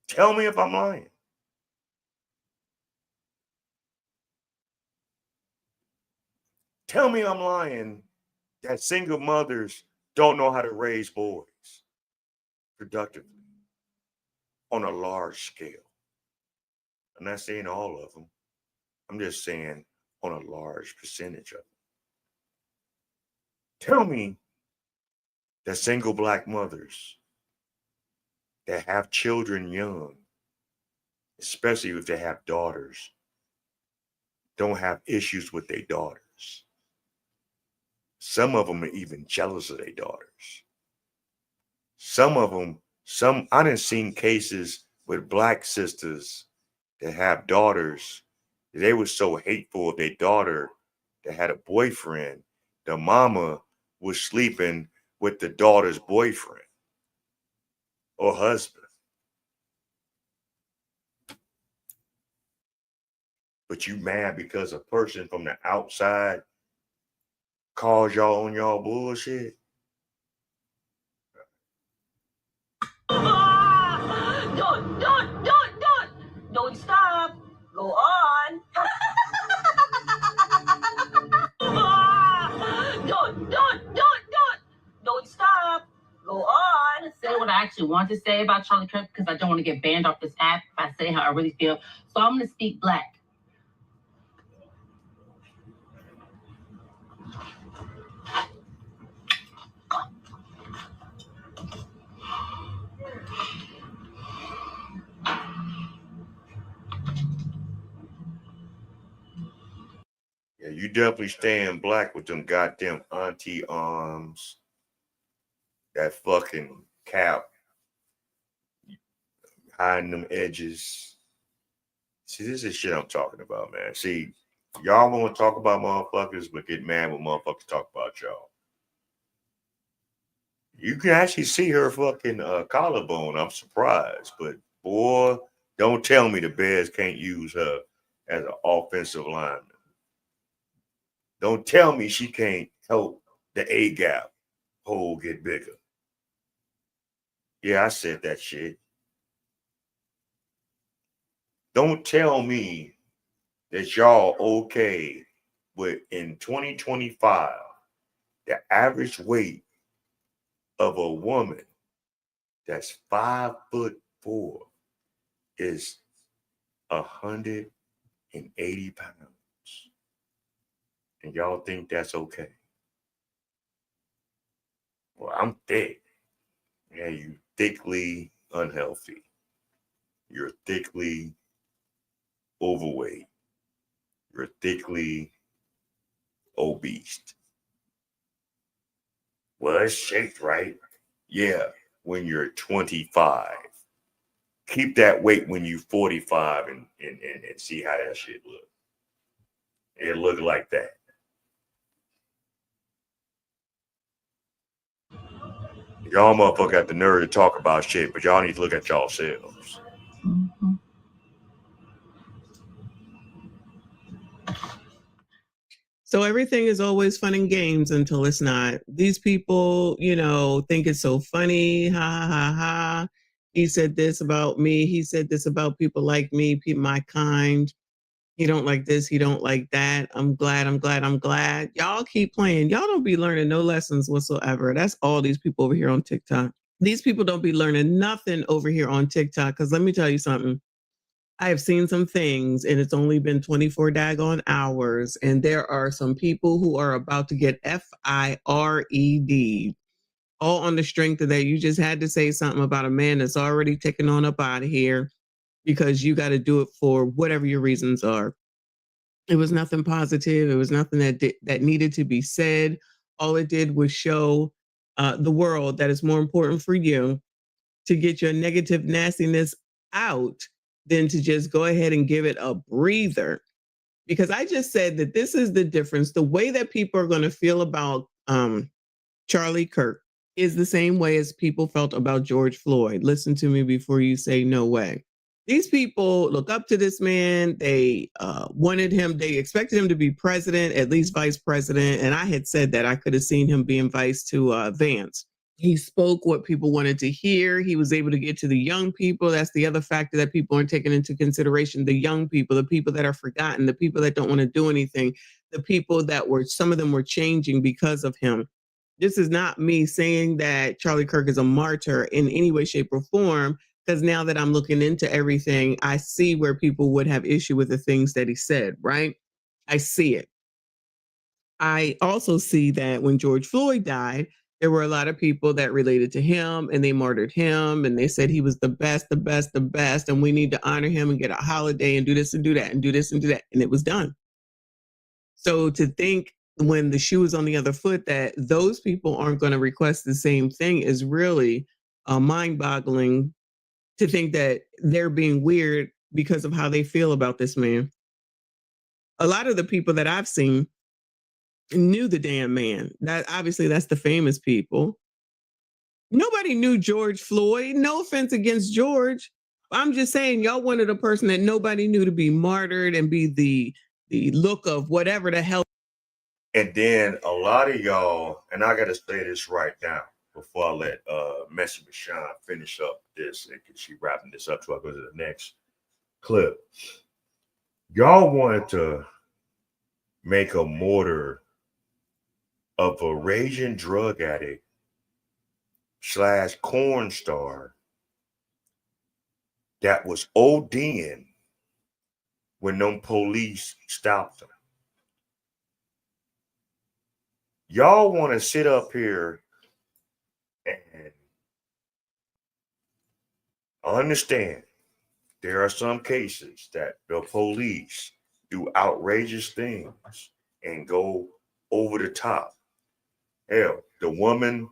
Tell me if I'm lying. Tell me I'm lying that single mothers don't know how to raise boys productively on a large scale. I'm not saying all of them. I'm just saying on a large percentage of them. Tell me that single Black mothers that have children young, especially if they have daughters, don't have issues with their daughters. Some of them are even jealous of their daughters. Some of them, I done seen cases with Black sisters that have daughters. They were so hateful of their daughter that had a boyfriend. The mama was sleeping with the daughter's boyfriend or husband. But you mad because a person from the outside calls y'all on y'all bullshit? Don't stop. Go on. Don't stop. Go on. Say what I actually want to say about Charlie Kirk because I don't want to get banned off this app if I say how I really feel. So I'm going to speak Black. Yeah, you definitely staying Black with them goddamn auntie arms, that fucking cap, hiding them edges. See, this is shit I'm talking about, man. See, y'all want to talk about motherfuckers, but get mad when motherfuckers talk about y'all. You can actually see her fucking collarbone. I'm surprised, but boy, don't tell me the Bears can't use her as an offensive lineman. Don't tell me she can't help the A-gap hole get bigger. Yeah, I said that shit. Don't tell me that y'all okay with in 2025, the average weight of a woman that's 5'4" is 180 pounds. And y'all think that's okay? Well, I'm thick. Yeah, you thickly unhealthy. You're thickly overweight. You're thickly obese. Well, it's shaped right. Yeah, when you're 25. Keep that weight when you're 45 and see how that shit look. It look like that. Y'all motherfucker got the nerve to talk about shit, but y'all need to look at y'all selves. So everything is always fun and games until it's not. These people, think it's so funny. Ha ha ha ha. He said this about me. He said this about people like me, my kind. He don't like this. He don't like that. I'm glad. Y'all keep playing. Y'all don't be learning no lessons whatsoever. That's all these people over here on TikTok. These people don't be learning nothing over here on TikTok. Because let me tell you something. I have seen some things and it's only been 24 daggone hours. And there are some people who are about to get fired, all on the strength of that. You just had to say something about a man that's already taken on up out of here because you got to do it for whatever your reasons are. It was nothing positive. It was nothing that needed to be said. All it did was show the world that it's more important for you to get your negative nastiness out than to just go ahead and give it a breather. Because I just said that this is the difference. The way that people are going to feel about Charlie Kirk is the same way as people felt about George Floyd. Listen to me before you say no way. These people look up to this man. They wanted him, they expected him to be president, at least vice president. And I had said that I could have seen him being vice to Vance. He spoke what people wanted to hear. He was able to get to the young people. That's the other factor that people aren't taking into consideration. The young people, the people that are forgotten, the people that don't want to do anything, the people that were, some of them were changing because of him. This is not me saying that Charlie Kirk is a martyr in any way, shape, or form. Because now that I'm looking into everything, I see where people would have issue with the things that he said, right? I see it. I also see that when George Floyd died, there were a lot of people that related to him and they martyred him and they said he was the best, and we need to honor him and get a holiday and do this and do that and do this and do that. And it was done. So to think when the shoe is on the other foot that those people aren't going to request the same thing is really mind-boggling. To think that they're being weird because of how they feel about this man. A lot of the people that I've seen knew the damn man. That obviously that's the famous people. Nobody knew George Floyd. No offense against George. I'm just saying y'all wanted a person that nobody knew to be martyred and be the look of whatever the hell. And then a lot of y'all, and I gotta say this right now before I let Messy Michonne finish up this, and she wrapping this up so I go to the next clip. Y'all wanted to make a martyr of a raging drug addict / corn star that was ODing when them police stopped him. Y'all want to sit up here and understand there are some cases that the police do outrageous things and go over the top. Hell, the woman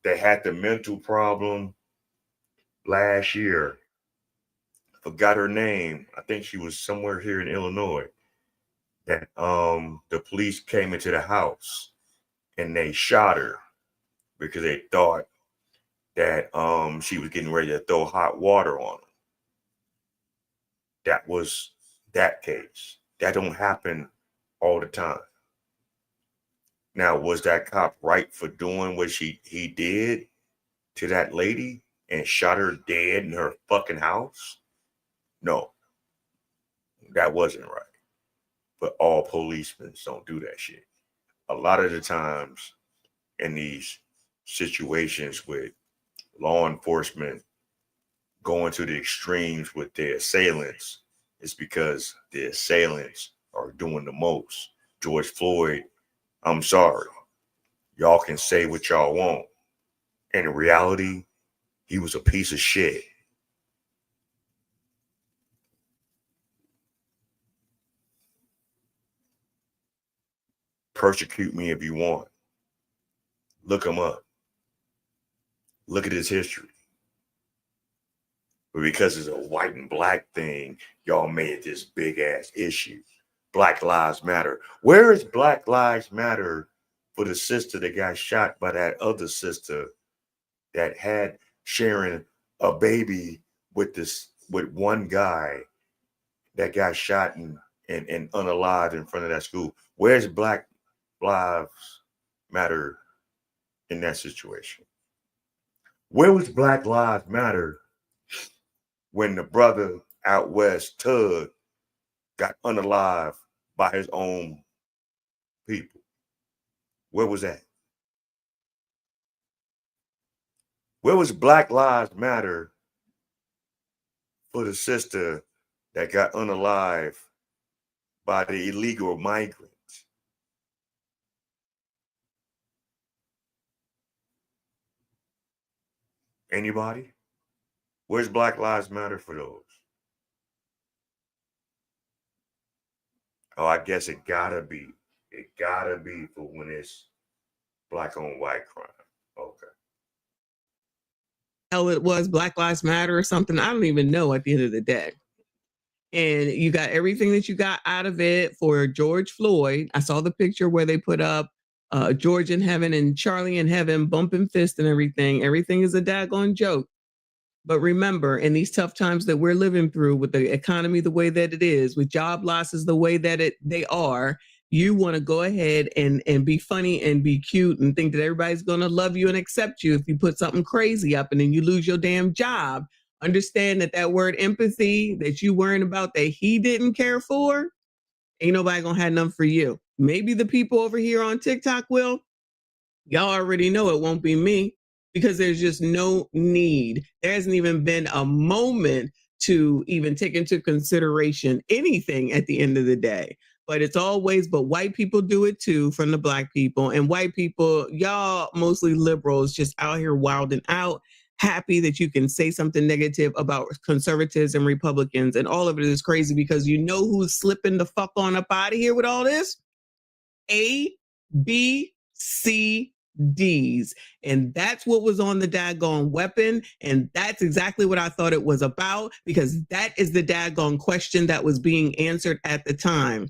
that had the mental problem last year, forgot her name. I think she was somewhere here in Illinois. That the police came into the house and they shot her because they thought that she was getting ready to throw hot water on them. That was that case. That don't happen all the time. Now, was that cop right for doing what he did to that lady and shot her dead in her fucking house? No, that wasn't right. But all policemen don't do that shit. A lot of the times in these situations with law enforcement going to the extremes with their assailants, it's because the assailants are doing the most. George Floyd, I'm sorry. Y'all can say what y'all want. In reality, he was a piece of shit. Persecute me if you want. Look him up. Look at his history. But because it's a white and black thing, y'all made this big ass issue. Black Lives Matter. Where is Black Lives Matter for the sister that got shot by that other sister that had sharing a baby with one guy that got shot and unalived in front of that school? Where's Black Lives Matter in that situation? Where was Black Lives Matter when the brother out west, Tug, got unalived by his own people. Where was that? Where was Black Lives Matter for the sister that got unalived by the illegal migrants? Anybody? Where's Black Lives Matter for those? Oh, I guess it gotta be for when it's black on white crime. Okay. Hell, it was Black Lives Matter or something. I don't even know at the end of the day. And you got everything that you got out of it for George Floyd. I saw the picture where they put up George in heaven and Charlie in heaven, bumping fist and everything. Everything is a daggone joke. But remember, in these tough times that we're living through, with the economy the way that it is, with job losses the way that they are, you want to go ahead and be funny and be cute and think that everybody's going to love you and accept you if you put something crazy up and then you lose your damn job. Understand that word empathy that you worrying about that he didn't care for, ain't nobody going to have none for you. Maybe the people over here on TikTok will. Y'all already know it won't be me, because there's just no need. There hasn't even been a moment to even take into consideration anything at the end of the day. But it's always, but white people do it too from the black people. And white people, y'all mostly liberals, just out here wilding out, happy that you can say something negative about conservatives and Republicans. And all of it is crazy, because you know who's slipping the fuck on up out of here with all this? A, B, C, D's. And that's what was on the daggone weapon. And that's exactly what I thought it was about, because that is the daggone question that was being answered at the time.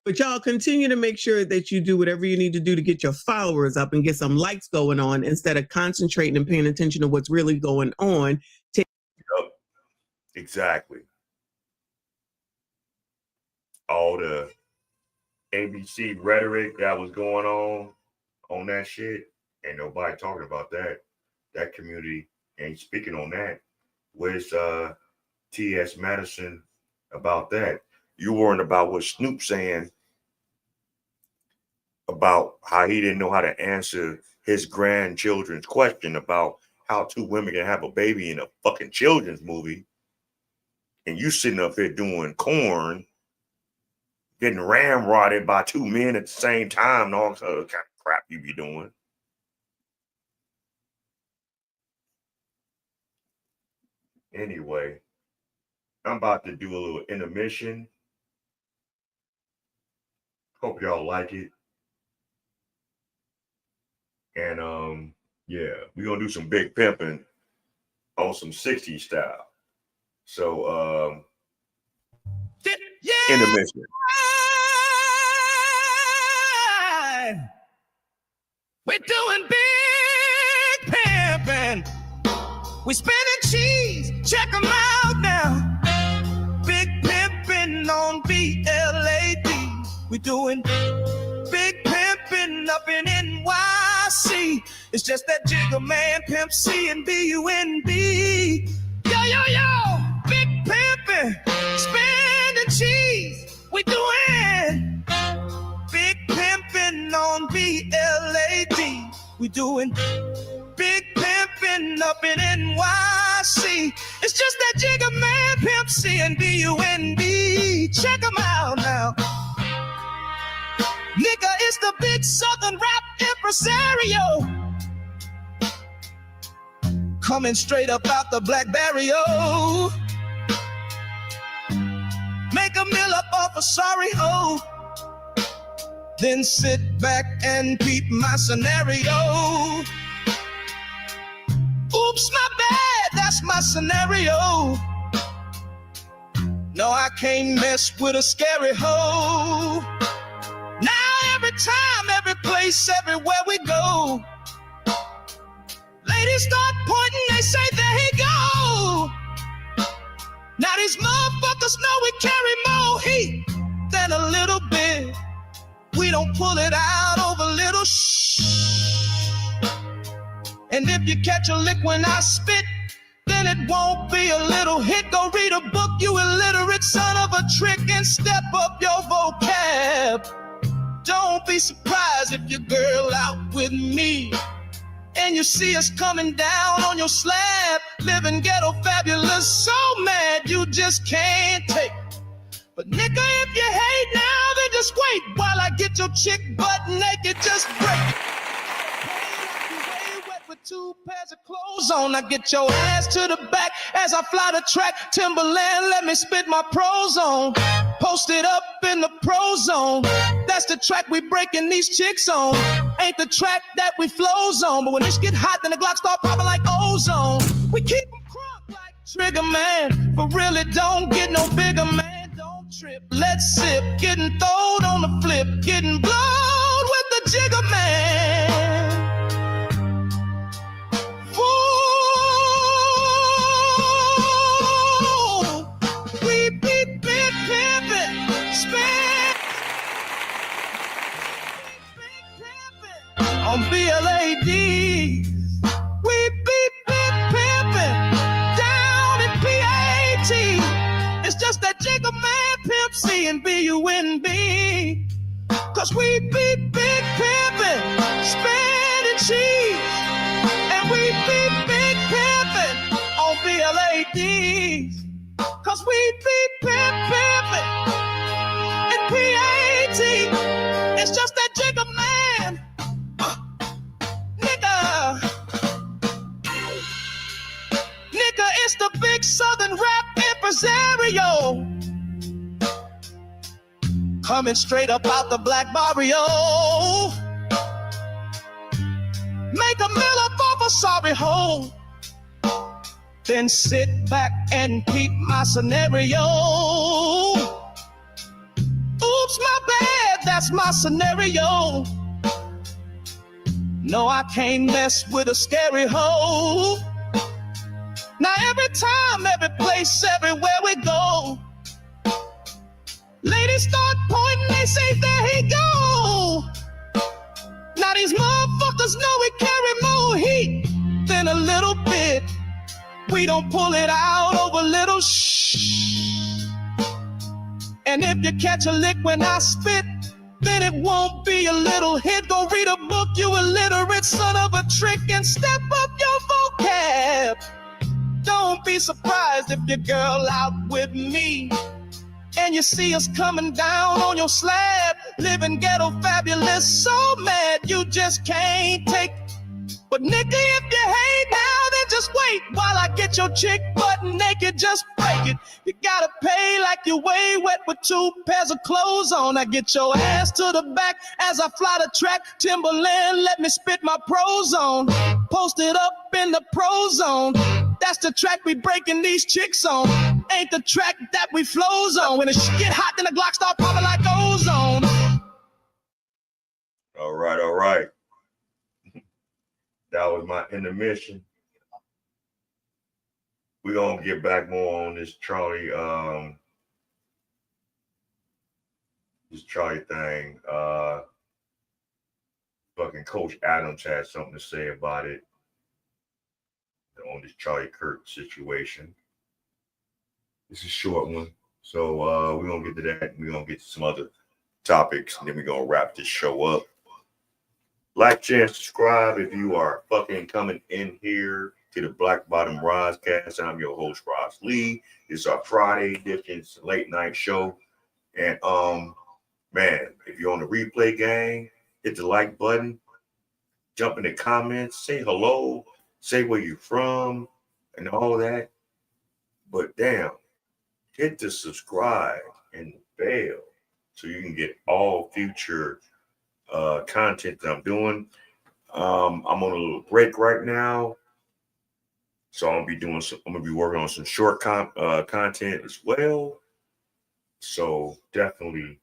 But y'all continue to make sure that you do whatever you need to do to get your followers up and get some likes going on, instead of concentrating and paying attention to what's really going on. Yep. Exactly. All the ABC rhetoric that was going on that shit, ain't nobody talking about that. That community ain't speaking on that. Where's T.S. Madison about that? You worrying about what Snoop saying about how he didn't know how to answer his grandchildren's question about how two women can have a baby in a fucking children's movie. And you sitting up here doing corn, getting ramrodded by two men at the same time, and all this other kind of crap you be doing. Anyway, I'm about to do a little intermission. Hope y'all like it. And yeah, we're gonna do some big pimping on some 60s style. So intermission. We're doing big pimping. We spinning cheese. Check them out now. Big pimping on BLAD. We doing big pimping up in NYC. It's just that Jigga Man, Pimp C, and BUNB. Yo, yo, yo, big pimping, spinning cheese. We doing big pimping on BLAD. We doing big pimping up in NYC. It's just that Jigga Man, Pimp C, and BUNB. Check them out now. Nigga, it's the big Southern rap impresario. Coming straight up out the Black Barrio. Make a meal up off a sorry hoe. Then sit back and peep my scenario. Oops, my bad, that's my scenario. No, I can't mess with a scary hoe. Now every time, every place, everywhere we go, ladies start pointing, they say, there he go. Now these motherfuckers know we carry more heat than a little bit. We don't pull it out over little shh. And if you catch a lick when I spit, then then it won't be a little hit. Go read a book, you illiterate son of a trick, and step up your vocab. Don't be surprised if your girl out with me and you see us coming down on your slab, living ghetto fabulous, so mad you just can't take. But nigga, if you hate now, then just wait while I get your chick butt naked, just break. With 2 pairs of clothes on, I get your ass to the back as I fly the track. Timberland, let me spit my pros on. Posted up in the pro zone. That's the track we breaking these chicks on. Ain't the track that we flows on. But when this get hot, then the Glock start popping like ozone. We keep them crunk like Trigger Man. For real, it don't get no bigger, man. Don't trip, let's sip. Getting throwed on the flip. Getting blowed with the Jigger Man. We be big pimpin', spin on BLAD. We be big pimpin' down in PAT. It's just that Jigger Man, Pimp C and BUNB. Cause we be big pimpin', spinning cheese. And we be big pimpin' on BLADs. Cause we be pimpin' in PAT. It's just that Jigger Man. Nigga, it's the big southern rap impresario. Coming straight up out the black barrio. Make a mill up off a sorry hole. Then sit back and peep my scenario. Oops, my bad, that's my scenario. No, I can't mess with a scary hoe. Now every time, every place, everywhere we go, ladies start pointing, they say, there he go. Now these motherfuckers know we carry more heat than a little bit. We don't pull it out over little shh. And if you catch a lick when I spit, then it won't be a little hit. Go read a book, you illiterate son of a trick, and step up your vocab. Don't be surprised if your girl out with me and you see us coming down on your slab, living ghetto fabulous, so mad you just can't take. But nigga, if you hate now, then just wait while I get your chick butt naked, just break it. You gotta pay like you're way wet with 2 pairs of clothes on. I get your ass to the back as I fly the track. Timberland, let me spit my pros on. Posted up in the pro zone. That's the track we breaking these chicks on. Ain't the track that we flows on. When the shit get hot, then the Glock start popping like ozone. All right, all right. That was my intermission. We're gonna get back more on this Charlie thing. Fucking Coach Adams had something to say about it on this Charlie Kirk situation. This is a short one, so we're gonna get to that, and we're gonna get to some other topics, and then we're gonna wrap this show up. Like, share, subscribe if you are fucking coming in here to the Black Bottom Rozcast. I'm your host, Ross Lee. It's our Friday edition, it's a late night show. And man, if you're on the replay gang, hit the like button, jump in the comments, say hello, say where you're from, and all that. But damn, hit the subscribe and bell so you can get all future content that I'm doing. I'm on a little break right now, so I'm gonna be working on some short content as well. So definitely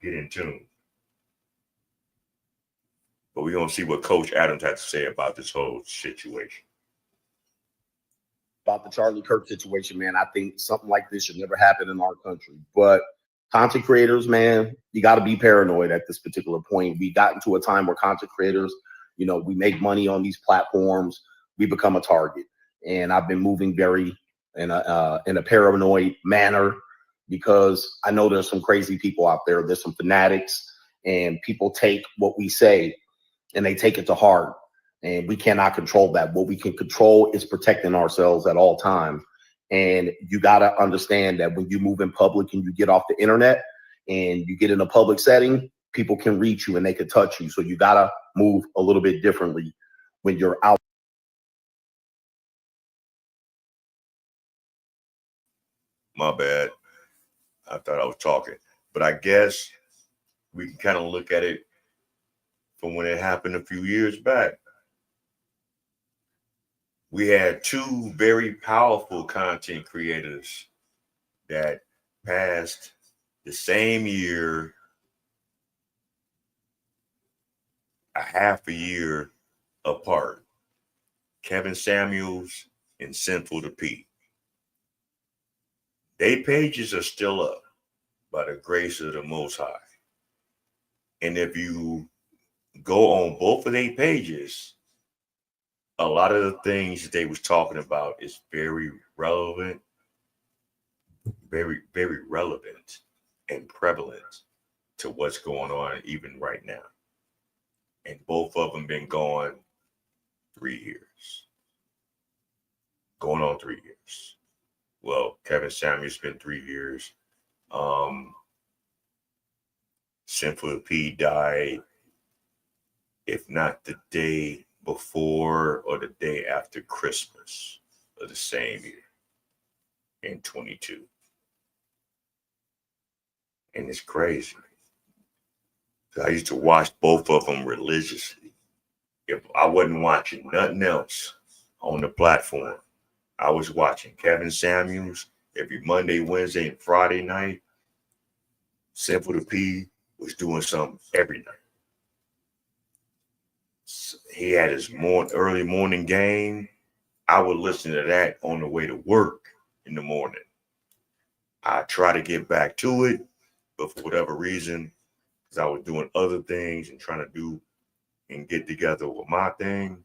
get in tune. But we're gonna see what Coach Adams had to say about this whole situation. About the Charlie Kirk situation, man, I think something like this should never happen in our country. But content creators, man, you got to be paranoid at this particular point. We got into a time where content creators, we make money on these platforms. We become a target. and I've been moving very in a paranoid manner because I know there's some crazy people out there. There's some fanatics, and people take what we say and they take it to heart. And we cannot control that. What we can control is protecting ourselves at all times. And you got to understand that when you move in public and you get off the internet and you get in a public setting, people can reach you and they can touch you. So you got to move a little bit differently when you're out. My bad. I thought I was talking. But I guess we can kind of look at it from when it happened a few years back. We had two very powerful content creators that passed the same year, a half a year apart. Kevin Samuels and Sinful to Pete. Their pages are still up by the grace of the Most High. And if you go on both of their pages, a lot of the things that they was talking about is very relevant, very, very relevant and prevalent to what's going on even right now. And both of them been gone 3 years. Going on 3 years. Well, Kevin Samuels been 3 years. Sinful P died, if not the day before or the day after Christmas of the same year in 22. And it's crazy. I used to watch both of them religiously. If I wasn't watching nothing else on the platform, I was watching Kevin Samuels every Monday, Wednesday, and Friday night. Sinful to P was doing something every night. He had his early morning game. I would listen to that on the way to work in the morning. I try to get back to it, but for whatever reason, because I was doing other things and trying to do and get together with my thing,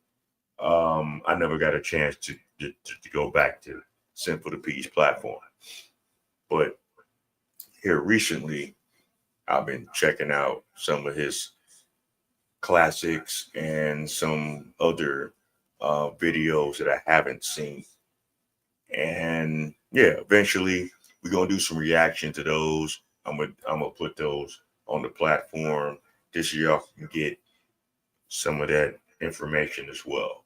I never got a chance to go back to Sinful to P's platform. But here recently, I've been checking out some of his classics and some other videos that I haven't seen. And yeah, eventually we're gonna do some reaction to those. I'm gonna put those on the platform just so y'all can get some of that information as well.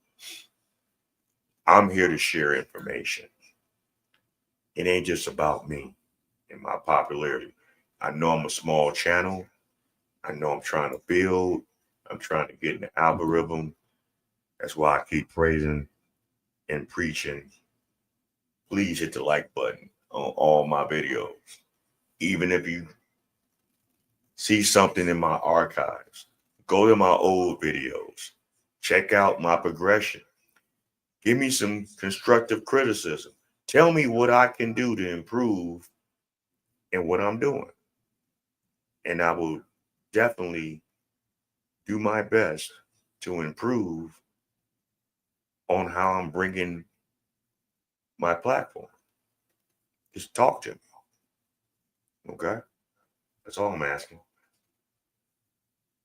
I'm here to share information. It ain't just about me and my popularity. I know I'm a small channel. I know I'm trying to build. I'm trying to get in the algorithm. That's why I keep praising and preaching. Please hit the like button on all my videos. Even if you see something in my archives, go to my old videos. Check out my progression. Give me some constructive criticism. Tell me what I can do to improve in what I'm doing. And I will definitely do my best to improve on how I'm bringing my platform. Just talk to me. Okay? That's all I'm asking.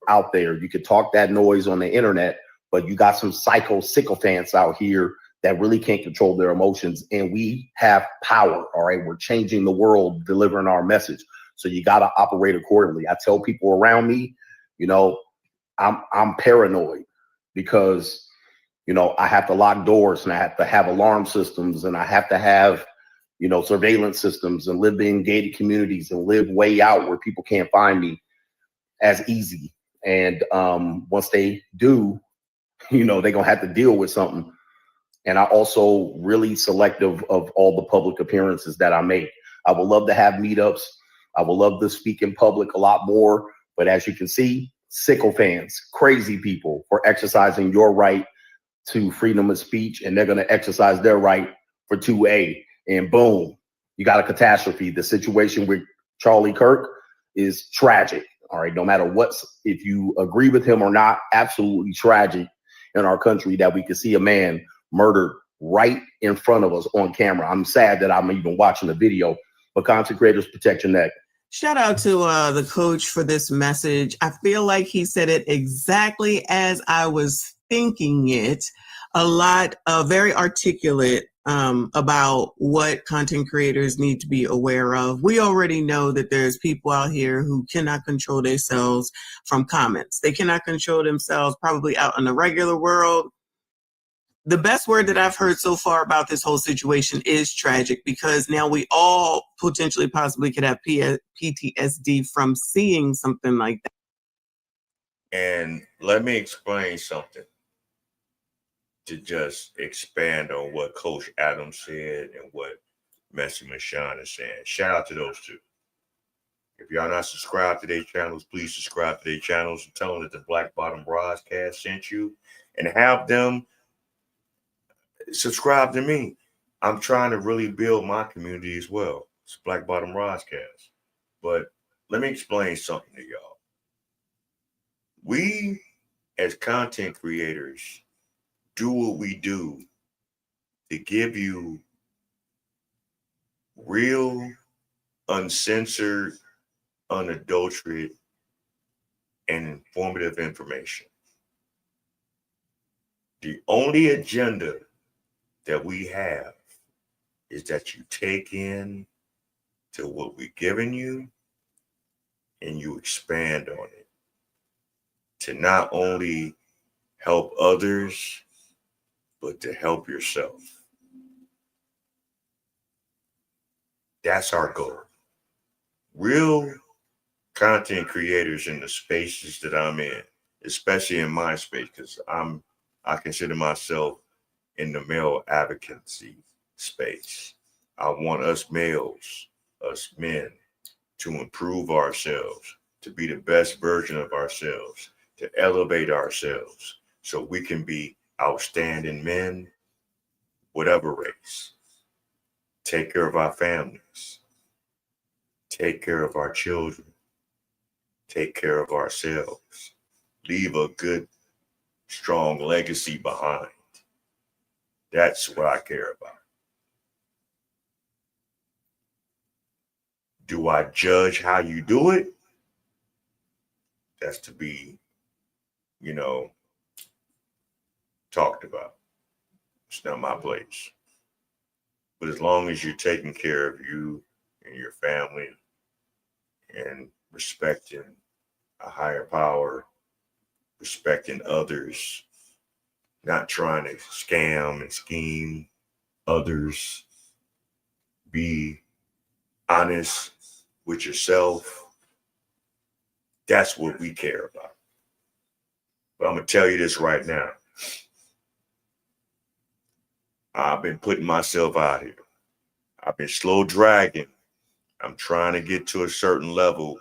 Out there, you could talk that noise on the internet, but you got some sycophants out here that really can't control their emotions. And we have power, all right? We're changing the world, delivering our message. So you got to operate accordingly. I tell people around me, you know, I'm paranoid because, you know, I have to lock doors and I have to have alarm systems and I have to have, you know, surveillance systems and live in gated communities and live way out where people can't find me as easy. And once they do, you know, they're going to have to deal with something. And I also really selective of all the public appearances that I make. I would love to have meetups. I would love to speak in public a lot more. But as you can see, sycophants, crazy people for exercising your right to freedom of speech. And they're going to exercise their right for 2A. And boom, you got a catastrophe. The situation with Charlie Kirk is tragic. All right, no matter if you agree with him or not, absolutely tragic in our country that we could see a man murdered right in front of us on camera. I'm sad that I'm even watching the video, but content creators, protect your neck. Shout out to the coach for this message. I feel like he said it exactly as I was thinking it. A lot, very articulate about what content creators need to be aware of. We already know that there's people out here who cannot control themselves from comments. They cannot control themselves probably out in the regular world. The best word that I've heard so far about this whole situation is tragic, because now we all potentially possibly could have PTSD from seeing something like that. And let me explain something to just expand on what Coach Adams said and what Messi Mashan is saying. Shout out to those two. If y'all not subscribed to their channels, please subscribe to their channels and tell them that the Black Bottom Broadcast sent you, and have them subscribe to me. I'm trying to really build my community as well. It's Black Bottom Broadcast. But let me explain something to y'all. We, as content creators, do what we do to give you real, uncensored, unadulterated, and informative information. The only agenda that we have is that you take in to what we're giving you and you expand on it to not only help others, but to help yourself. That's our goal. Real content creators in the spaces that I'm in, especially in my space, because I consider myself in the male advocacy space. I want us males, us men, to improve ourselves, to be the best version of ourselves, to elevate ourselves so we can be outstanding men, whatever race. Take care of our families. Take care of our children. Take care of ourselves. Leave a good, strong legacy behind. That's what I care about. Do I judge how you do it? That's to be, talked about. It's not my place. But as long as you're taking care of you and your family and respecting a higher power, respecting others, not trying to scam and scheme others, be honest with yourself. That's what we care about. But I'm going to tell you this right now. I've been putting myself out here. I've been slow dragging. I'm trying to get to a certain level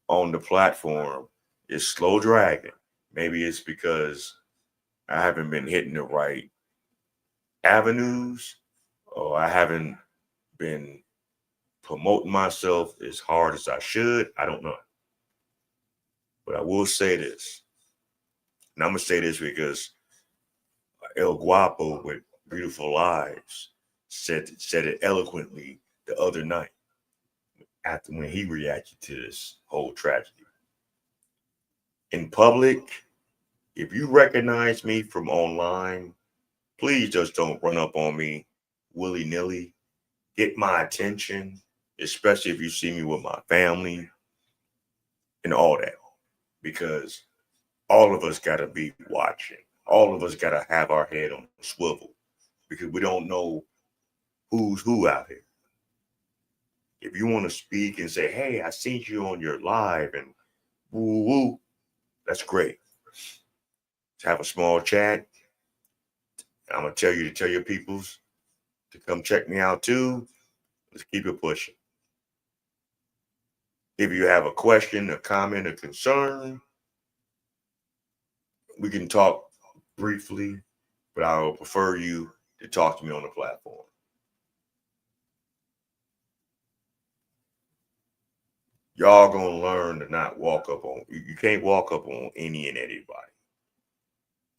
on the platform. It's slow dragging. Maybe it's because I haven't been hitting the right avenues, or I haven't been promoting myself as hard as I should. I don't know. But I will say this. And I'm going to say this because El Guapo with Beautiful Lives said it eloquently the other night after when he reacted to this whole tragedy. In public, if you recognize me from online, please just don't run up on me willy-nilly. Get my attention, especially if you see me with my family and all that, because all of us got to be watching. All of us got to have our head on a swivel, because we don't know who's who out here. If you want to speak and say, hey, I seen you on your live and woo-woo, that's great. To have a small chat. I'm going to tell you to tell your peoples to come check me out too. Let's keep it pushing. If you have a question, a comment, a concern, we can talk briefly, but I would prefer you to talk to me on the platform. Y'all gonna learn to not walk up on, you can't walk up on any and anybody,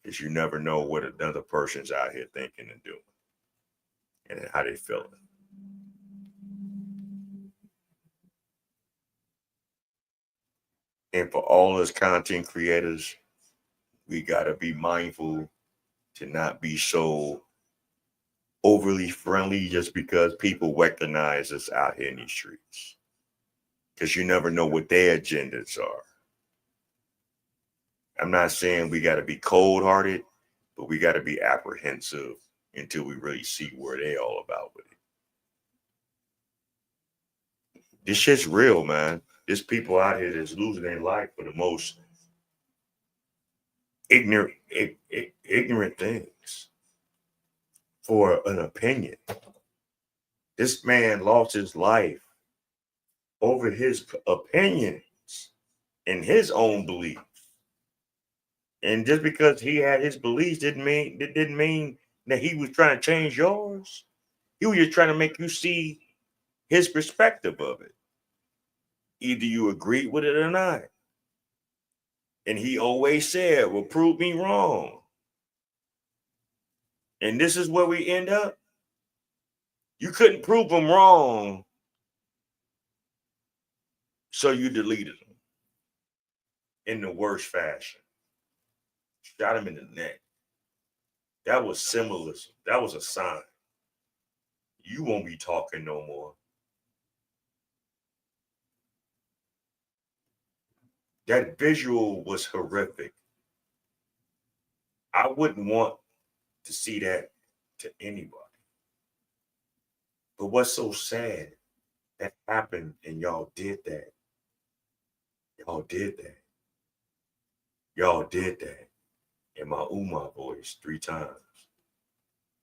because you never know what another person's out here thinking and doing. and how they feeling. And for all us content creators, we got to be mindful to not be so overly friendly just because people recognize us out here in these streets. Because you never know what their agendas are. I'm not saying we got to be cold-hearted, but we got to be apprehensive until we really see where they all about with it. This shit's real, man. There's people out here that's losing their life for the most ignorant things for an opinion. This man lost his life over his opinions and his own beliefs. And just because he had his beliefs didn't mean that he was trying to change yours. He was just trying to make you see his perspective of it. Either you agree with it or not. And he always said, well, prove me wrong. And this is where we end up. You couldn't prove him wrong, so you deleted him in the worst fashion. Shot him in the neck. That was symbolism. That was a sign. You won't be talking no more. That visual was horrific. I wouldn't want to see that to anybody. But what's so sad, that happened and y'all did that. Y'all did that. Y'all did that in my Uma voice 3 times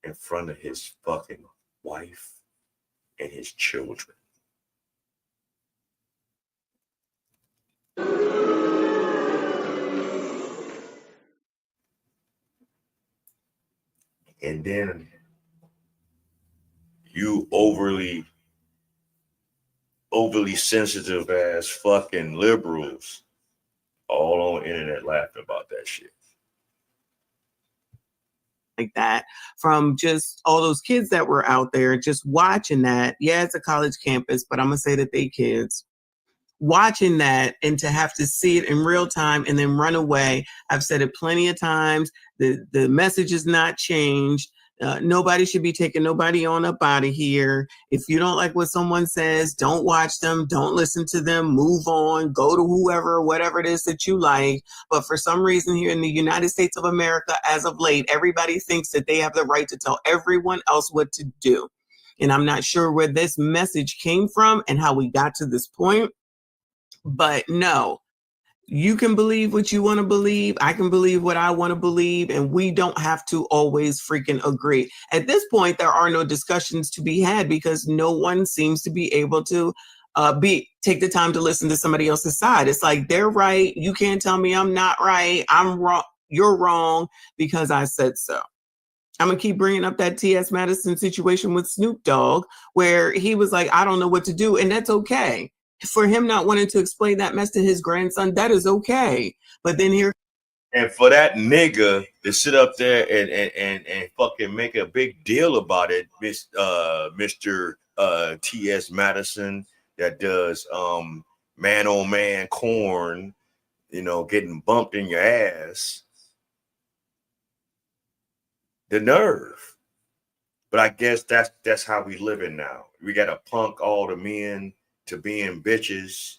in front of his fucking wife and his children. And then you overly sensitive ass fucking liberals all on the internet laughing about that shit. Like that from just all those kids that were out there just watching that. Yeah, it's a college campus, but I'm gonna say that they kids watching that, and to have to see it in real time and then run away. I've said it plenty of times. The message is not changed. Nobody should be taking nobody on up out of here. If you don't like what someone says, don't watch them, don't listen to them, move on, go to whoever, whatever it is that you like. But for some reason here in the United States of America, as of late, everybody thinks that they have the right to tell everyone else what to do. And I'm not sure where this message came from and how we got to this point. But no, you can believe what you want to believe. I can believe what I want to believe. And we don't have to always freaking agree. At this point, there are no discussions to be had because no one seems to be able to take the time to listen to somebody else's side. It's like, they're right. You can't tell me I'm not right. I'm wrong. You're wrong because I said so. I'm going to keep bringing up that T.S. Madison situation with Snoop Dogg, where he was like, I don't know what to do. And that's okay. For him not wanting to explain that mess to his grandson, that is okay. But then here, and for that nigga to sit up there and fucking make a big deal about it, Mr. T.S. Madison, that does man on man corn, getting bumped in your ass. The nerve. But I guess that's how we living now. We got to punk all the men to being bitches,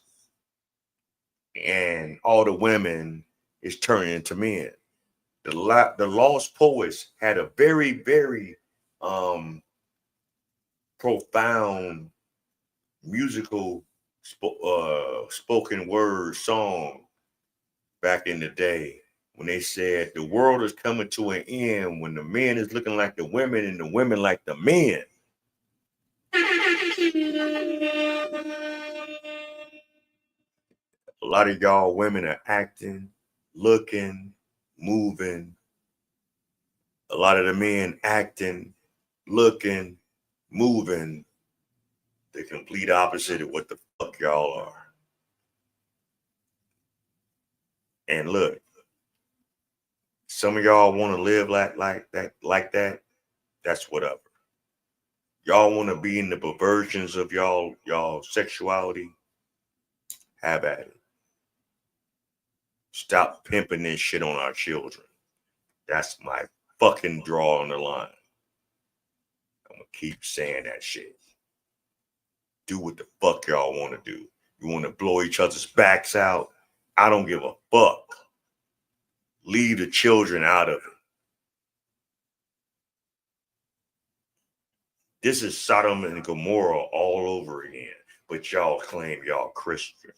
and all the women is turning into men. The Lost Poets had a very, very profound musical spoken word song back in the day when they said the world is coming to an end when the men is looking like the women and the women like the men. A lot of y'all women are acting, looking, moving. A lot of the men acting, looking, moving. The complete opposite of what the fuck y'all are. And look, some of y'all want to live like that. That's whatever. Y'all want to be in the perversions of y'all sexuality? Have at it. Stop pimping this shit on our children. That's my fucking draw on the line. I'm gonna keep saying that shit. Do what the fuck y'all want to do. You want to blow each other's backs out? I don't give a fuck. Leave the children out of it. This is Sodom and Gomorrah all over again, but y'all claim y'all Christians.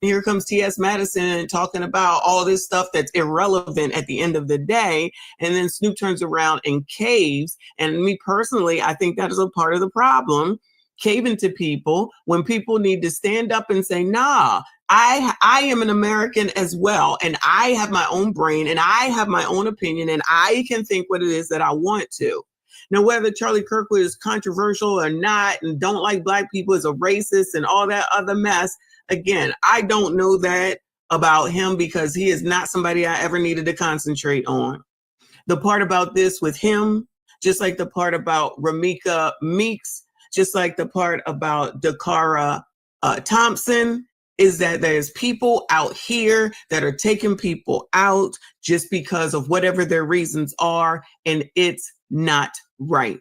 Here comes T.S. Madison talking about all this stuff that's irrelevant at the end of the day. And then Snoop turns around and caves. And me personally, I think that is a part of the problem. Caving to people when people need to stand up and say, nah, I am an American as well. And I have my own brain and I have my own opinion and I can think what it is that I want to. Now, whether Charlie Kirk was controversial or not and don't like black people is a racist and all that other mess. Again, I don't know that about him because he is not somebody I ever needed to concentrate on. The part about this with him, just like the part about Ramika Meeks, just like the part about Dakara Thompson, is that there's people out here that are taking people out just because of whatever their reasons are, and it's not right.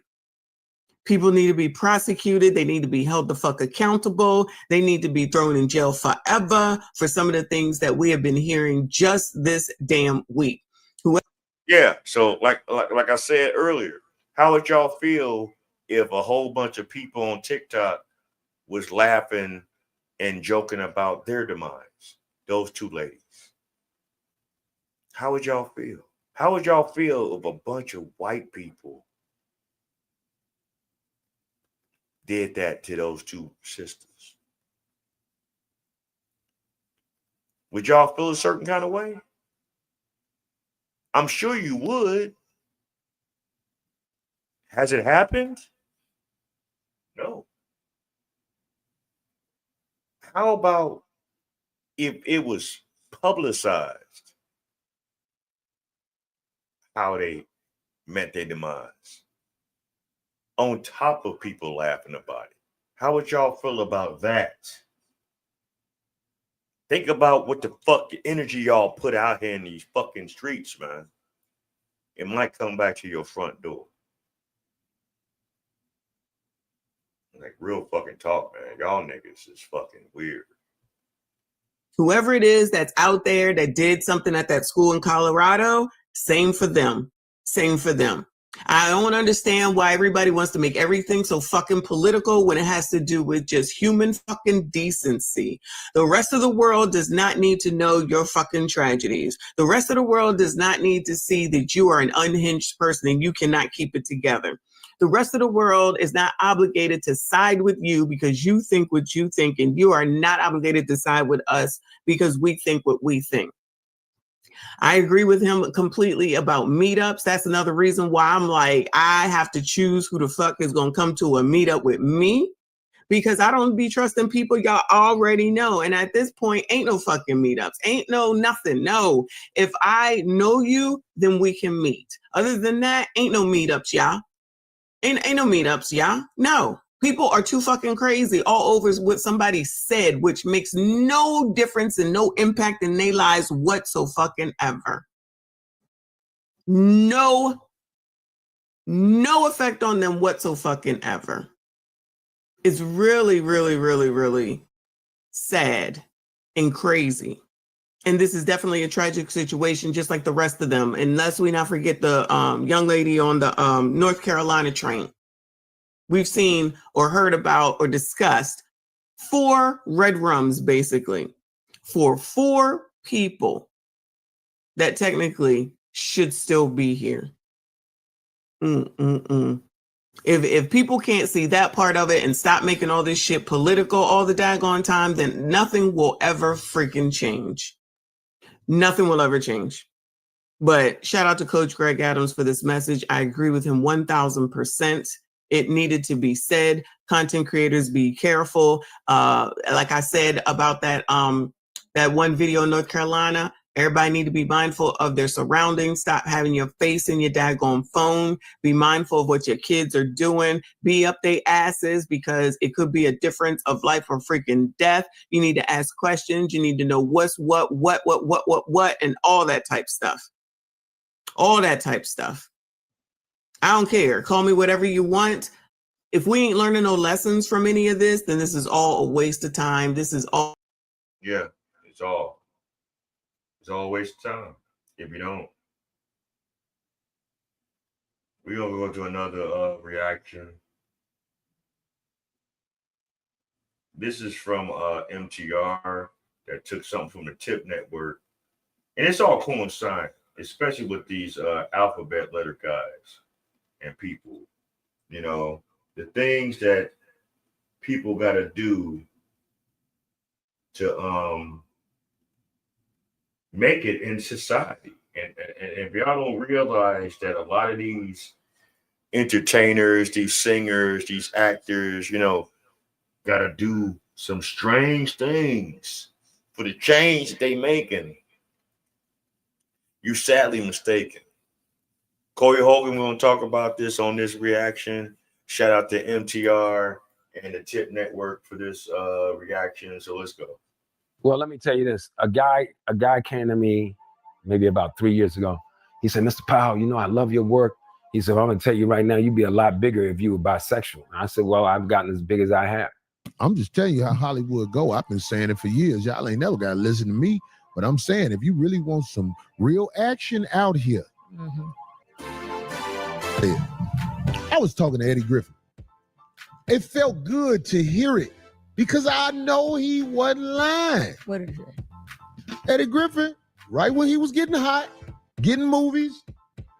People need to be prosecuted. They need to be held the fuck accountable. They need to be thrown in jail forever for some of the things that we have been hearing just this damn week. Yeah, so like I said earlier, how would y'all feel if a whole bunch of people on TikTok was laughing and joking about their demise? Those two ladies. How would y'all feel? How would y'all feel if a bunch of white people did that to those two sisters? Would y'all feel a certain kind of way? I'm sure you would. Has it happened? No. How about if it was publicized how they met their demise? On top of people laughing about it. How would y'all feel about that? Think about what the fuck energy y'all put out here in these fucking streets, man. It might come back to your front door. Like real fucking talk, man. Y'all niggas is fucking weird. Whoever it is that's out there that did something at that school in Colorado, same for them. Same for them. I don't understand why everybody wants to make everything so fucking political when it has to do with just human fucking decency. The rest of the world does not need to know your fucking tragedies. The rest of the world does not need to see that you are an unhinged person and you cannot keep it together. The rest of the world is not obligated to side with you because you think what you think, and you are not obligated to side with us because we think what we think. I agree with him completely about meetups. That's another reason why I'm like, I have to choose who the fuck is going to come to a meetup with me, because I don't be trusting people y'all already know. And at this point, ain't no fucking meetups. Ain't no nothing. No, if I know you, then we can meet. Other than that, ain't no meetups, y'all. Ain't no meetups, y'all. No. People are too fucking crazy all over what somebody said, which makes no difference and no impact in their lives whatsoever. No effect on them whatsoever. It's really, really, really, really sad and crazy. And this is definitely a tragic situation, just like the rest of them. Unless we not forget the young lady on the North Carolina train. We've seen or heard about or discussed 4 red rums, basically, for 4 people that technically should still be here. If people can't see that part of it and stop making all this shit political all the daggone time, then nothing will ever freaking change. Nothing will ever change. But shout out to Coach Greg Adams for this message. I agree with him 1000%. It needed to be said. Content creators, be careful. Like I said about that one video in North Carolina, Everybody need to be mindful of their surroundings. Stop having your face in your daggone phone. Be mindful of what your kids are doing. Be up their asses, because it could be a difference of life or freaking death. You need to ask questions. You need to know what's what, and all that type stuff. All that type stuff. I don't care. Call me whatever you want. If we ain't learning no lessons from any of this, then this is all a waste of time. This is all. Yeah, it's all a waste of time if you don't. We're gonna go to another reaction. This is from MTR that took something from the Tip Network. And it's all coinciding, especially with these alphabet letter guys and people. You know, the things that people got to do to make it in society. And if y'all don't realize that a lot of these entertainers, these singers, these actors, you know, got to do some strange things for the change that they making, you're sadly mistaken. Corey Hogan, we're going to talk about this on this reaction. Shout out to MTR and the Tip Network for this reaction. So let's go. Well, let me tell you this. A guy came to me maybe about 3 years ago. He said, Mr. Powell, you know, I love your work. He said, I'm going to tell you right now, you'd be a lot bigger if you were bisexual. And I said, well, I've gotten as big as I have. I'm just telling you how Hollywood go. I've been saying it for years. Y'all ain't never got to listen to me. But I'm saying, if you really want some real action out here, I was talking to Eddie Griffin. It felt good to hear it because I know he wasn't lying. What did he say? Eddie Griffin, right when he was getting hot, getting movies,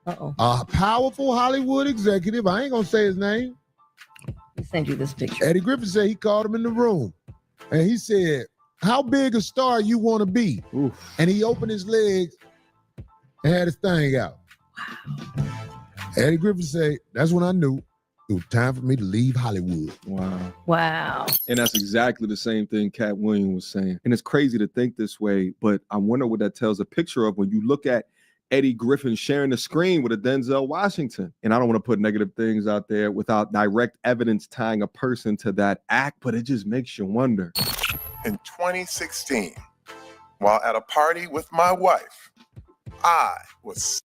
a powerful Hollywood executive, I ain't going to say his name. He sent you this picture. Eddie Griffin said he called him in the room and he said, how big a star you want to be? Oof. And he opened his legs and had his thing out. Wow. Eddie Griffin said, that's when I knew it was time for me to leave Hollywood. Wow. Wow. And that's exactly the same thing Cat Williams was saying. And it's crazy to think this way, but I wonder what that tells a picture of when you look at Eddie Griffin sharing the screen with a Denzel Washington. And I don't want to put negative things out there without direct evidence tying a person to that act, but it just makes you wonder. In 2016, while at a party with my wife, I was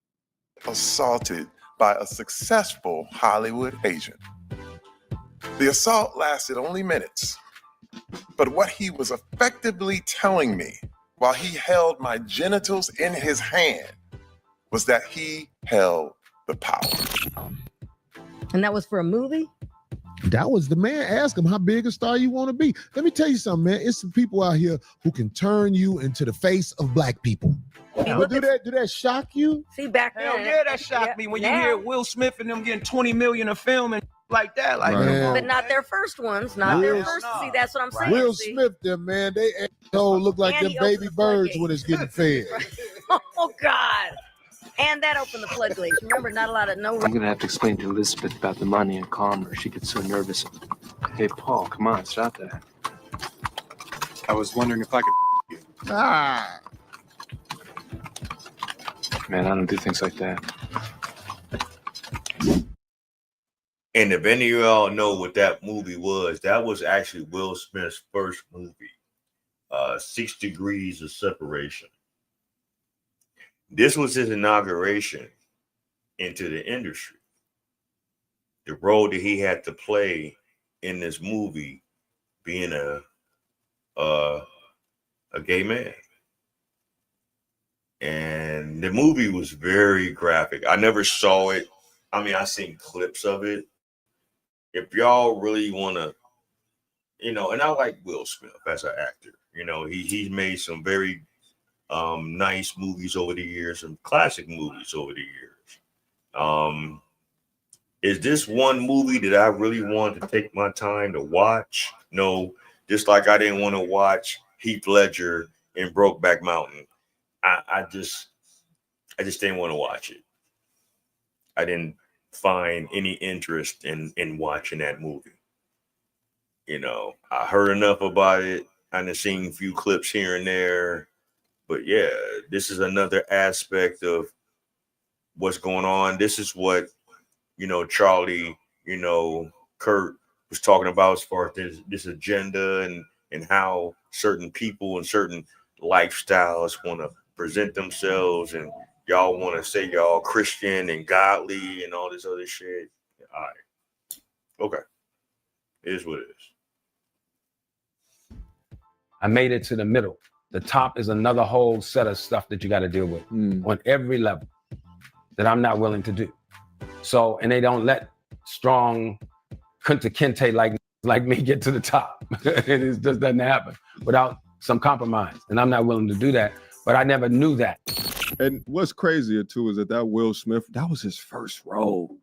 assaulted by a successful Hollywood agent. The assault lasted only minutes, but what he was effectively telling me while he held my genitals in his hand was that he held the power. And that was for a movie? That was the man. Ask him how big a star you want to be. Let me tell you something, man. It's some people out here who can turn you into the face of black people. But do that shock you? See, back then. Hell yeah, that shocked me when you hear Will Smith and them getting 20 million a film and like that. Like, But not their first ones. Not their first. See, that's what I'm saying. Will Smith, them, man, they look like them baby birds when it's getting fed. Oh, God. And that opened the floodgates. Remember, not a lot of no. I'm gonna have to explain to Elizabeth about the money and calm her. She gets so nervous. Hey, Paul, come on, stop that. I was wondering if I could. Man, I don't do things like that. And if any of y'all know what that movie was, that was actually Will Smith's first movie, 6 Degrees of Separation. This was his inauguration into the industry. The role that he had to play in this movie, being a gay man. And the movie was very graphic. I never saw it. I mean, I seen clips of it. If y'all really want to, you know, and I like Will Smith as an actor. You know, he's made some very nice movies over the years, some classic movies over the years. Is this one movie that I really wanted to take my time to watch? No, just like I didn't want to watch Heath Ledger in Brokeback Mountain. I just didn't want to watch it. I didn't find any interest in watching that movie. You know, I heard enough about it. I've seen a few clips here and there. But yeah, this is another aspect of what's going on. This is what, Charlie, Kirk was talking about as far as this agenda and how certain people and certain lifestyles want to present themselves, and y'all want to say y'all Christian and godly and all this other shit. All right. Okay. It is what it is. I made it to the middle. The top is another whole set of stuff that you got to deal with on every level that I'm not willing to do. So, and they don't let strong Kunta Kinte like me get to the top. It just doesn't happen without some compromise. And I'm not willing to do that, but I never knew that. And what's crazier too is that Will Smith, that was his first role.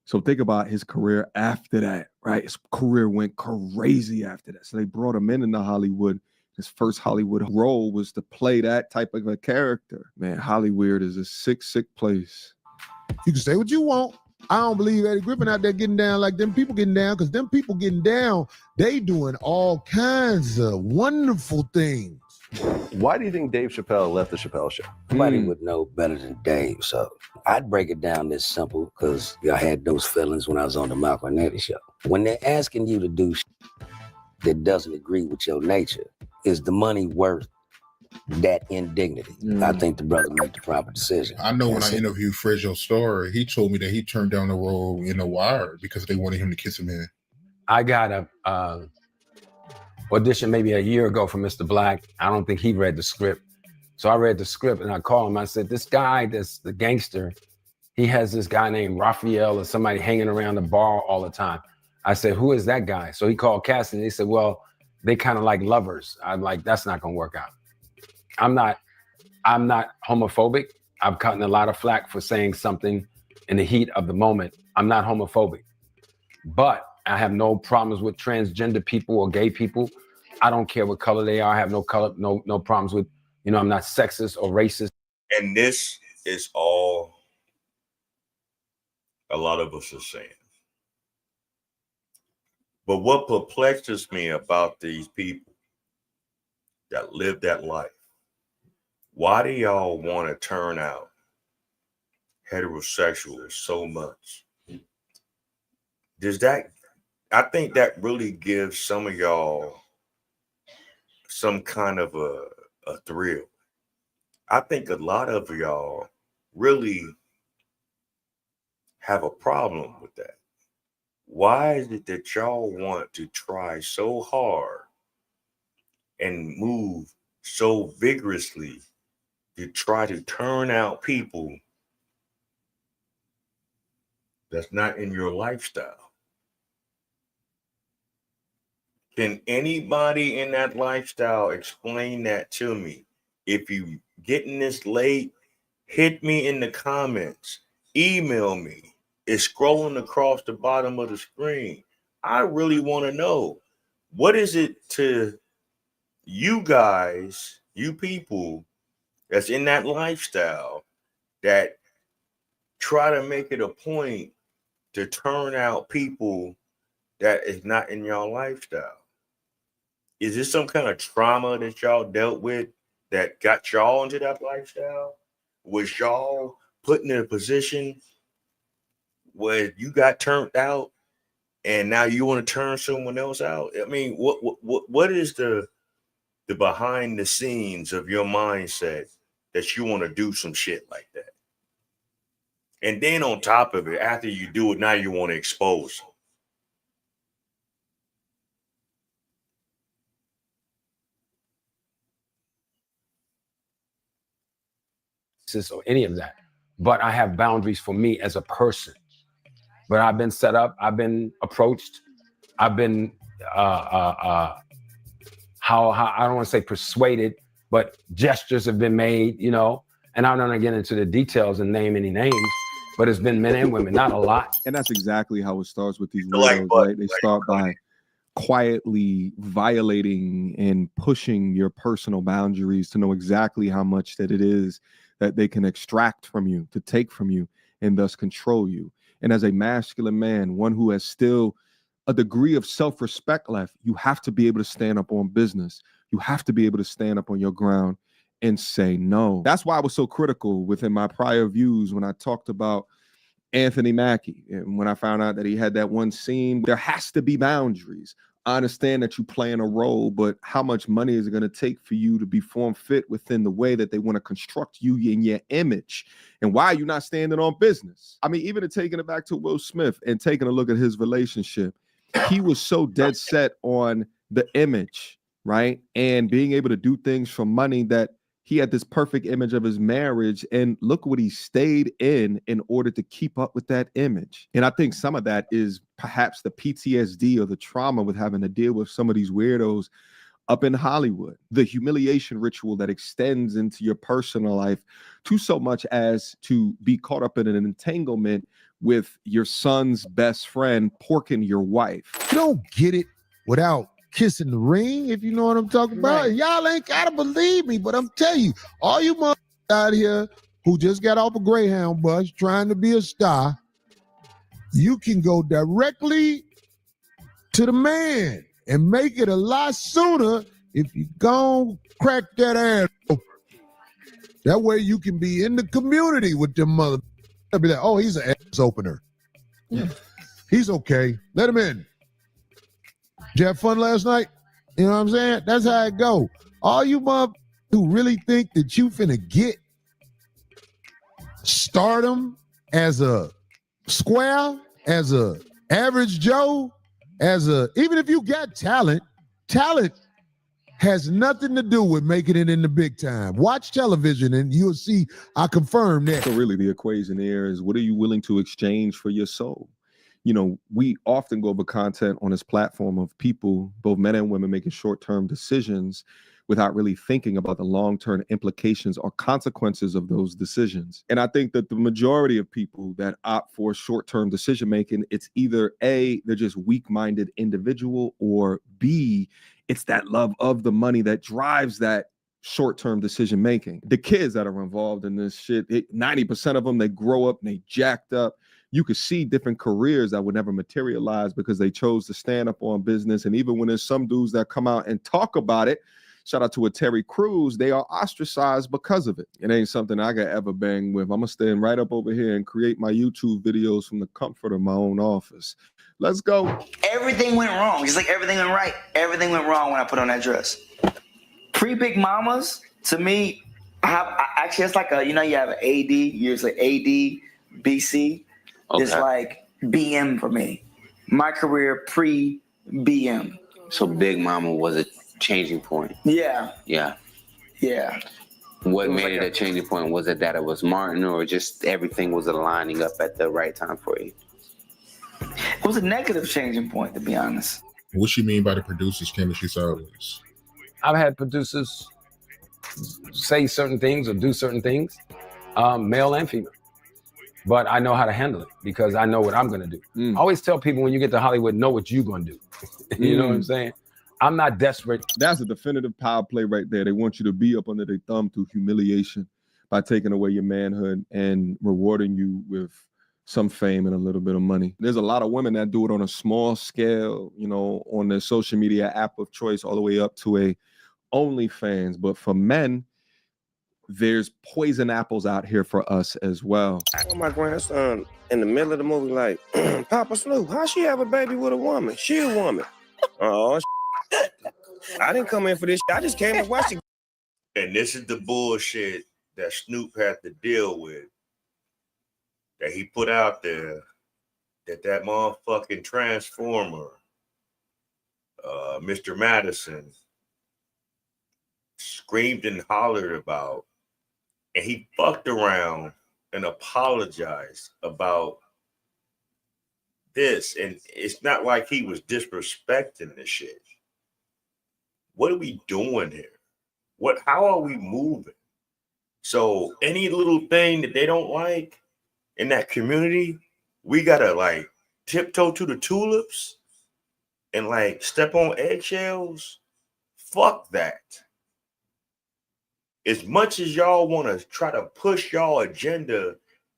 So think about his career after that, right? His career went crazy after that. So they brought him into Hollywood. His first Hollywood role was to play that type of a character. Man, Hollywood is a sick, sick place. You can say what you want. I don't believe Eddie Griffin out there getting down like them people getting down, because them people getting down, they doing all kinds of wonderful things. Why do you think Dave Chappelle left the Chappelle Show? Nobody would know better than Dave, so I'd break it down this simple, because I had those feelings when I was on the Malcolm and Eddie show. When they're asking you to do that doesn't agree with your nature, is the money worth that indignity? I think the brother made the proper decision. I know when I interviewed Fredjo Starr, he told me that he turned down the role in The Wire because they wanted him to kiss a man. I got a audition maybe a year ago from Mr. Black. I don't think he read the script. So I read the script and I called him. I said, this guy, that's the gangster, he has this guy named Raphael or somebody hanging around the bar all the time. I said, who is that guy? So he called casting. He said, well, they kind of like lovers. I'm like, that's not gonna work out. I'm not homophobic. I've gotten a lot of flack for saying something in the heat of the moment. I'm not homophobic, but I have no problems with transgender people or gay people. I don't care what color they are. I have no problems with, I'm not sexist or racist. And this is all a lot of us are saying. But what perplexes me about these people that live that life, why do y'all want to turn out heterosexuals so much? I think that really gives some of y'all some kind of a thrill. I think a lot of y'all really have a problem with that. Why is it that y'all want to try so hard and move so vigorously to try to turn out people that's not in your lifestyle? Can anybody in that lifestyle explain that to me? If you getting this late, hit me in the comments, email me. It's scrolling across the bottom of the screen. I really want to know, what is it to you guys, you people that's in that lifestyle that try to make it a point to turn out people that is not in your lifestyle? Is this some kind of trauma that y'all dealt with that got y'all into that lifestyle? Was y'all put in a position where you got turned out and now you want to turn someone else out? I mean, what is the behind the scenes of your mindset that you want to do some shit like that? And then on top of it, after you do it, now you want to expose them. Or any of that, but I have boundaries for me as a person. But I've been set up, I've been approached, I've been how I don't want to say persuaded, but gestures have been made, and I don't want to get into the details and name any names, but it's been men and women, not a lot. And that's exactly how it starts with these weirdos, right? They start by quietly violating and pushing your personal boundaries to know exactly how much that it is that they can extract from you, to take from you, and thus control you. And as a masculine man, one who has still a degree of self-respect left, you have to be able to stand up on business. You have to be able to stand up on your ground and say no. That's why I was so critical within my prior views when I talked about Anthony Mackie. And when I found out that he had that one scene, there has to be boundaries. I understand that you playing a role, but how much money is it going to take for you to be form fit within the way that they want to construct you in your image? And why are you not standing on business? I mean, even taking it back to Will Smith and taking a look at his relationship, he was so dead set on the image, right? And being able to do things for money that he had this perfect image of his marriage, and look what he stayed in order to keep up with that image. And I think some of that is perhaps the PTSD or the trauma with having to deal with some of these weirdos up in Hollywood. The humiliation ritual that extends into your personal life to so much as to be caught up in an entanglement with your son's best friend porking your wife. You don't get it without kissing the ring, if you know what I'm talking about. Right. And y'all ain't gotta believe me, but I'm telling you, all you motherfuckers out here who just got off a Greyhound bus trying to be a star, you can go directly to the man and make it a lot sooner if you gon' crack that ass open. That way you can be in the community with them mother. They'll be like, oh, he's an ass opener. Yeah. He's okay. Let him in. Did you have fun last night? You know what I'm saying? That's how it go. All you motherfuckers who really think that you finna get stardom as a square, as a average Joe, even if you got talent has nothing to do with making it in the big time. Watch television and you'll see I confirm that. So really the equation here is, what are you willing to exchange for your soul? You know, we often go over content on this platform of people, both men and women, making short-term decisions without really thinking about the long-term implications or consequences of those decisions. And I think that the majority of people that opt for short-term decision-making, it's either A, they're just weak-minded individual, or B, it's that love of the money that drives that short-term decision-making. The kids that are involved in this shit, 90% of them, they grow up and they jacked up. You could see different careers that would never materialize because they chose to stand up on business. And even when there's some dudes that come out and talk about it, shout out to a Terry Crews, they are ostracized because of it. It ain't something I could ever bang with. I'm gonna stand right up over here and create my YouTube videos from the comfort of my own office. Let's go. Everything went wrong. It's like everything went right. Everything went wrong when I put on that dress. Pre-Big Mamas, to me, actually, it's like you have an AD, you're like AD, BC. Okay. It's like BM for me. My career pre-BM. So Big Mama was a changing point. Yeah. Yeah. Yeah. What made it a changing point? Was it that it was Martin, or just everything was aligning up at the right time for you? It was a negative changing point, to be honest. What you mean by the producer's chemistry sideways? I've had producers say certain things or do certain things, male and female. But I know how to handle it because I know what I'm going to do. I always tell people, when you get to Hollywood, know what you're going to do. You know what I'm saying? I'm not desperate. That's a definitive power play right there. They want you to be up under their thumb through humiliation by taking away your manhood and rewarding you with some fame and a little bit of money. There's a lot of women that do it on a small scale, you know, on their social media app of choice, all the way up to a OnlyFans. But for men, there's poison apples out here for us as well. My grandson in the middle of the movie, like, Papa Snoop, how she have a baby with a woman? She a woman. Oh, I didn't come in for this. I just came to watch it. And this is the bullshit that Snoop had to deal with, that he put out there, that motherfucking Transformer, Mr. Madison, screamed and hollered about. And he fucked around and apologized about this. And it's not like he was disrespecting the shit. What are we doing here? How are we moving? So any little thing that they don't like in that community, we gotta like tiptoe to the tulips and like step on eggshells. Fuck that. As much as y'all want to try to push y'all agenda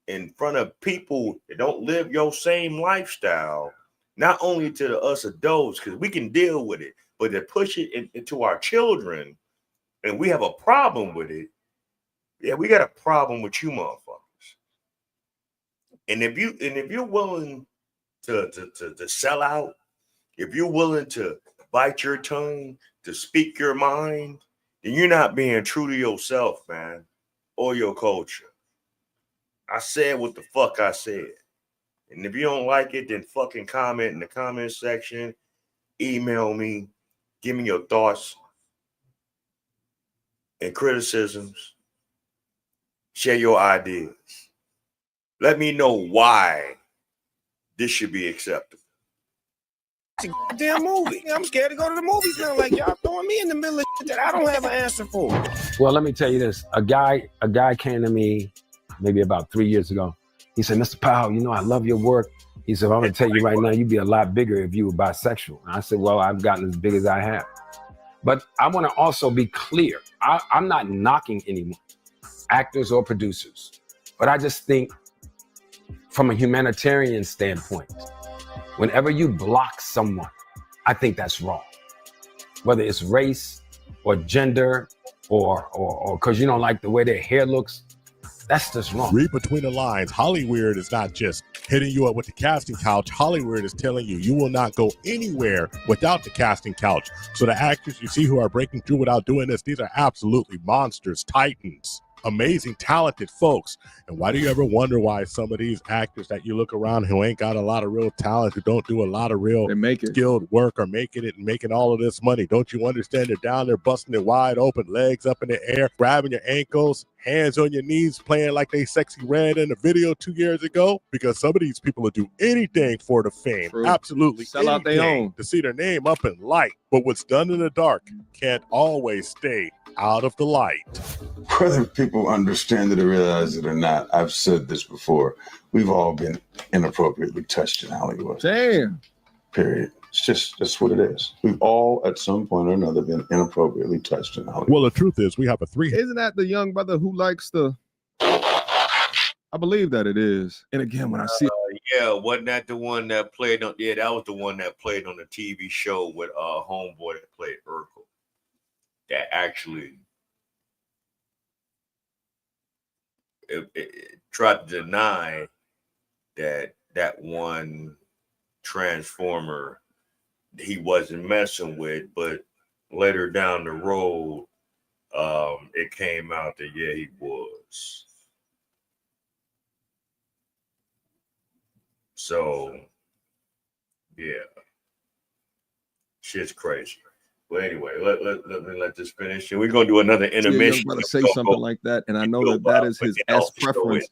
in front of people that don't live your same lifestyle, not only to us adults, because we can deal with it, but to push it into our children, and we have a problem with it, yeah, we got a problem with you motherfuckers. And if you're willing to sell out, if you're willing to bite your tongue, to speak your mind, then you're not being true to yourself, man, or your culture. I said what the fuck I said. And if you don't like it, then fucking comment in the comment section, email me, give me your thoughts and criticisms, share your ideas. Let me know why this should be acceptable. It's a goddamn movie. I'm scared to go to the movies now. Like, y'all throwing me in the middle of shit that I don't have an answer for. Well, let me tell you this. A guy came to me maybe about 3 years ago. He said, Mr. Powell, you know, I love your work. He said, I'm going to tell you right now, you'd be a lot bigger if you were bisexual. And I said, well, I've gotten as big as I have. But I want to also be clear. I'm not knocking anyone, actors or producers. But I just think from a humanitarian standpoint, whenever you block someone, I think that's wrong. Whether it's race or gender or because you don't like the way their hair looks, that's just wrong. Read between the lines. Hollywood is not just hitting you up with the casting couch. Hollywood is telling you you will not go anywhere without the casting couch. So the actors you see who are breaking through without doing this, these are absolutely monsters, titans, amazing, talented folks. And why do you ever wonder why some of these actors that you look around who ain't got a lot of real talent, who don't do a lot of real skilled work, are making it and making all of this money? Don't you understand? They're down there busting it wide open, legs up in the air, grabbing your ankles, hands on your knees, playing like they Sexy Red in a video 2 years ago, because some of these people will do anything for the fame. True. Absolutely Sell out their anything own to see their name up in light. But what's done in the dark can't always stay out of the light. Whether people understand it or realize it or not, I've said this before. We've all been inappropriately touched in Hollywood. Damn. Period. It's just, that's what it is. We've all, at some point or another, been inappropriately touched in Hollywood. Well, the truth is, we have a three. Isn't that the young brother who likes the? I believe that it is. And again, when I see, Yeah, wasn't that the one that played on? Yeah, that was the one that played on the TV show with homeboy that played Urkel. That actually it tried to deny that one Transformer he wasn't messing with, but later down the road, it came out that yeah, he was. So yeah, shit's crazy. But anyway, let me let this finish. We're gonna do another intermission. Brother say something like that, and I know that is his S preference.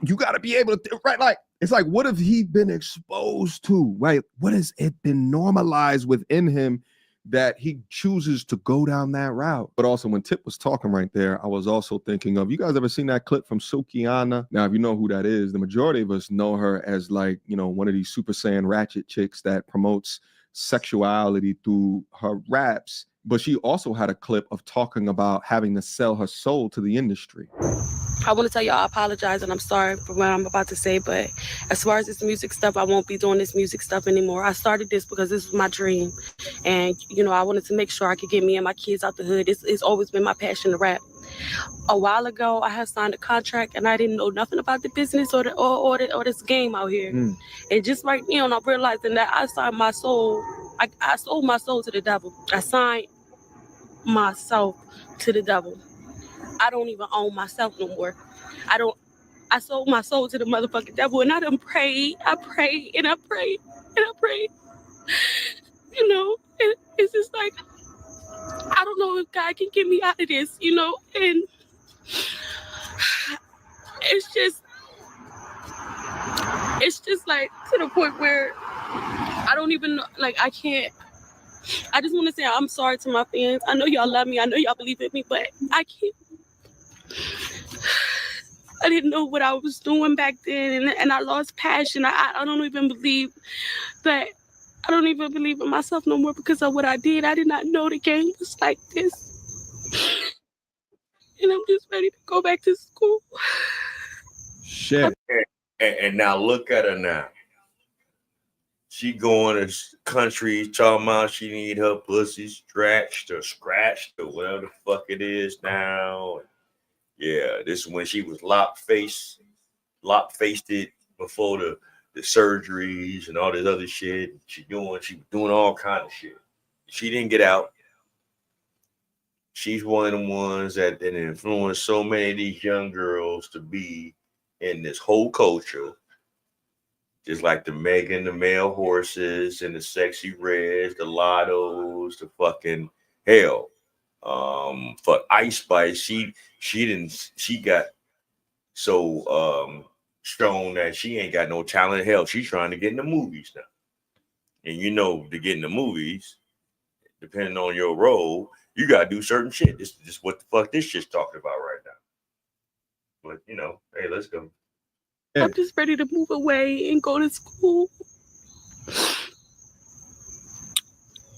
You got to be able to, right? Like, it's like, what have he been exposed to, right? What has it been normalized within him that he chooses to go down that route? But also, when Tip was talking right there, I was also thinking of, you guys ever seen that clip from Sukiana? Now, if you know who that is, the majority of us know her as, like, you know, one of these Super Saiyan ratchet chicks that promotes sexuality through her raps. But she also had a clip of talking about having to sell her soul to the industry. I want to tell y'all I apologize and I'm sorry for what I'm about to say, but as far as this music stuff, I won't be doing this music stuff anymore. I started this because this was my dream. And, you know, I wanted to make sure I could get me and my kids out the hood. It's always been my passion to rap. A while ago, I had signed a contract and I didn't know nothing about the business or this game out here. And just right now, I'm realizing that I signed my soul. I sold my soul to the devil. I signed myself to the devil. I don't even own myself no more. I sold my soul to the motherfucking devil, and I done prayed. I prayed and I prayed and I prayed. You know, it's just like, I don't know if God can get me out of this, you know, and it's just like to the point where I don't even know, like, I can't. I just want to say I'm sorry to my fans. I know y'all love me. I know y'all believe in me, but I can't. I didn't know what I was doing back then, and I lost passion. I don't even believe that. I don't even believe in myself no more because of what I did. I did not know the game was like this. And I'm just ready to go back to school. Shit. And now look at her now. She going to countries talking about she need her pussy stretched or scratched or whatever the fuck it is now. Yeah, this is when she was lop-faced it before the surgeries and all this other shit. She was doing all kind of shit. She didn't get out. She's one of the ones that influenced so many of these young girls to be in this whole culture. Just like the Megan, the male horses, and the Sexy Reds, the Lottos, the fucking hell. For Ice Spice, she got so shown that she ain't got no talent. Hell, she's trying to get in the movies now. And you know, to get in the movies, depending on your role, you gotta do certain shit. This is what the fuck this shit's talking about right now. But you know, hey, let's go. I'm just ready to move away and go to school.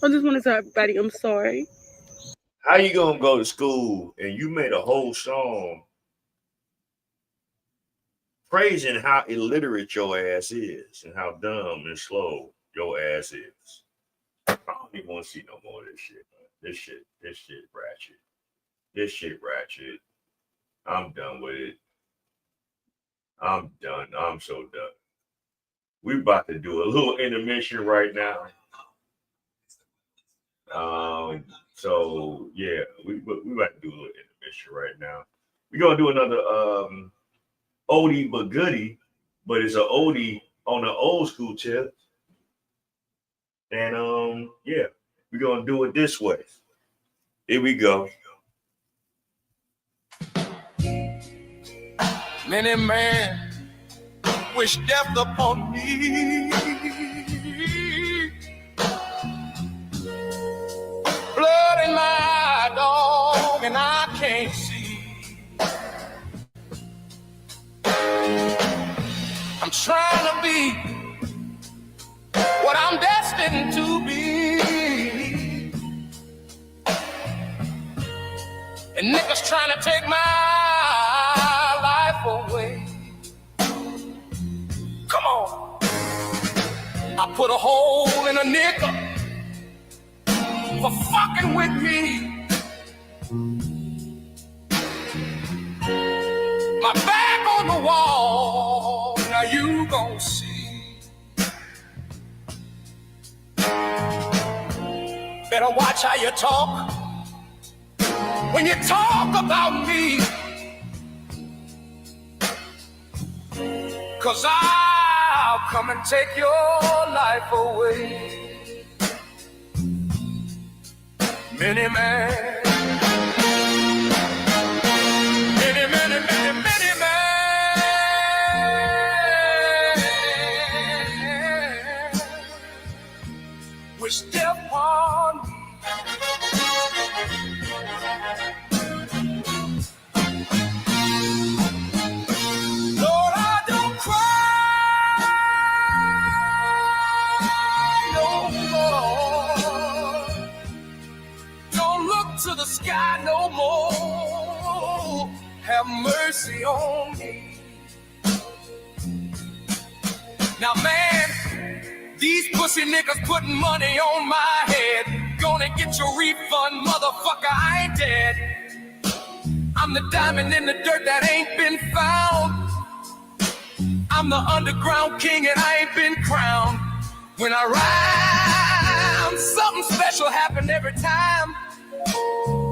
I just want to tell everybody I'm sorry. How you gonna go to school and you made a whole song praising how illiterate your ass is and how dumb and slow your ass is? I don't even want to see no more of this shit, man. This shit ratchet. This shit ratchet. I'm done with it. I'm done. I'm so done. We're about to do a little intermission right now. So yeah, we about to do a little intermission right now. We're gonna do another oldie but goodie, but it's an oldie on the old school tip. And yeah, we're gonna do it this way. Here we go. Many men wish death upon me. Blood in my eye, dog, and I can't see. I'm trying to be what I'm destined to be. And niggas trying to take my away. Come on. I put a hole in a nigga for fucking with me. My back on the wall, now you gon' see. Better watch how you talk when you talk about me. 'Cause I'll come and take your life away. Many men, many men wish death upon me. To the sky no more. Have mercy on me. Now, man, these pussy niggas putting money on my head. Gonna get your refund, motherfucker, I ain't dead. I'm the diamond in the dirt that ain't been found. I'm the underground king and I ain't been crowned. When I rhyme, something special happen every time.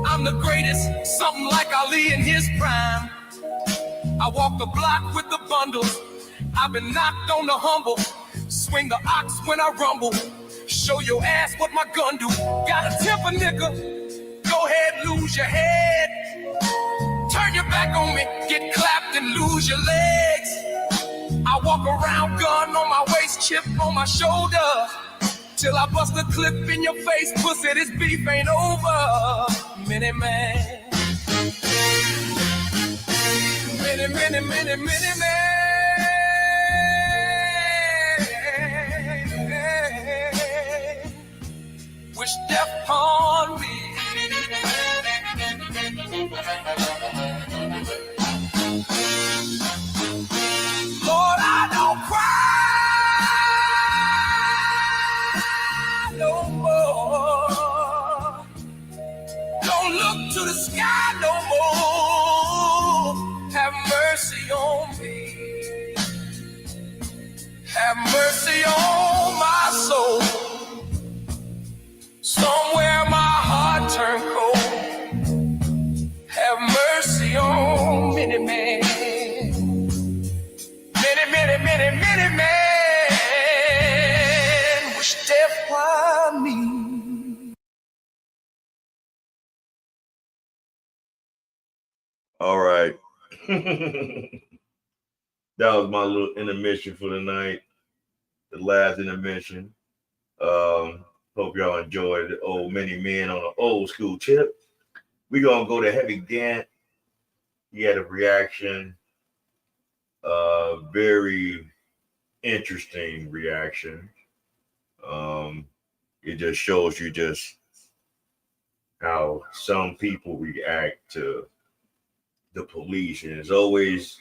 I'm the greatest, something like Ali in his prime. I walk the block with the bundles. I've been knocked on the humble. Swing the ox when I rumble. Show your ass what my gun do. Got a temper, nigga. Go ahead, lose your head. Turn your back on me, get clapped and lose your legs. I walk around, gun on my waist, chip on my shoulder. Till I bust a clip in your face, pussy, this beef ain't over. Many man. Many man. Wish death upon me. Lord, I don't cry Have mercy on my soul. Somewhere my heart turned cold. Have mercy on many men. Many men wish death upon me. All right. That was my little intermission for the night. The last intermission. Hope y'all enjoyed the old many men on an old school tip. We're gonna go to Heavy Gant. He had a reaction. Very interesting reaction. It just shows you just how some people react to the police, and it's always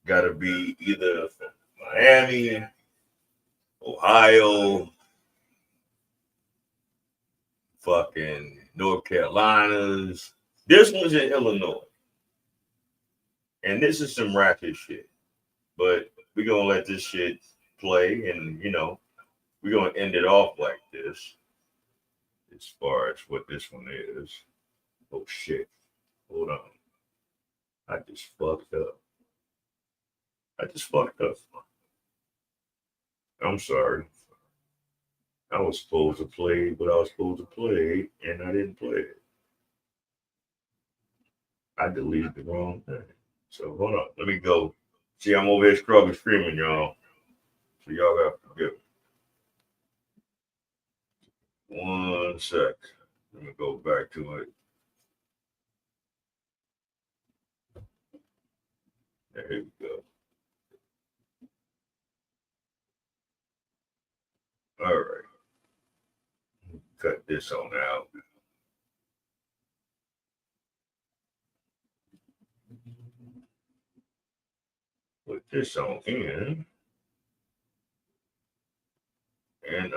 got to be either from Miami, Ohio, fucking North Carolinas. This one's in Illinois, and this is some ratchet shit. But we're gonna let this shit play, and we're gonna end it off like this. As far as what this one is. Oh shit. Hold on. I just fucked up. I'm sorry. I was supposed to play what I was supposed to play, and I didn't play it. I deleted the wrong thing. So hold on. Let me go. See, I'm over here screaming, y'all. So y'all got to forgive me. 1 sec. Let me go back to it. There we go. All right. Cut this on out. Put this on in. And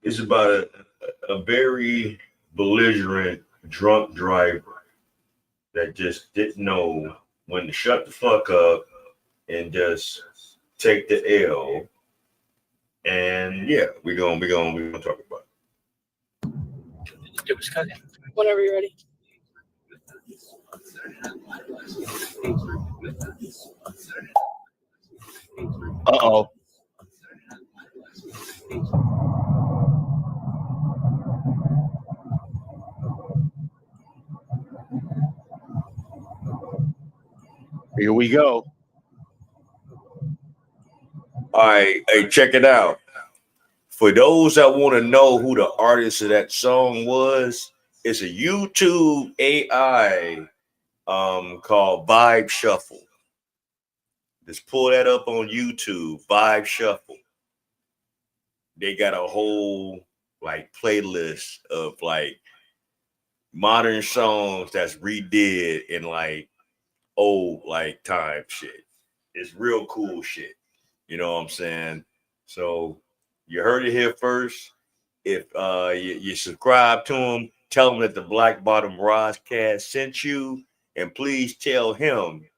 it's about a very belligerent drunk driver that just didn't know when to shut the fuck up and just take the L. And yeah, we're gonna talk about It was cooking. Whenever you're ready. Uh-oh. Here we go. All right, hey, check it out. For those that want to know who the artist of that song was, it's a YouTube AI called Vibe Shuffle. Just pull that up on YouTube, Vibe Shuffle. They got a whole playlist of modern songs that's redid in old time shit. It's real cool shit. You know what I'm saying? So you heard it here first. If you subscribe to him, tell him that the Black Bottom Rozcast sent you, and please tell him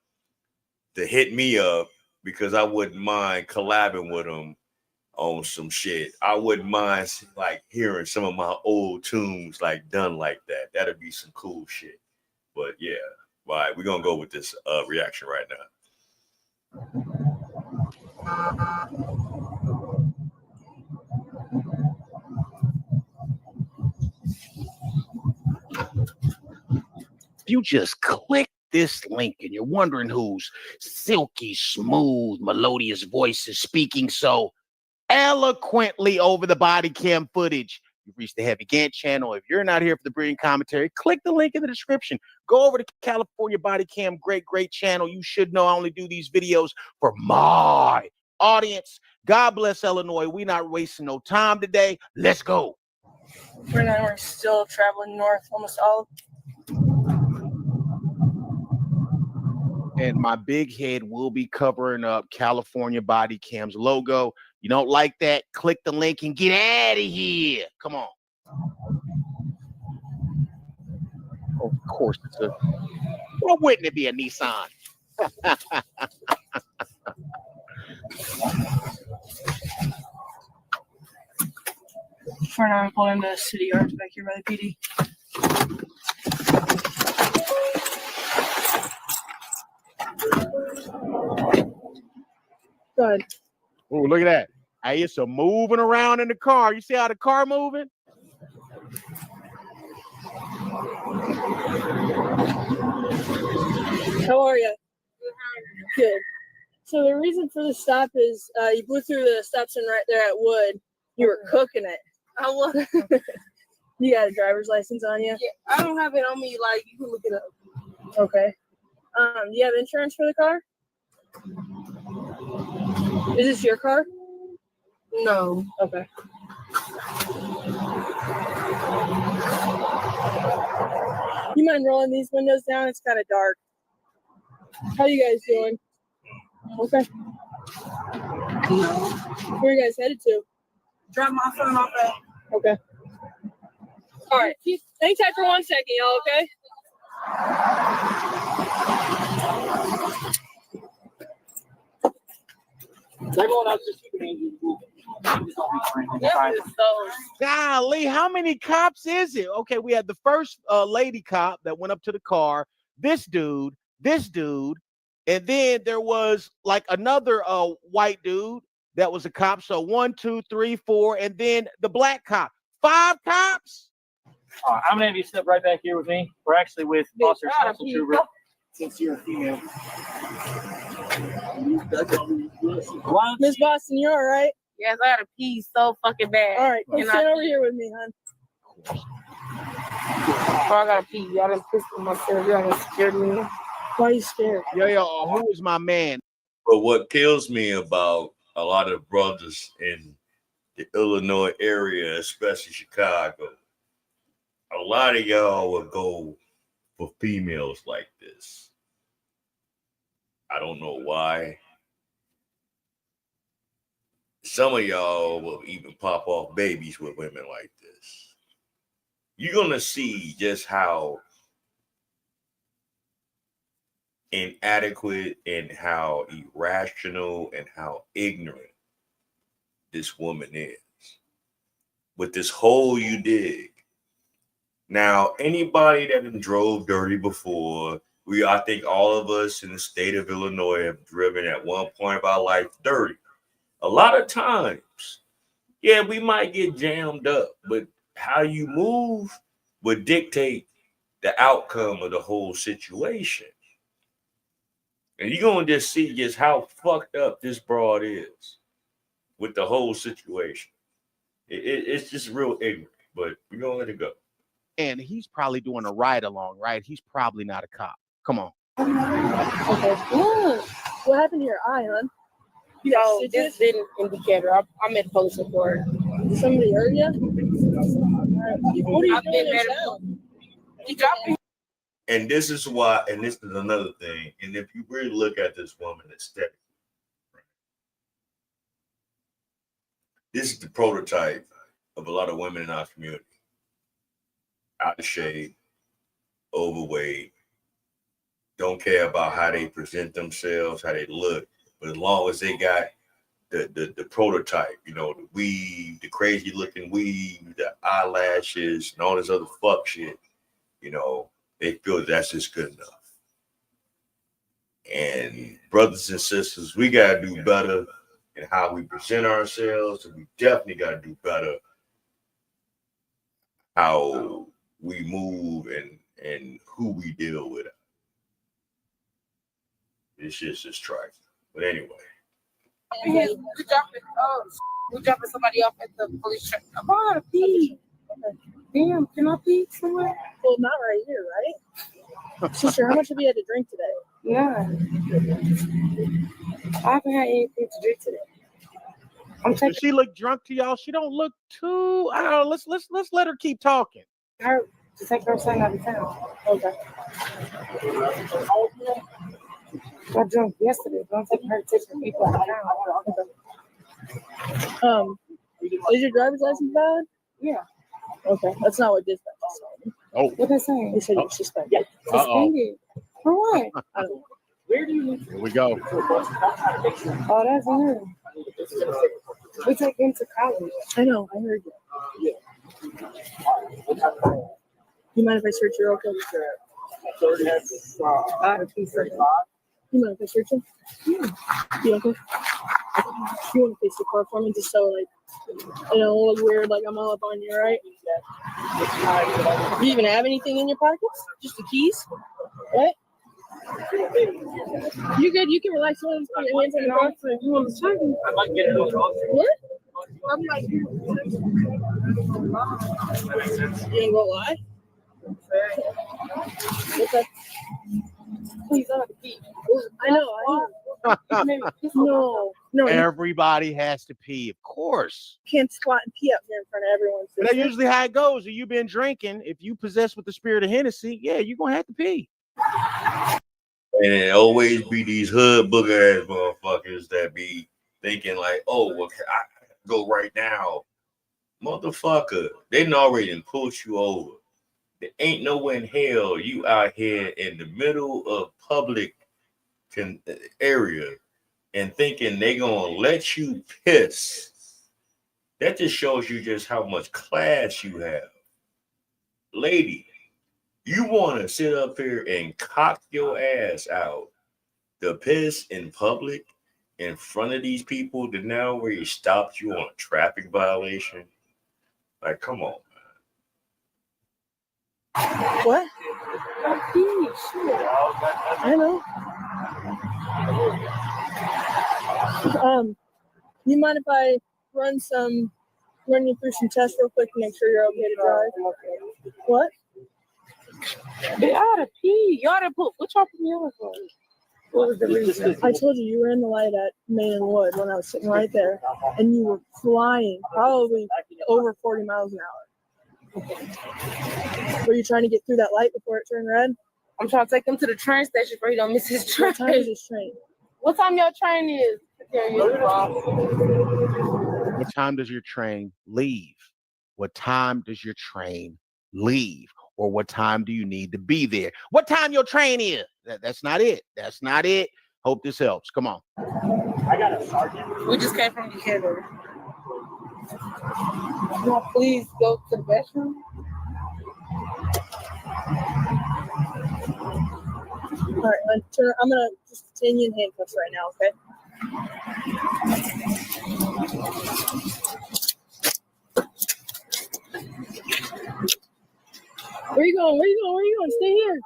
to hit me up because I wouldn't mind collabing with him on some shit. I wouldn't mind hearing some of my old tunes done like that. That'd be some cool shit. But yeah, all right, we're gonna go with this reaction right now. If you just click this link and you're wondering whose silky, smooth, melodious voice is speaking so eloquently over the body cam footage, you've reached the Heavy Gant channel. If you're not here for the brilliant commentary, click the link in the description. Go over to California Body Cam, great channel. You should know I only do these videos for my audience. God bless Illinois. We're not wasting no time today. Let's go. We're still traveling north, almost all. And my big head will be covering up California Body Cam's logo. You don't like that? Click the link and get out of here. Come on. Of course, why wouldn't it be a Nissan? For now, I'm pulling the city yards back here by the PD. Go ahead. Oh, look at that. Hey, it's a moving around in the car. You see how the car moving? How are you? Good. So the reason for the stop is you blew through the stop sign right there at Wood. You were cooking it. I was. You got a driver's license on you? Yeah, I don't have it on me. Like, you can look it up. Okay. Do you have insurance for the car? Is this your car? No. Okay. You mind rolling these windows down? It's kind of dark. How you guys doing? Okay. Where are you guys headed to? Drop my phone off at. Okay. All right. Hang tight for 1 second, y'all, okay? Golly, how many cops is it? Okay, we had the first lady cop that went up to the car, this dude, and then there was like another white dude that was a cop. So 1, 2, 3, 4, and then the black cop. 5 cops? I'm gonna have you step right back here with me. We're actually with Officer Council Trooper. Since you're a female. Miss Boston, you all right? Yes, I gotta pee so fucking bad. All right, come stand over here with me, hon. Oh, I gotta pee. Y'all done pissed on myself. Y'all done scared me. Why are you scared? Yo, who is my man? But what kills me about a lot of brothers in the Illinois area, especially Chicago, a lot of y'all will go for females like this. I don't know why. Some of y'all will even pop off babies with women like this. You're going to see just how inadequate and how irrational and how ignorant this woman is. With this hole you dig. Now, anybody that done drove dirty before, I think all of us in the state of Illinois have driven at one point of our life dirty. A lot of times, yeah, we might get jammed up, but how you move would dictate the outcome of the whole situation. And you're going to just see just how fucked up this broad is with the whole situation. It's just real ignorant, but we're going to let it go. And he's probably doing a ride along, right? He's probably not a cop. Come on. Okay. What happened to your eye, hon? So this didn't indicate her. I'm at police report. Somebody hurt you? What are you doing yourself? He dropped me. And this is why, and this is another thing. And if you really look at this woman aesthetically, right, this is the prototype of a lot of women in our community. Out of shape, overweight, don't care about how they present themselves, how they look, but as long as they got the prototype, you know, the weave, the crazy looking weave, the eyelashes, and all this other fuck shit, you know, they feel that's just good enough. And brothers and sisters, we gotta do better in how we present ourselves, and we definitely gotta do better how we move and who we deal with. It's just trifling. But anyway. We're dropping somebody off at the police check. I'm gonna pee. Damn, can I pee somewhere? Well, not right here, right? Sister, how much have you had to drink today? Yeah. I haven't had anything to drink today. Does she look drunk to y'all? She don't look too. I don't know. Let's let her keep talking. Her to take her son out of town. Okay. I drunk yesterday. Don't take her to take her people out of town. Is your driver's license valid? Yeah. Okay, that's not what dispatch is saying. Oh. What they saying? They said you're suspended. Suspended. For what? I don't know. Here we go. Oh, that's weird. We take him to college. I know, I heard you. You mind if I search your okay? You mind if I search him? You okay? You want to face the car for me just so like I don't look weird like I'm all up on you, right? Do you even have anything in your pockets? Just the keys? What? You good? You can relax. You want to put your hands on the car for you want to check? What? I'm like, you ain't gonna lie? What's up? Please, I have to pee. I know. No. Everybody has to pee, of course. Can't squat and pee up here in front of everyone. But that's usually how it goes. If you've been drinking, if you possess with the spirit of Hennessy, yeah, you're gonna have to pee. And it always be these hood booger ass motherfuckers that be thinking like, oh, well, I go right now. Motherfucker, they done already pushed you over. There ain't nowhere in hell you out here in the middle of public area and thinking they gonna let you piss. That just shows you just how much class you have. Lady, you want to sit up here and cock your ass out to piss in public in front of these people that now where he stopped you on a traffic violation? Like, come on, man. What? I know. You mind if I run you through some tests real quick to make sure you're okay to drive? What? They ought to pee. You ought to put what y'all put me over for? What was the reason? I told you were in the light at Main and Wood when I was sitting right there, and you were flying probably over 40 miles an hour. Were you trying to get through that light before it turned red? I'm trying to take him to the train station before he don't miss his train. What time is his train? What time your train is? What time does your train leave? What time does your train leave? Or what time do you need to be there? What time your train is? That's not it. That's not it. Hope this helps. Come on. I got a sergeant. We just came from Decatur. Can I please go to the restroom? All right, I'm gonna just detain you in handcuffs right now, okay? Where you going? Stay here.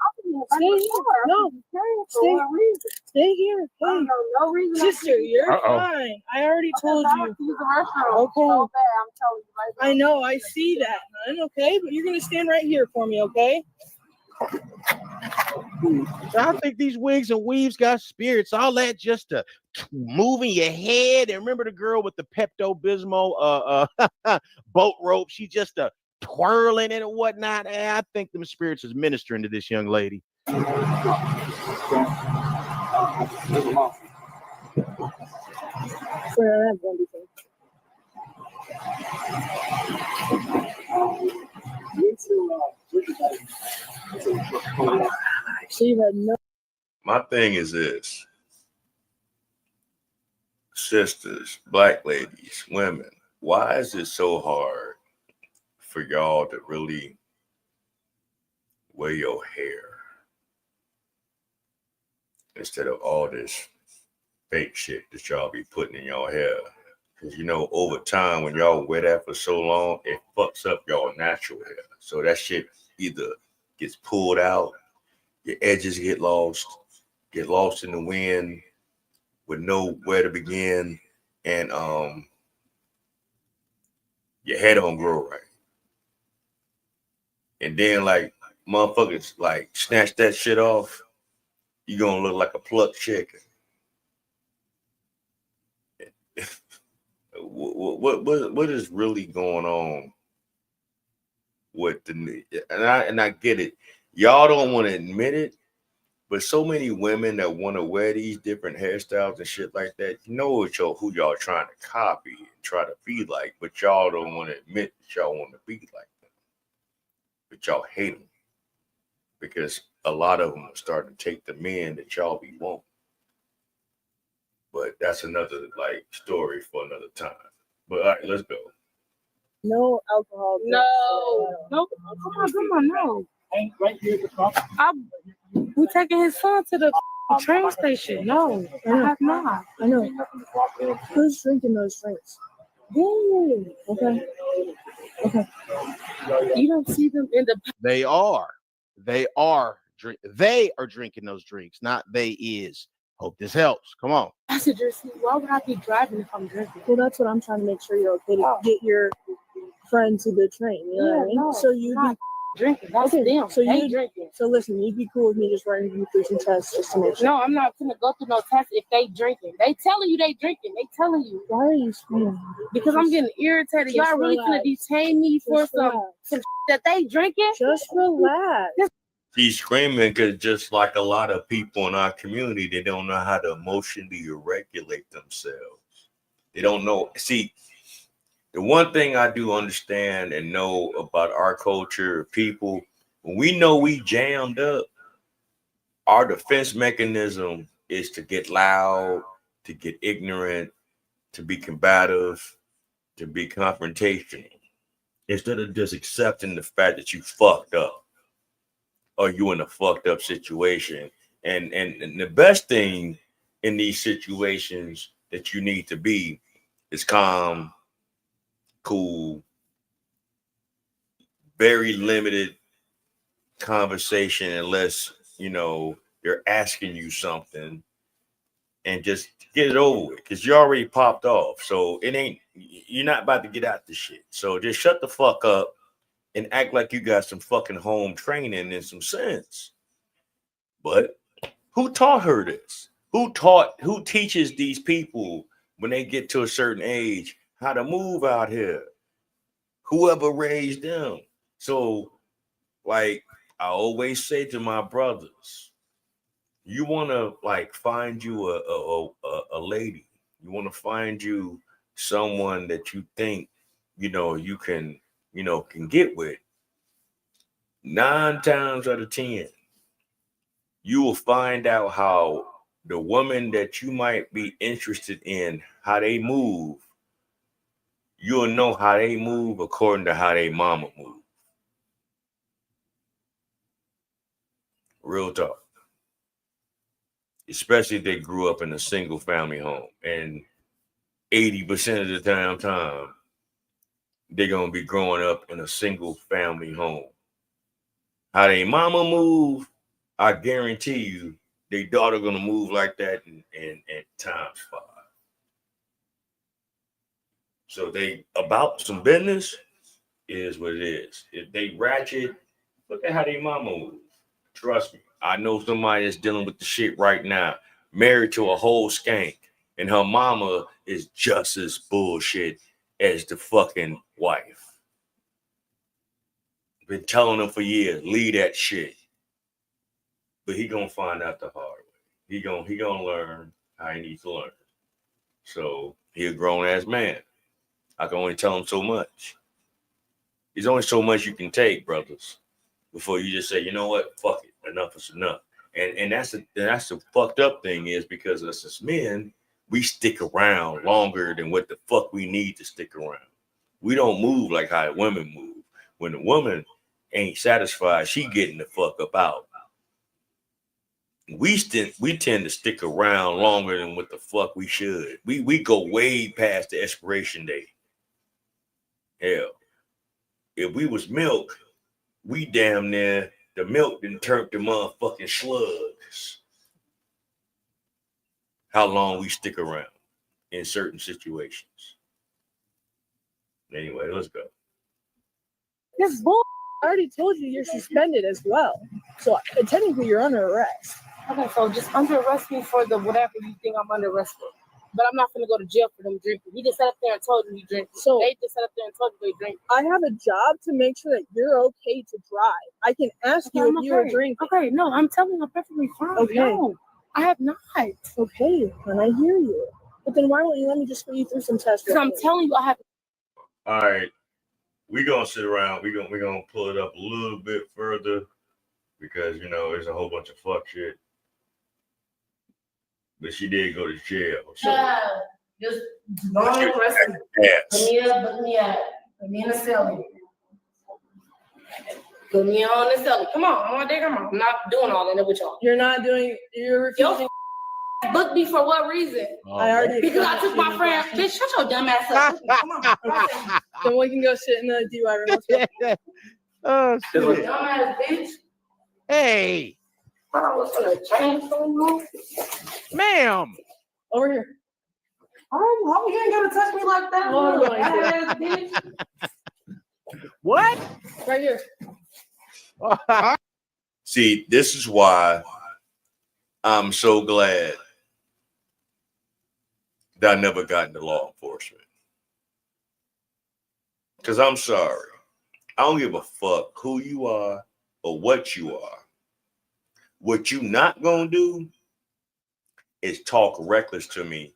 Stay here. No. Stay here. Hey, no reason. Sister, you're fine. I already told you. Okay. I know. I see that, man. Okay, but you're gonna stand right here for me, okay? I think these wigs and weaves got spirits. All that just to moving your head. And remember the girl with the Pepto-Bismol boat rope? She just twirling and whatnot. I think them spirits is ministering to this young lady. My thing is this. Sisters, black ladies, women, why is it so hard for y'all to really wear your hair instead of all this fake shit that y'all be putting in your hair? Because, you know, over time, when y'all wear that for so long, it fucks up y'all natural hair. So that shit either gets pulled out, your edges get lost in the wind with nowhere to begin, and your hair don't grow right. And then, like, motherfuckers, like, snatch that shit off, you gonna look like a plucked chicken. What is really going on with the, and I get it. Y'all don't want to admit it, but so many women that want to wear these different hairstyles and shit like that, you know who y'all trying to copy and try to be like, but y'all don't want to admit that y'all want to be like them. But y'all hate them because a lot of them are starting to take the men that y'all be wanting. But that's another like story for another time. But all right, let's go. No alcohol. No, come on, no. Right here at the top. We're taking his son to the train station. No, I have not. I know. Who's drinking those drinks? Ooh, Okay. Okay. you don't see them in the. They are drinking those drinks, not they is. Hope this helps. Come on. Passenger seat. Why would I be driving if I'm drinking? Well, that's what I'm trying to make sure you're okay to get your friend to the train. You know what I mean? No, So you'd be drinking. That's them. So They you drinking. So listen, you'd be cool with me just running you through some tests just to make sure. No, I'm not gonna go through no test if they drinking. They telling you they drinking. They telling you. Why are you screaming? Because I'm getting irritated. Y'all really gonna detain me for some that they drinking? Just relax. She's screaming because just like a lot of people in our community, they don't know how to emotionally regulate themselves. They don't know. See, the one thing I do understand and know about our culture, people, when we know we jammed up, our defense mechanism is to get loud, to get ignorant, to be combative, to be confrontational, instead of just accepting the fact that you fucked up or you in a fucked up situation. And the best thing in these situations that you need to be is calm, cool, very limited conversation unless they're asking you something, and just get it over with because you already popped off. So you're not about to get out the shit. So just shut the fuck up and act like you got some fucking home training and some sense. But who taught her this? Who teaches these people when they get to a certain age how to move out here? Whoever raised them. So, like I always say to my brothers, you want to find you a lady. You want to find you someone that you think you can get with. 9 times out of 10, you will find out how the woman that you might be interested in, how they move. You'll know how they move according to how they mama move. Real talk. Especially if they grew up in a single family home. And 80% of the time, they're going to be growing up in a single family home. How they mama move, I guarantee you, their daughter going to move like that and times 5. So they about some business is what it is. If they ratchet, look at how they mama move. Trust me, I know somebody that's dealing with the shit right now, married to a whole skank, and her mama is just as bullshit as the fucking wife. Been telling him for years, leave that shit. But he gonna find out the hard way. He gonna learn how he needs to learn. So he a grown ass man. I can only tell him so much. There's only so much you can take, brothers, before you just say, you know what, fuck it, enough is enough. And that's the fucked up thing is because us as men, we stick around longer than what the fuck we need to stick around. We don't move like how women move. When the woman ain't satisfied, she getting the fuck up out. We tend to stick around longer than what the fuck we should. We go way past the expiration date. Hell, if we was milk, we damn near the milk didn't turn to motherfucking slugs. How long we stick around in certain situations. Anyway, let's go. This bull. I already told you you're suspended as well. So technically you're under arrest. Okay, so just under arrest me for the whatever you think I'm under arrest for. But I'm not gonna go to jail for them drinking. He just sat up there and told you he drink. So they just sat up there and told you they drink. I have a job to make sure that you're okay to drive. I can ask you if you were drinking. Okay, no, I'm telling you I'm perfectly fine. Okay. No, I have not. Okay, and I hear you. But then why don't you let me just put you through some tests? Because I'm telling you I have. All right. We're gonna sit around. We're gonna pull it up a little bit further because there's a whole bunch of fuck shit. But she did go to jail. So Just go on and arrest me. Put me up. Put me in the cell. Put me on the cell. Come on, I'm on there. Come on. I'm not doing all that with y'all. You're refusing. Booked me for what reason? I already Because I took my friend. Bitch, shut your dumb ass up. Come on. Then we can go sit in the DUI room. Let's go. Oh, shit. Dumb ass bitch. Hey, I was gonna change something. ma'am. Over here. Oh, you ain't gonna touch me like that. Oh, little my ass bitch. What? Right here. see, this is why I'm so glad that I never got into law enforcement. Because I'm sorry. I don't give a fuck who you are or what you are. What you not gonna do is talk reckless to me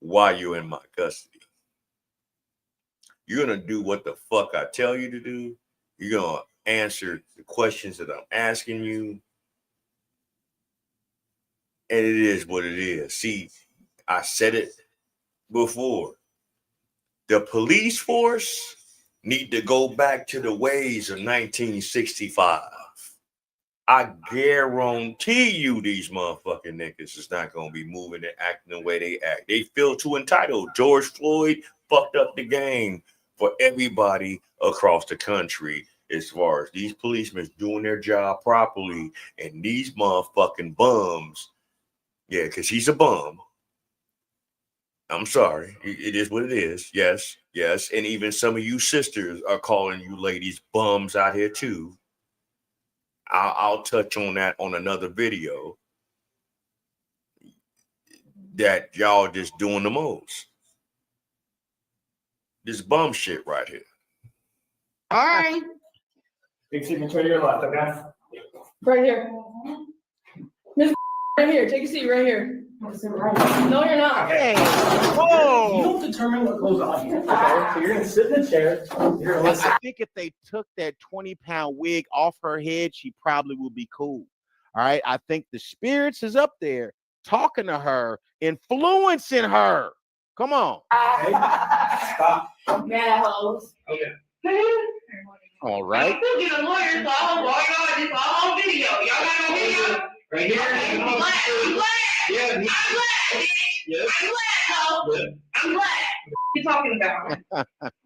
while you're in my custody. You're gonna do what the fuck I tell you to do. You're gonna answer the questions that I'm asking you. And it is what it is. See, I said it before. The police force need to go back to the ways of 1965. I guarantee you these motherfucking niggas is not going to be moving and acting the way they act. They feel too entitled. George Floyd fucked up the game for everybody across the country as far as these policemen doing their job properly, and these motherfucking bums, yeah, because he's a bum. I'm sorry. It is what it is. Yes, yes. And even some of you sisters are calling you ladies bums out here too. I'll touch on that on another video. That y'all just doing the most. This bum shit right here. All right. Big signature to your left, okay? Right here. Miss right here. Take a seat right here. No, you're not. Hey, whoa. You don't determine what goes on here. Okay, so you're gonna sit in the chair. You're gonna listen. I think if they took that 20-pound wig off her head, she probably would be cool. All right. I think the spirits is up there talking to her, influencing her. Come on. Stop. Mad hoes. Okay. All right. I'm still getting a lawyer, so I'm going on this all on video. Y'all got no video? Right here. I'm glad. I'm glad. Yeah. I'm glad, bitch. Yes. I'm glad, ho. Yeah. I'm glad. What you talking about?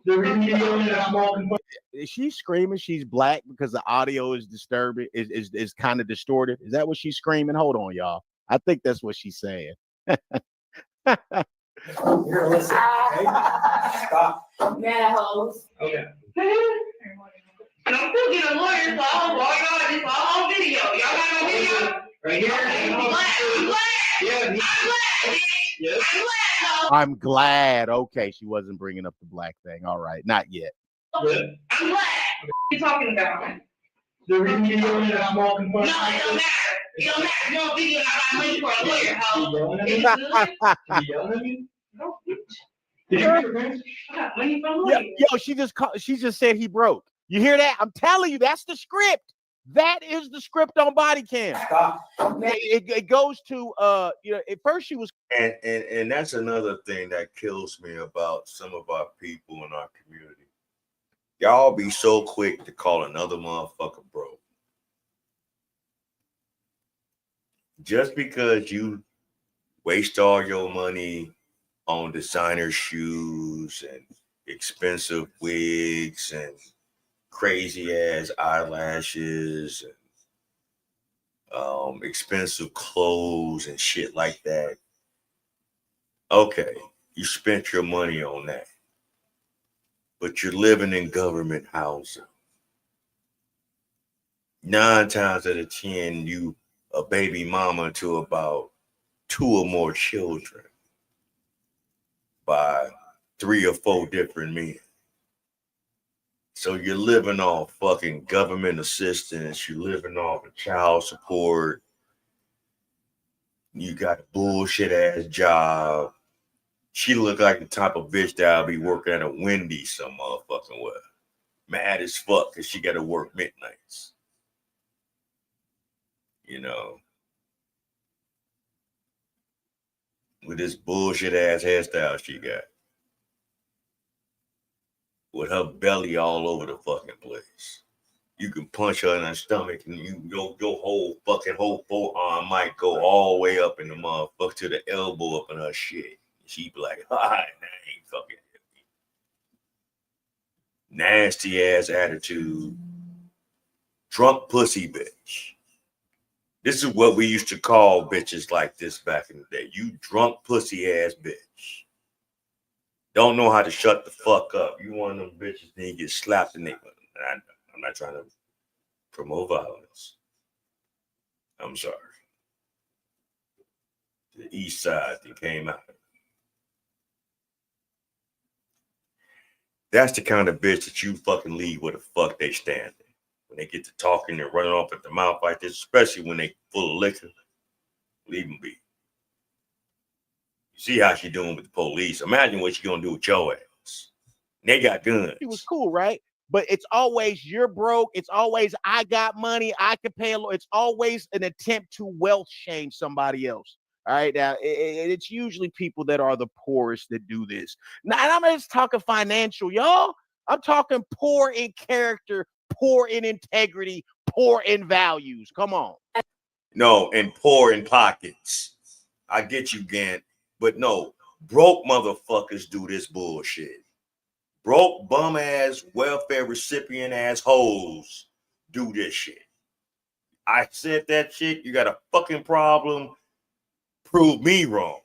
The video in a small component. Is she screaming she's black because the audio is disturbing, is kind of distorted? Is that what she's screaming? Hold on, y'all. I think that's what she's saying. You're gonna listen. Okay? Stop. Mad hoes. Okay. And I'm still getting a lawyer, so I'm going on this all on video. Y'all got no video? Right here. I'm glad. I'm glad. Yeah. I'm glad, bitch. Yes. I'm glad, ho. I'm glad. Okay, she wasn't bringing up the black thing. All right, not yet. Good. I'm glad. What you talking about? The video in a small No, component. it don't matter. It don't matter. You don't video and I got money for a lawyer, ho. You yelling at It's me? good. You yelling at me? No, bitch. Did you get your parents? I got money from a Yo, lawyer. she just said he broke. You hear that? I'm telling you, that's the script. That is the script on body cam. Stop. It goes to at first she was And that's another thing that kills me about some of our people in our community. Y'all be so quick to call another motherfucker broke. Just because you waste all your money on designer shoes and expensive wigs and crazy ass eyelashes and expensive clothes and shit like that. Okay, you spent your money on that, but you're living in government housing. 9 times out of 10, you a baby mama to about 2 or more children by 3 or 4 different men. So you're living off fucking government assistance. You're living off of child support. You got a bullshit ass job. She look like the type of bitch that'll be working at a Wendy's some motherfucking way. Mad as fuck because she got to work midnights. You know. with this bullshit ass hairstyle she got. With her belly all over the fucking place. You can punch her in her stomach and your whole forearm might go all the way up in the motherfucker to the elbow up in her shit. She be like, all right, that ain't fucking nasty ass attitude. Drunk pussy bitch. This is what we used to call bitches like this back in the day. You drunk pussy ass bitch. Don't know how to shut the fuck up. You one of them bitches, then you get slapped in the. I'm not trying to promote violence. I'm sorry. The east side that came out. That's the kind of bitch that you fucking leave where the fuck they standing. When they get to talking and running off at the mouth like this, especially when they full of liquor, leave them be. You see how she doing with the police. Imagine what she gonna do with your ass. They got guns. It was cool, right? But it's always you're broke. It's always I got money. I can pay a lot. It's always an attempt to wealth shame somebody else. All right. Now, it's usually people that are the poorest that do this. Now, and I'm not just talking financial, y'all. I'm talking poor in character, poor in integrity, poor in values. Come on. No, and poor in pockets. I get you, Gant. But no, broke motherfuckers do this bullshit. Broke bum ass welfare recipient ass hoes do this shit. I said that shit. You got a fucking problem. Prove me wrong.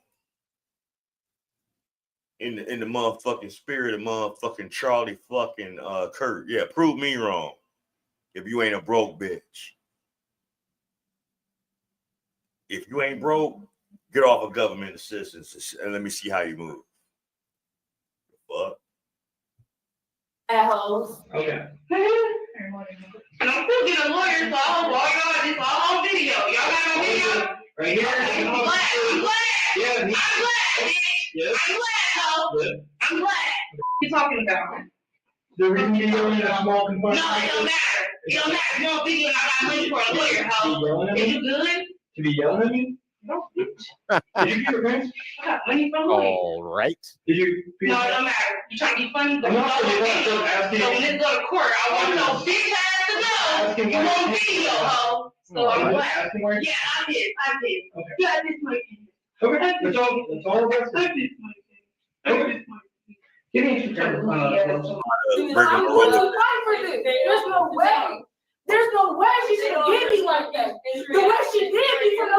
In the motherfucking spirit of motherfucking Charlie fucking Kurt. Yeah, prove me wrong. If you ain't a broke bitch. If you ain't broke, get off of government assistance and let me see how you move. Fuck. Assholes. Okay. And I'm still getting a lawyer, so it's all on video. Y'all got no video? Right here. I'm glad. Yeah. I'm glad. Yes. I'm glad, ho. Yeah. I'm glad. What you talking about? The reason you're yelling at small compartment. No, it don't matter. It don't matter. You don't video and I got money for a lawyer, ho. Is you good? To be yelling at me? No, bitch. Did you get your pants? I got money from lawyer. All right. Did you? No, it don't matter. You trying to be funny? I'm not asking. So when this go to court, I want no bitch ass to know. You won't video, ho. So I'm glad. Yeah, I did. Okay. Yeah, I did my thing. Okay. That's all of us. I did my thing. Okay. Give me a I'm going to fight for this. There's no way. There's no way she should get me like that. The way she did me for no.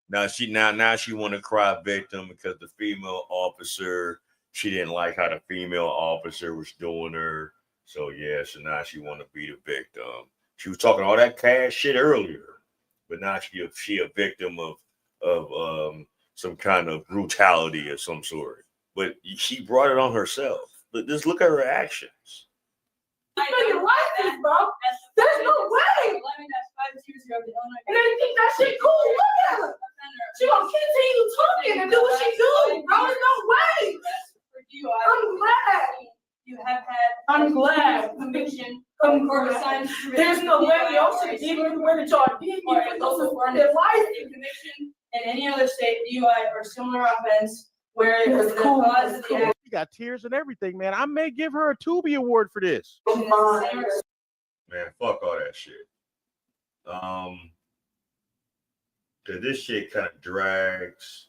Now she want to cry victim because the female officer, she didn't like how the female officer was doing her. So yeah, so now she want to be the victim. She was talking all that cash shit earlier, but now she a victim of some kind of brutality of some sort. But she brought it on herself. But just look at her actions. I know you like this, bro. There's no way. And they think that shit cool. Look at her. She gonna continue talking and do what she do, bro. There's no way. I'm glad. You have had. I'm glad. Conviction. There's no way y'all should give me where that y'all did me for those who earned their life. Conviction in any other state, DUI or similar offense where the cause of the You got tears and everything, man. I may give her a Tubi award for this. Man, fuck all that shit. Cause this shit kind of drags.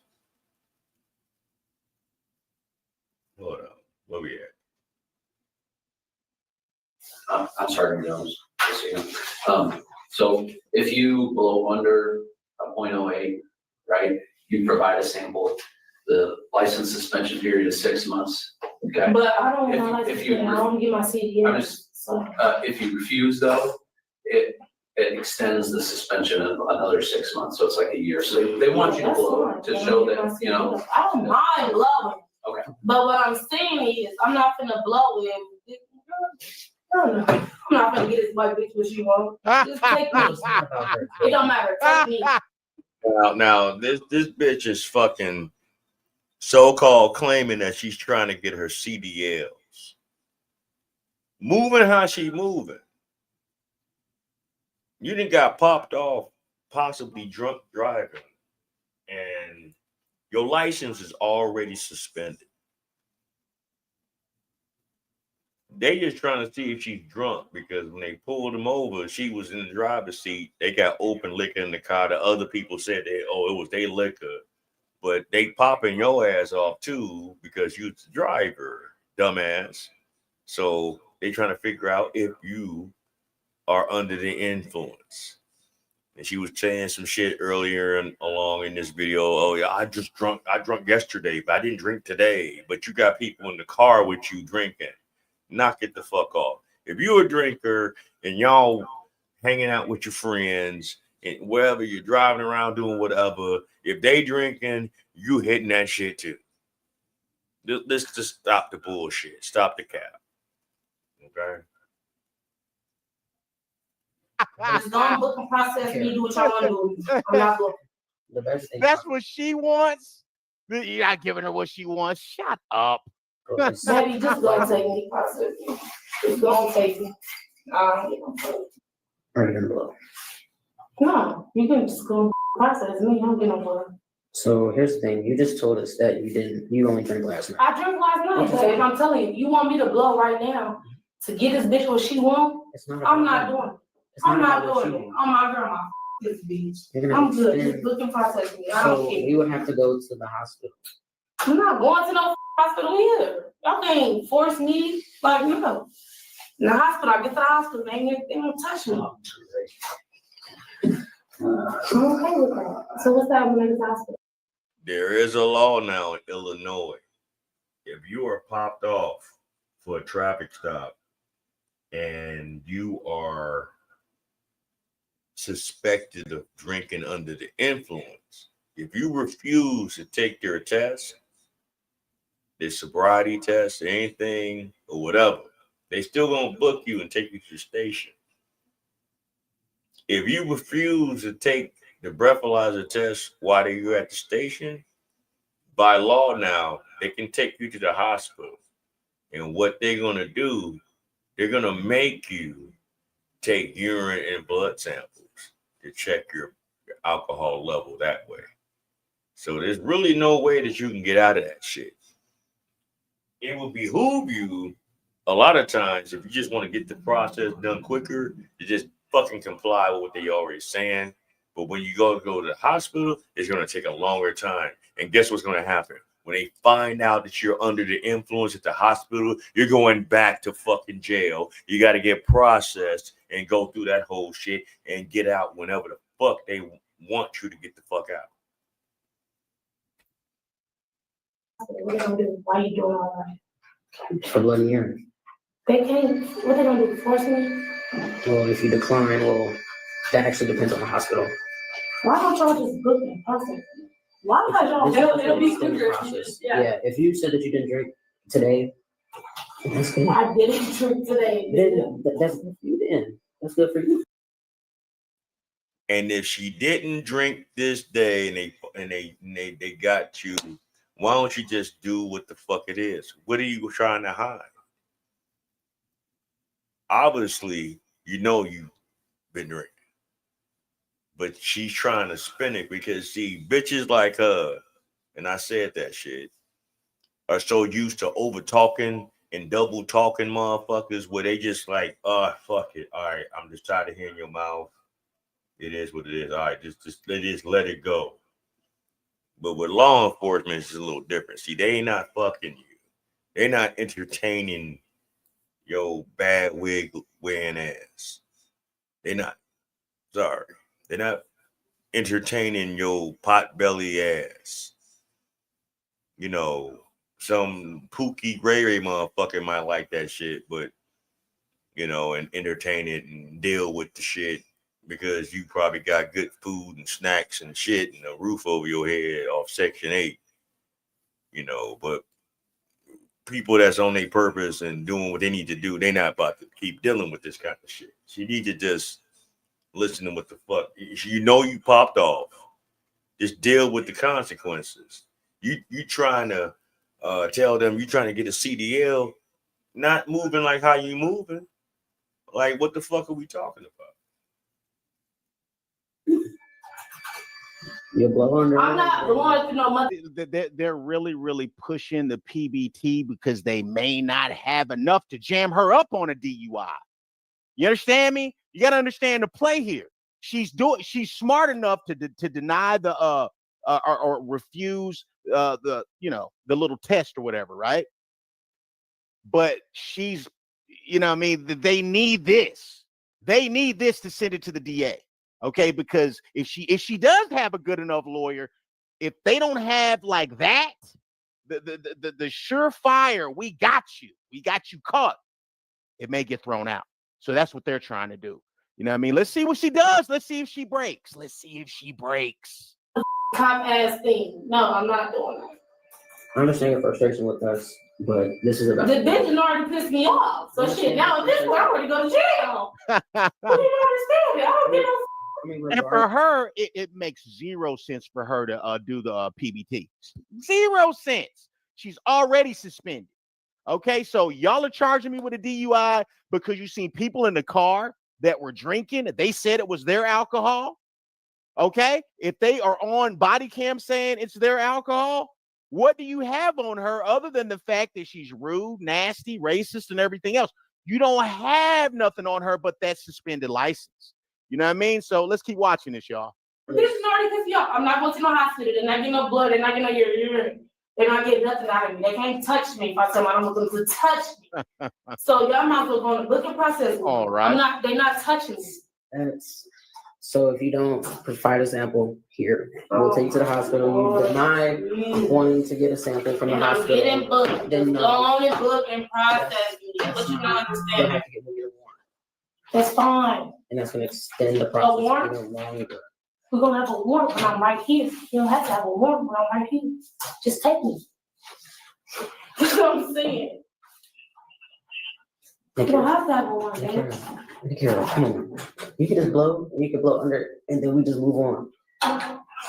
Hold on, where we at? I'm Sergeant Jones. So if you blow under a .08, right, you provide a sample. The license suspension period is 6 months. Okay. But I don't want my license. I don't get my CDL. If you refuse, though, it extends the suspension of another 6 months. So it's like a year. So they want you to blow to show that, you know. I don't mind blowing. Okay. But what I'm saying is, I'm not gonna blow it. I don't know. I'm not gonna get this white bitch what you want. Just take me. It don't matter. Take me. Now this bitch is fucking so-called claiming that she's trying to get her CDLs. Moving how she moving. You done got popped off, possibly drunk driving, and Your license is already suspended. They just trying to see if she's drunk because when they pulled him over, she was in the driver's seat. They got open liquor in the car. The other people said it was their liquor. But they popping your ass off too because you're the driver, dumbass. So they trying to figure out if you are under the influence. And she was saying some shit earlier along in this video. Oh yeah, I drunk yesterday, but I didn't drink today. But you got people in the car with you drinking. Knock it the fuck off. If you're a drinker and y'all hanging out with your friends and wherever you're driving around doing whatever, if they drinking, you hitting that shit too. Let's just stop the bullshit. Stop the cap. Okay. Just don't booking process me, do what y'all want to do. I'm not booking. The best thing. That's what she wants. You're not giving her what she wants. Shut up. Baby, just go take me. Process me. Just go take me. No, you can just go process me. I don't get no blood. So here's the thing. You just told us that you only drank last night. I drank last night, babe. I'm telling you, you want me to blow right now to get this bitch what she want? I'm not doing it. I'm not doing it. Oh my grandma, this bitch. I'm good. Just looking process me. I don't care. You would have to go to the hospital. I'm not going to no hospital either. Y'all can't force me. Like, no. In the hospital, I get to the hospital, they don't touch me. I'm okay with that. So what's that when I get to the hospital? There is a law now in Illinois. If you are popped off for a traffic stop and you are suspected of drinking under the influence, if you refuse to take their test, their sobriety test, anything or whatever, they still gonna book you and take you to the station. If you refuse to take the breathalyzer test while you're at the station, by law now, they can take you to the hospital. And what they're gonna do, they're gonna make you take urine and blood samples to check your alcohol level that way. So there's really no way that you can get out of that shit. It will behoove you a lot of times if you just want to get the process done quicker, to just fucking comply with what they already saying. But when you go to the hospital, it's going to take a longer time. And guess what's going to happen? When they find out that you're under the influence at the hospital, you're going back to fucking jail. You got to get processed and go through that whole shit and get out whenever the fuck they want you to get the fuck out. What they gonna do? Why you doing all that? For blood and urine. They can't. What they gonna do? Force me? Well, if you decline, well, that actually depends on the hospital. Why don't y'all just book and process? Why don't y'all? It'll be quicker. Yeah, if you said that you didn't drink today, that's good. I didn't drink today. Then that's good for you. Then that's good for you. And if she didn't drink this day and they got you, why don't you just do what the fuck it is? What are you trying to hide? Obviously, you know you've been drinking. But she's trying to spin it because, see, bitches like her, and I said that shit, are so used to over talking and double talking motherfuckers where they just like, oh, fuck it. All right, I'm just tired of hearing your mouth. It is what it is. All right, just let it go. But with law enforcement, it's a little different. See, they ain't not fucking you. They're not entertaining your bad wig wearing ass. They're not. Sorry. They're not entertaining your pot belly ass. You know, some Pookie Ray Ray motherfucker might like that shit, but, you know, and entertain it and deal with the shit because you probably got good food and snacks and shit and a roof over your head off Section 8, you know, but people that's on their purpose and doing what they need to do, they're not about to keep dealing with this kind of shit. So you need to just listen to what the fuck. You know you popped off. Just deal with the consequences. You trying to tell them you trying to get a CDL, not moving like how you moving. Like, what the fuck are we talking about? You blow under. I'm not going through no money. They're really, really pushing the PBT because they may not have enough to jam her up on a DUI. You understand me? You got to understand the play here. She's smart enough to deny the or refuse the little test or whatever, right? But she's, you know what I mean, they need this. They need this to send it to the DA. Okay, because if she does have a good enough lawyer, if they don't have like that, the surefire, we got you caught, it may get thrown out. So that's what they're trying to do. You know what I mean? Let's see what she does. Let's see if she breaks. Cop ass thing. No, I'm not doing that. I understand your frustration with us, but this is about The bitch already pissed me off. So shit, now at this point, I'm ready to go to jail. You don't understand it. I don't get no. And for her, it makes 0 sense for her to do the PBT. 0 cents. She's already suspended. Okay, so y'all are charging me with a DUI because you seen people in the car that were drinking. They said it was their alcohol. Okay, if they are on body cam saying it's their alcohol, what do you have on her other than the fact that she's rude, nasty, racist, and everything else? You don't have nothing on her but that suspended license. You know what I mean? So let's keep watching this, y'all. This is already pissed me off. I'm not going to no hospital. They're not getting no blood. They're not getting no urine. They're not getting nothing out of me. They can't touch me if I tell them I don't want them to touch me. So y'all might as well go on a booking process. All right. They're not touching me. So if you don't provide a sample here, we'll take you to the hospital. You deny wanting to get a sample from the hospital. I'm getting booked. Then Just go on and book and process me. But you don't understand. That's fine. And that's going to extend the process warrant? even longer. We're going to have a warrant when I'm right here. You don't have to have a warrant when I'm right here. Just take me. That's what I'm saying. You don't have to have a warrant, man. Carol, come on. You can just blow, and you can blow under, and then we just move on.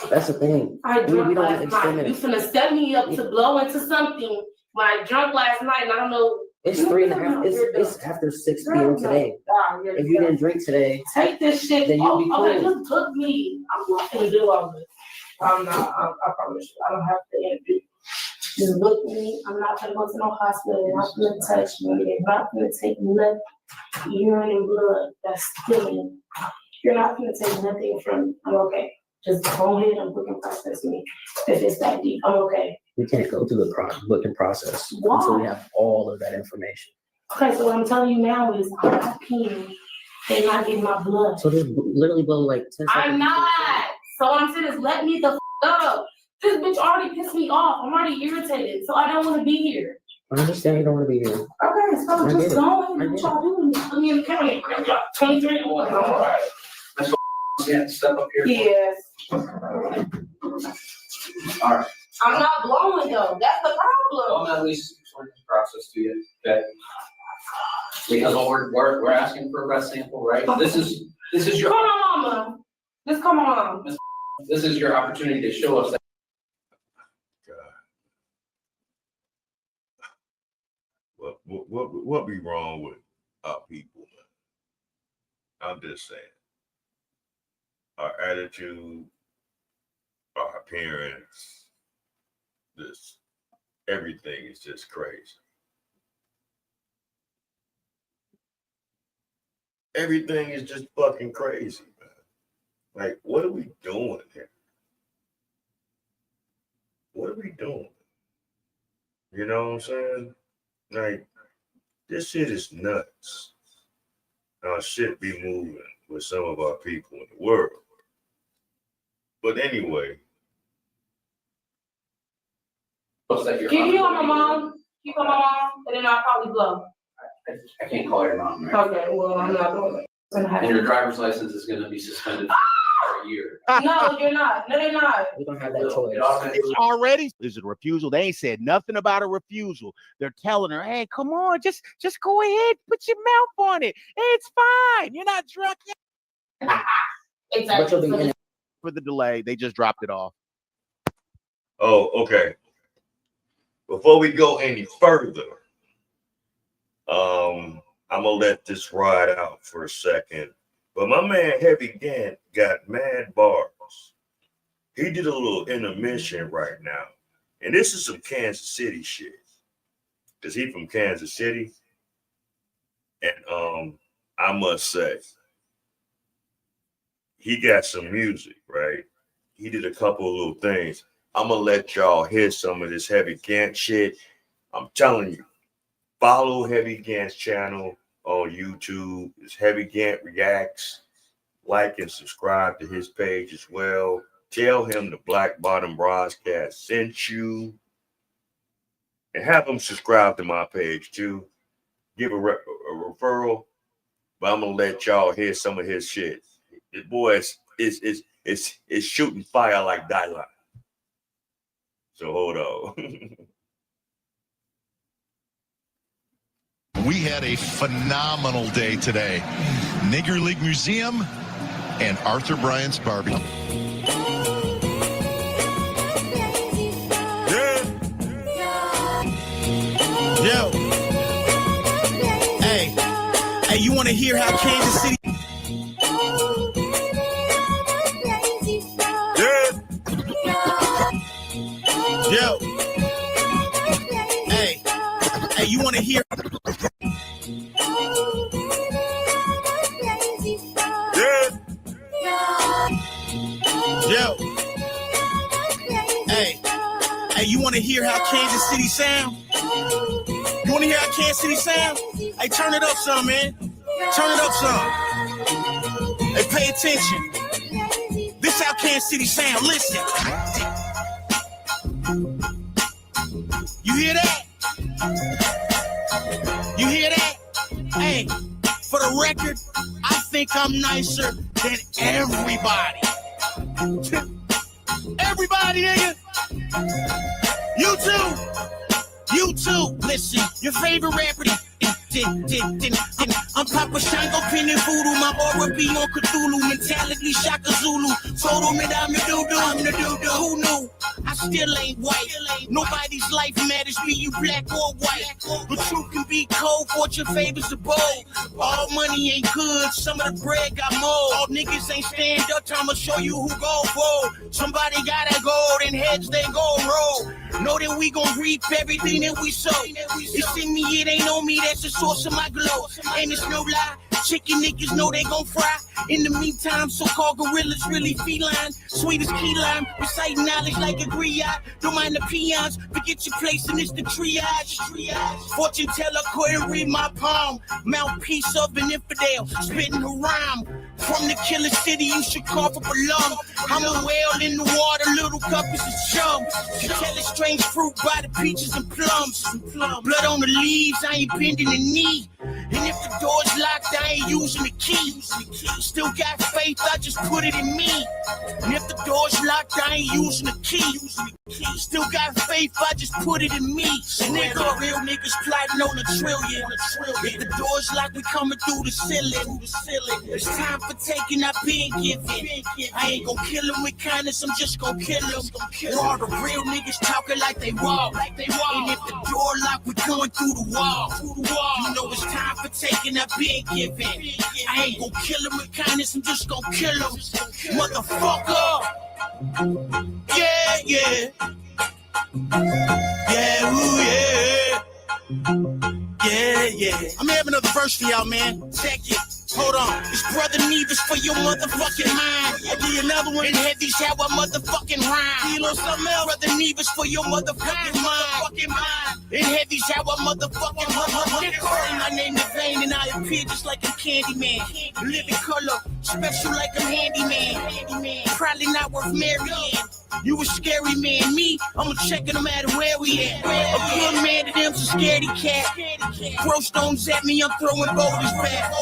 That's the thing. I drunk we don't last extend night. it. You finna set me up to blow into something when I drunk last night and I don't know. It's 3:30. It's after 6 p.m. today. If you didn't drink today, take this shit. then you'll be Okay, cool. just took me. I'm not gonna do all this. I'm not. I promise you. I don't have to interview. Just look me. I'm not gonna go to no hospital. They're not gonna touch me. They're not gonna take nothing. Urine and blood. That's spilling. You're not gonna take nothing from me. I'm okay. Just go ahead and book and process me. If it's that deep, I'm okay. We can't go through the booking process Why? until we have all of that information. Okay, so what I'm telling you now is I'm not peeing. They're not getting my blood. So they literally blow like 10 seconds. I'm not. So what I'm saying is let me the f up. This bitch already pissed me off. I'm already irritated. So I don't want to be here. I understand you don't want to be here. Okay, so I get just it. go and I do what get y'all doing. I mean, the county, 23 and 1. I'm all right. Yeah, step up here. Yes. All right. I'm not blowing though. That's the problem. Well, at least explain this process to you, okay? Because we're asking for a breath sample, right? This is your. Come on, mama. Just come on. This is your opportunity to show us that. What be wrong with our people, man? I'm just saying. Our attitude, our appearance, everything is just crazy. Everything is just fucking crazy, man. Like, what are we doing here? What are we doing? You know what I'm saying? Like, this shit is nuts. Our shit be moving with some of our people in the world. But anyway. Keep you on my mom. Keep on my mom, and then I'll probably blow. I can't call your mom, right? Okay, well, I'm not doing it. And your driver's license is gonna be suspended for a year. No, you're not. No, they're not. We don't have that choice. It's already, is it a refusal? They ain't said nothing about a refusal. They're telling her, hey, come on, just go ahead, put your mouth on it. It's fine. You're not drunk yet. Exactly. For the delay, they just dropped it off. Oh, okay. Before we go any further, I'm gonna let this ride out for a second. But my man Heavy Gant got mad bars. He did a little intermission right now. And this is some Kansas City shit. Cause he from Kansas City. And I must say, he got some music, right? He did a couple of little things. I'm gonna let y'all hear some of this Heavy Gant shit. I'm telling you, follow Heavy Gant's channel on YouTube. It's Heavy Gant Reacts. Like and subscribe to his page as well. Tell him the Black Bottom Broadcast sent you. And have him subscribe to my page too. Give a referral. But I'm gonna let y'all hear some of his shit. The boy is shooting fire like Dylan. So hold on. We had a phenomenal day today. Nigger League Museum and Arthur Bryant's Barbecue. Yo. Hey, you want to hear how Kansas City? Yo. Hey, you want to hear? Yo. Hey, you want to hear how Kansas City sound? You want to hear how Kansas City sound? Hey, turn it up some, man. Turn it up some. Hey, pay attention. This how Kansas City sound. Listen. You hear that? You hear that? Hey, for the record, I think I'm nicer than everybody. Everybody, nigga. You too. You too. Listen, your favorite rapper. I'm Papa Shango, pinning voodoo. My aura be on Cthulhu. Mentality, Shaka Zulu. Told him that I'm the doo-doo. I'm the doo-doo. Who knew? I still ain't white. Nobody's life matters, be you black or white. The truth can be cold, fortune favors the bold. All money ain't good, some of the bread got mold. All niggas ain't stand up, I'ma show you who go bold. Somebody gotta go, then heads they go roll. Know that we gon' reap everything that we sow. It's in me, it ain't on me, that's the source of my glow. And it's no lie, chicken niggas know they gon' fry. In the meantime, so-called gorillas really feline. Sweet as key lime, reciting knowledge like a griot. Don't mind the peons, forget your place and it's the triage. Fortune teller couldn't read my palm. Mouthpiece of an infidel, spitting a rhyme. From the killer city, you should cough up a lung. I'm a whale in the water, little cup is a chum. You tell it strange fruit by the peaches and plums. Blood on the leaves, I ain't bending the knee. And if the door's locked, I ain't using the key. Still got faith, I just put it in me. And if the door's locked, I ain't using the key. Still got faith, I just put it in me. Nigga, real niggas plotting on a trillion. If the door's locked, we coming through the ceiling. It's time for taking, I've been giving. I ain't gon' kill him with kindness, I'm just gon' kill him. All the real niggas talking like they walk. And if the door locked, we going through the wall. You know it's time for taking, I've been giving. I ain't gon' kill him with kindness, I'm just gon' kill him. Motherfucker. Yeah, yeah. Yeah, ooh, yeah. Yeah, yeah. I'm having another verse for y'all, man. Check it. Hold on. It's Brother Nevis for your motherfucking mind. I'll be another one. And Heavy's how I motherfucking rhyme. You know something else? Brother Nevis for your motherfucking mind. And Heavy's how I motherfucking calling my name in vain, and I appear just like a Candyman. Living color, special like a handyman. Probably not worth marrying. You a scary man, me, I'm a checking no matter where we at. A good man to them's a scaredy cat. Throw stones at me, I'm throwing boulders back.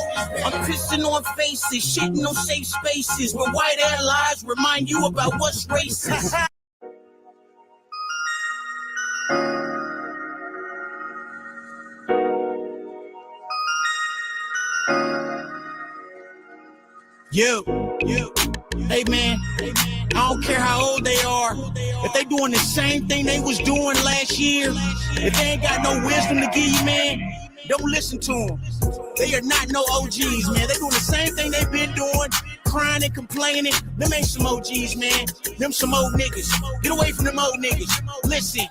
I'm pissing on faces, shitting on safe spaces. But white allies remind you about what's racist. Yo, hey man, I don't care how old they are. If they doing the same thing they was doing last year, if they ain't got no wisdom to give you, man, don't listen to them. They are not no OGs, man. They doing the same thing they've been doing crying and complaining. Them ain't some OGs, man. Them some old niggas. Get away from them old niggas. Listen,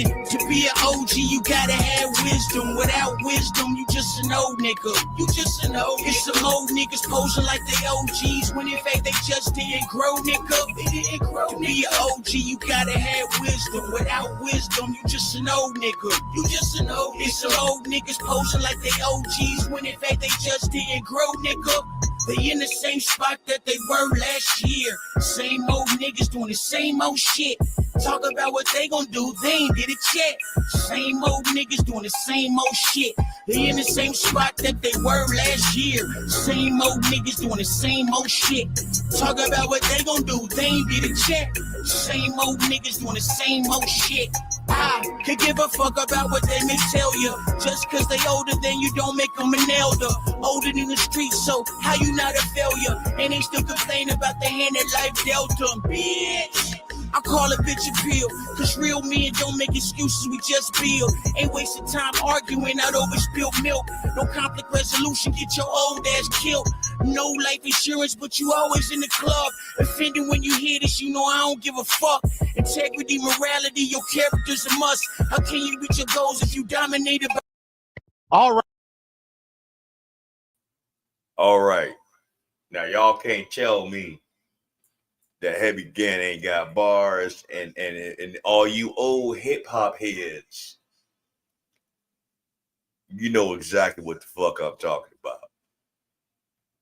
to be an OG, you gotta have wisdom. Without wisdom, you just an old nigga. You just an old. It's some old niggas posing like they OGs when in fact they just didn't grow, nigga. They didn't grow. To be an OG, you gotta have wisdom. Without wisdom, you just an old nigga. You just an old. It's some old niggas posing like they OGs when in fact they just didn't grow, nigga. They in the same spot that they were last year. Same old niggas doing the same old shit. Talk about what they gon' do, they ain't did it yet. Same old niggas doing the same old shit. They in the same spot that they were last year. Same old niggas doing the same old shit. Talk about what they gon' do, they ain't did it yet. Same old niggas doing the same old shit. I could give a fuck about what they may tell you. Just cause they older than you don't make them an elder. Older than the streets, so how you not a failure? And they still complain about the hand that life dealt them, bitch. I call a bitch a pill, cause real men don't make excuses, we just build. Ain't wasting time arguing out over spilled milk. No conflict resolution, get your old ass killed. No life insurance, but you always in the club. Offended when you hear this, you know I don't give a fuck. Integrity, morality, your character's a must. How can you reach your goals if you dominated by... All right. Now y'all can't tell me that Heavy Gantt ain't got bars, and all you old hip hop heads, you know exactly what the fuck I'm talking about.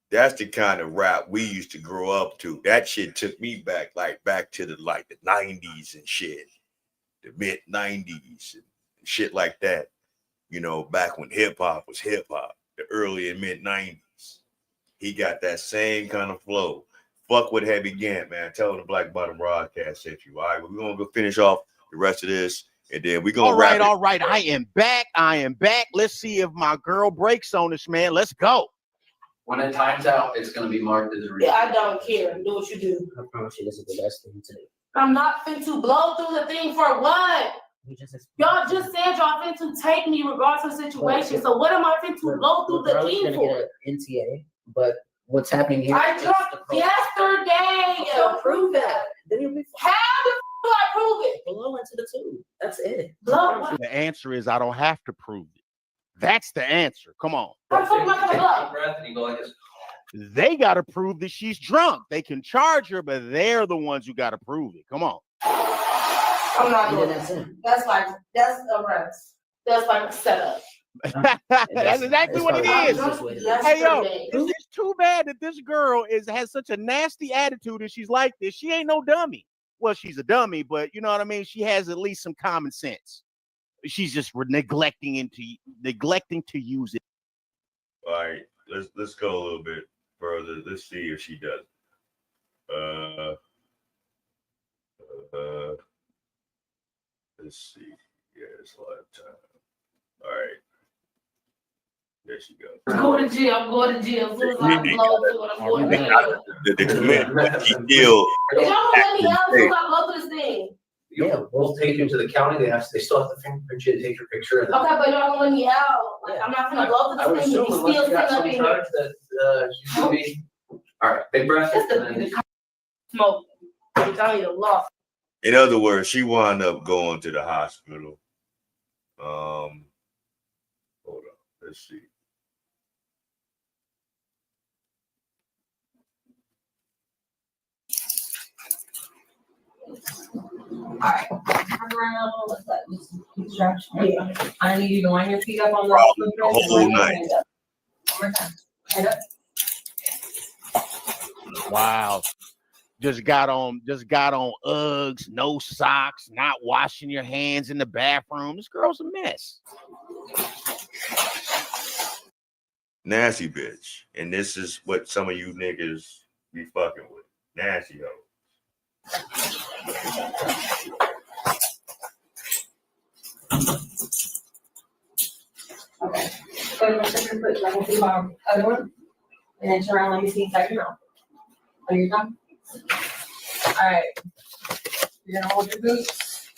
That's the kind of rap we used to grow up to. That shit took me back to the 90s and shit, the mid 90s and shit like that. You know, back when hip hop was hip hop, the early and mid 90s. He got that same kind of flow. Fuck with Heavy Gantt, man. Tell him the Black Bottom Broadcast sent you. All right, we're gonna go finish off the rest of this, and then we're gonna wrap it. All right. I am back. Let's see if my girl breaks on this, man. Let's go. When it times out, it's gonna be marked as a read. Yeah, I don't care. Do what you do. I promise you this is the best thing to do. I'm not fin to blow through the thing for what? Y'all just said y'all fin to take me regardless of the situation. So what am I fin to blow through the thing for? Get an NTA, but what's happening here? I dropped yesterday. So prove that. Then you'll be fine. How do I prove it? Blow into the tube. That's it. Blow. The answer is I don't have to prove it. That's the answer. Come on. They got to prove that she's drunk. They can charge her, but they're the ones who got to prove it. Come on. I'm not doing that. That's a rest. That's like a setup. That's exactly what it is. Hey, yo, it's too bad that this girl has such a nasty attitude and she's like this. She ain't no dummy. Well, she's a dummy, but you know what I mean? She has at least some common sense. She's just neglecting to use it. All right, let's go a little bit further. Let's see if she does it. Let's see. Yeah, it's a lot of time. All right. There she goes. I'm going to jail. As soon as I blow through it, I'm going to jail. The commitment. She still. Y'all gonna let me out as soon as I blow through this thing. Yeah, we'll take you to the county. They still have to fingerprint you to take your picture. And okay, but y'all gonna let me out. Like, I'm not gonna blow through this thing. You still sitting up in here. She's gonna be. All right, big breath. Smoke. I'm telling you the law. In other words, she wound up going to the hospital. Hold on. Let's see. Alright. I need you to line your feet up on the whole night. One more time. Head up. Wow. Just got on Uggs, no socks, not washing your hands in the bathroom. This girl's a mess. Nasty bitch. And this is what some of you niggas be fucking with. Nasty hoe. Okay. Go to my second foot, like the bottom. Other one. And then turn around, let me see inside your mouth. Are you done? Alright. You're gonna hold your boots.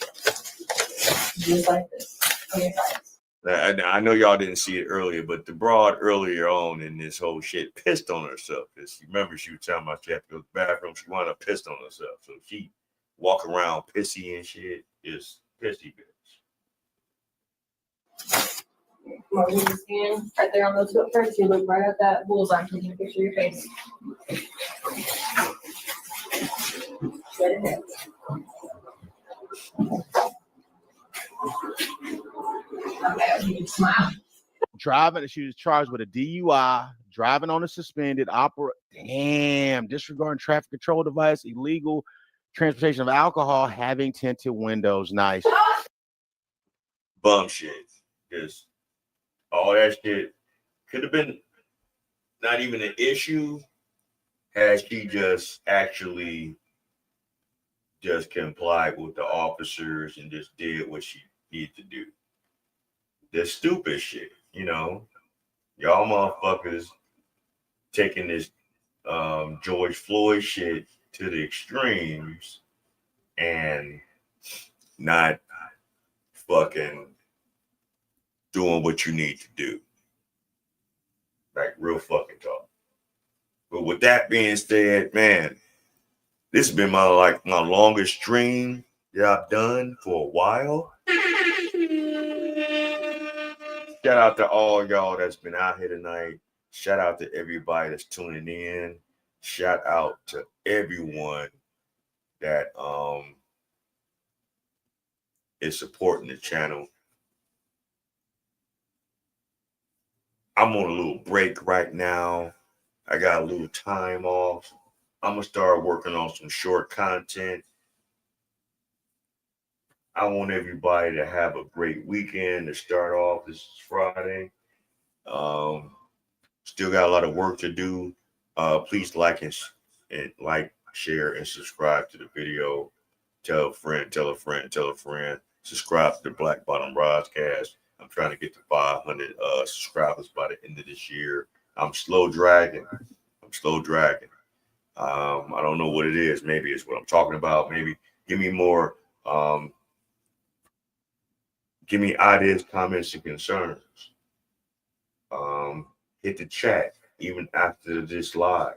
Just like this. Okay, fine. I know y'all didn't see it earlier, but the broad earlier on in this whole shit pissed on herself. Because remember, she was talking about she had to go to the bathroom. She wound up pissed on herself. So she walk around pissy and shit is pissy bitch. Mark, you just scan right there on those footprints. You look right at that bullseye. Can you picture your face? Right ahead. Okay, you can smile. Driving, she was charged with a DUI, driving on a suspended disregarding traffic control device, illegal transportation of alcohol, having tinted windows. Nice. Bum shit. Because all that shit could have been not even an issue had she just actually just complied with the officers and just did what she needed to do. The stupid shit, you know. Y'all motherfuckers taking this George Floyd shit to the extremes and not fucking doing what you need to do. Like real fucking talk. But with that being said, man, this has been my longest stream that I've done for a while. Shout out to all y'all that's been out here tonight. Shout out to everybody that's tuning in. Shout out to everyone that is supporting the channel. I'm on a little break right now. I got a little time off. I'm going to start working on some short content. I want everybody to have a great weekend to start off. This is Friday. Still got a lot of work to do. Please like, share, and subscribe to the video. Tell a friend, tell a friend, tell a friend. Subscribe to the Black Bottom Broadcast. I'm trying to get to 500 subscribers by the end of this year. I'm slow dragging. I don't know what it is. Maybe it's what I'm talking about. Maybe give me more. Give me ideas, comments, and concerns. Hit the chat even after this live.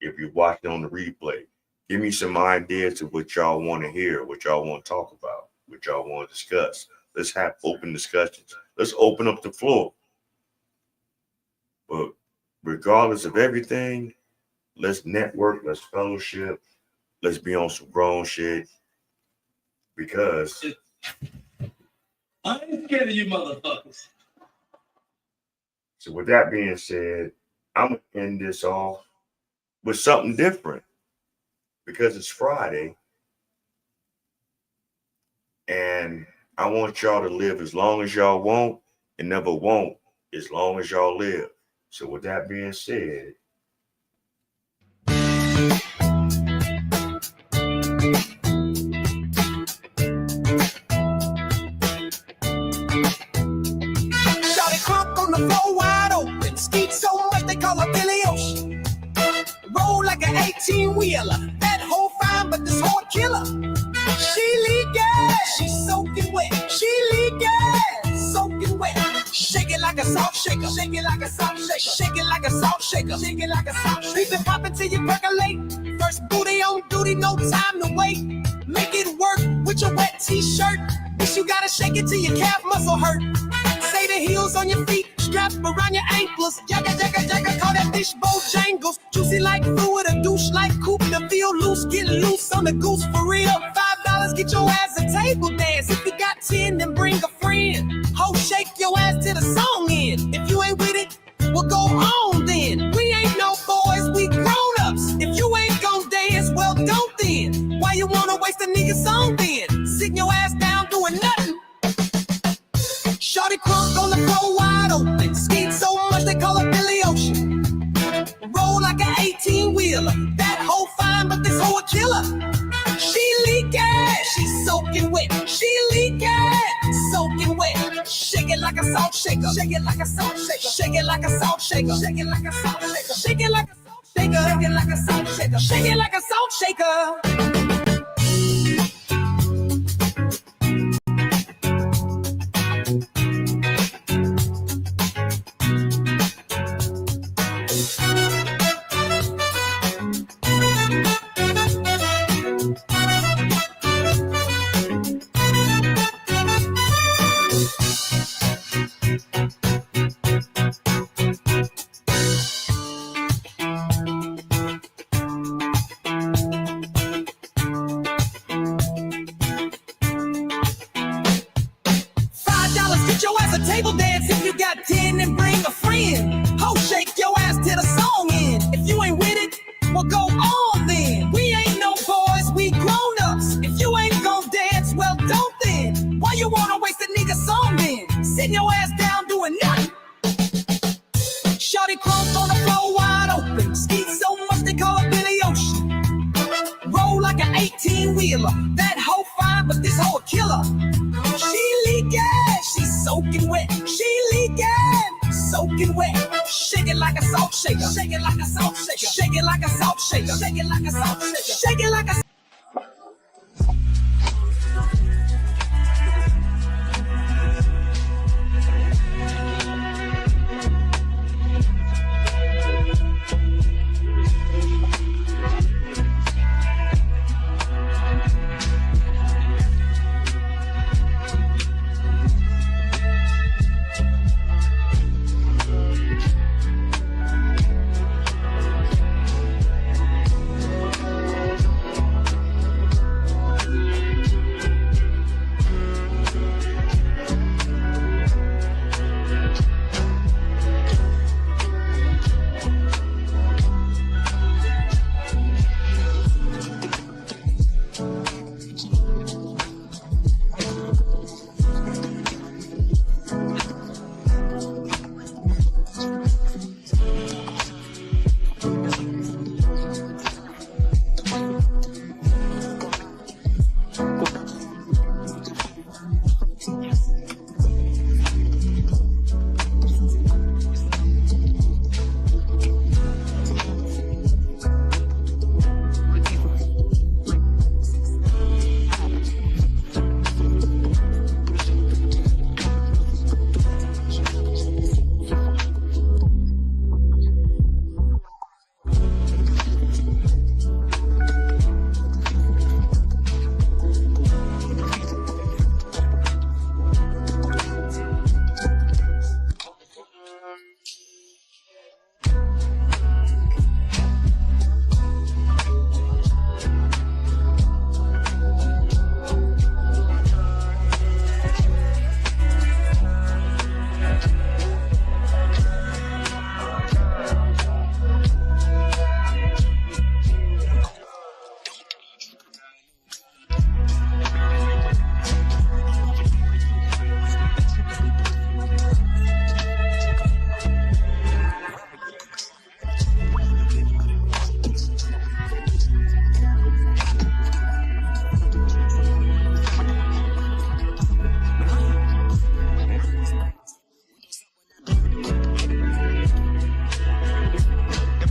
If you're watching on the replay, give me some ideas of what y'all want to hear, what y'all want to talk about, what y'all want to discuss. Let's have open discussions. Let's open up the floor. But regardless of everything, let's network, let's fellowship, let's be on some grown shit. Because I ain't scared of you motherfuckers. So with that being said, I'm going to end this off with something different because it's Friday. And I want y'all to live as long as y'all want and never won't as long as y'all live. So with that being said, Shawty crunk on the floor wide open. Skeet so much they call her Billy Ocean. Roll like an 18-wheeler. That hoe fine, but this hoe a killer. She leak gas, she soaking wet. She leak gas, soaking wet. Shake it like a salt shaker. Shake it like a salt shaker. Shake it like a salt shaker. Shake it like a salt shaker. Beep it poppin' till you percolate. First booty on duty, no time to wait. Make it work with your wet t-shirt. Bitch, you gotta shake it till your calf muscle hurt. Say the heels on your feet, strap around your ankles. Jagga, jagga, jagga, call that dish Bojangles. Juicy like fluid, a douche like coupe. The feel loose, get loose on the goose for real. $5, get your ass a table dance. If you got 10, then bring a friend. Ho, shake your ass till the song end. If you ain't with it, we'll go on then. We ain't no boys, we grown-ups. If you ain't gon' dance, well, don't then. Why you wanna waste a nigga song then? Sitting your ass down doing nothing. Shawty crunk on the floor wide open. Skeet so much they call her Billy Ocean. Roll like an 18-wheeler. That hoe fine, but this hoe a killer. She leak gas, she soaking wet. She leak gas, soaking wet. Shake it like a salt shaker. Shake it like a salt shaker. Shake it like a salt shaker. Shake it like a salt shaker. Shake it like a salt shaker. Shake it like a salt shaker. Shake it like a salt shaker. Table dance if you got 10 and bring a friend. Ho, shake your ass till the song end. If you ain't with it, well go on then. We ain't no boys, we grown-ups. If you ain't gon' dance, well don't then. Why you wanna waste a nigga song then? Sitting your ass down doing nothing. Shorty crump on the floor wide open. Skeet so much they call it Billy Ocean. Roll like an 18-wheeler. That hoe fine, but this hoe a killer. She leaking, she's soaking wet. She leaking, soaking wet. Shake it like a salt shaker. Shake it like a salt shaker. Shake it like a salt shaker. Shake it like a salt shaker. Shake it like a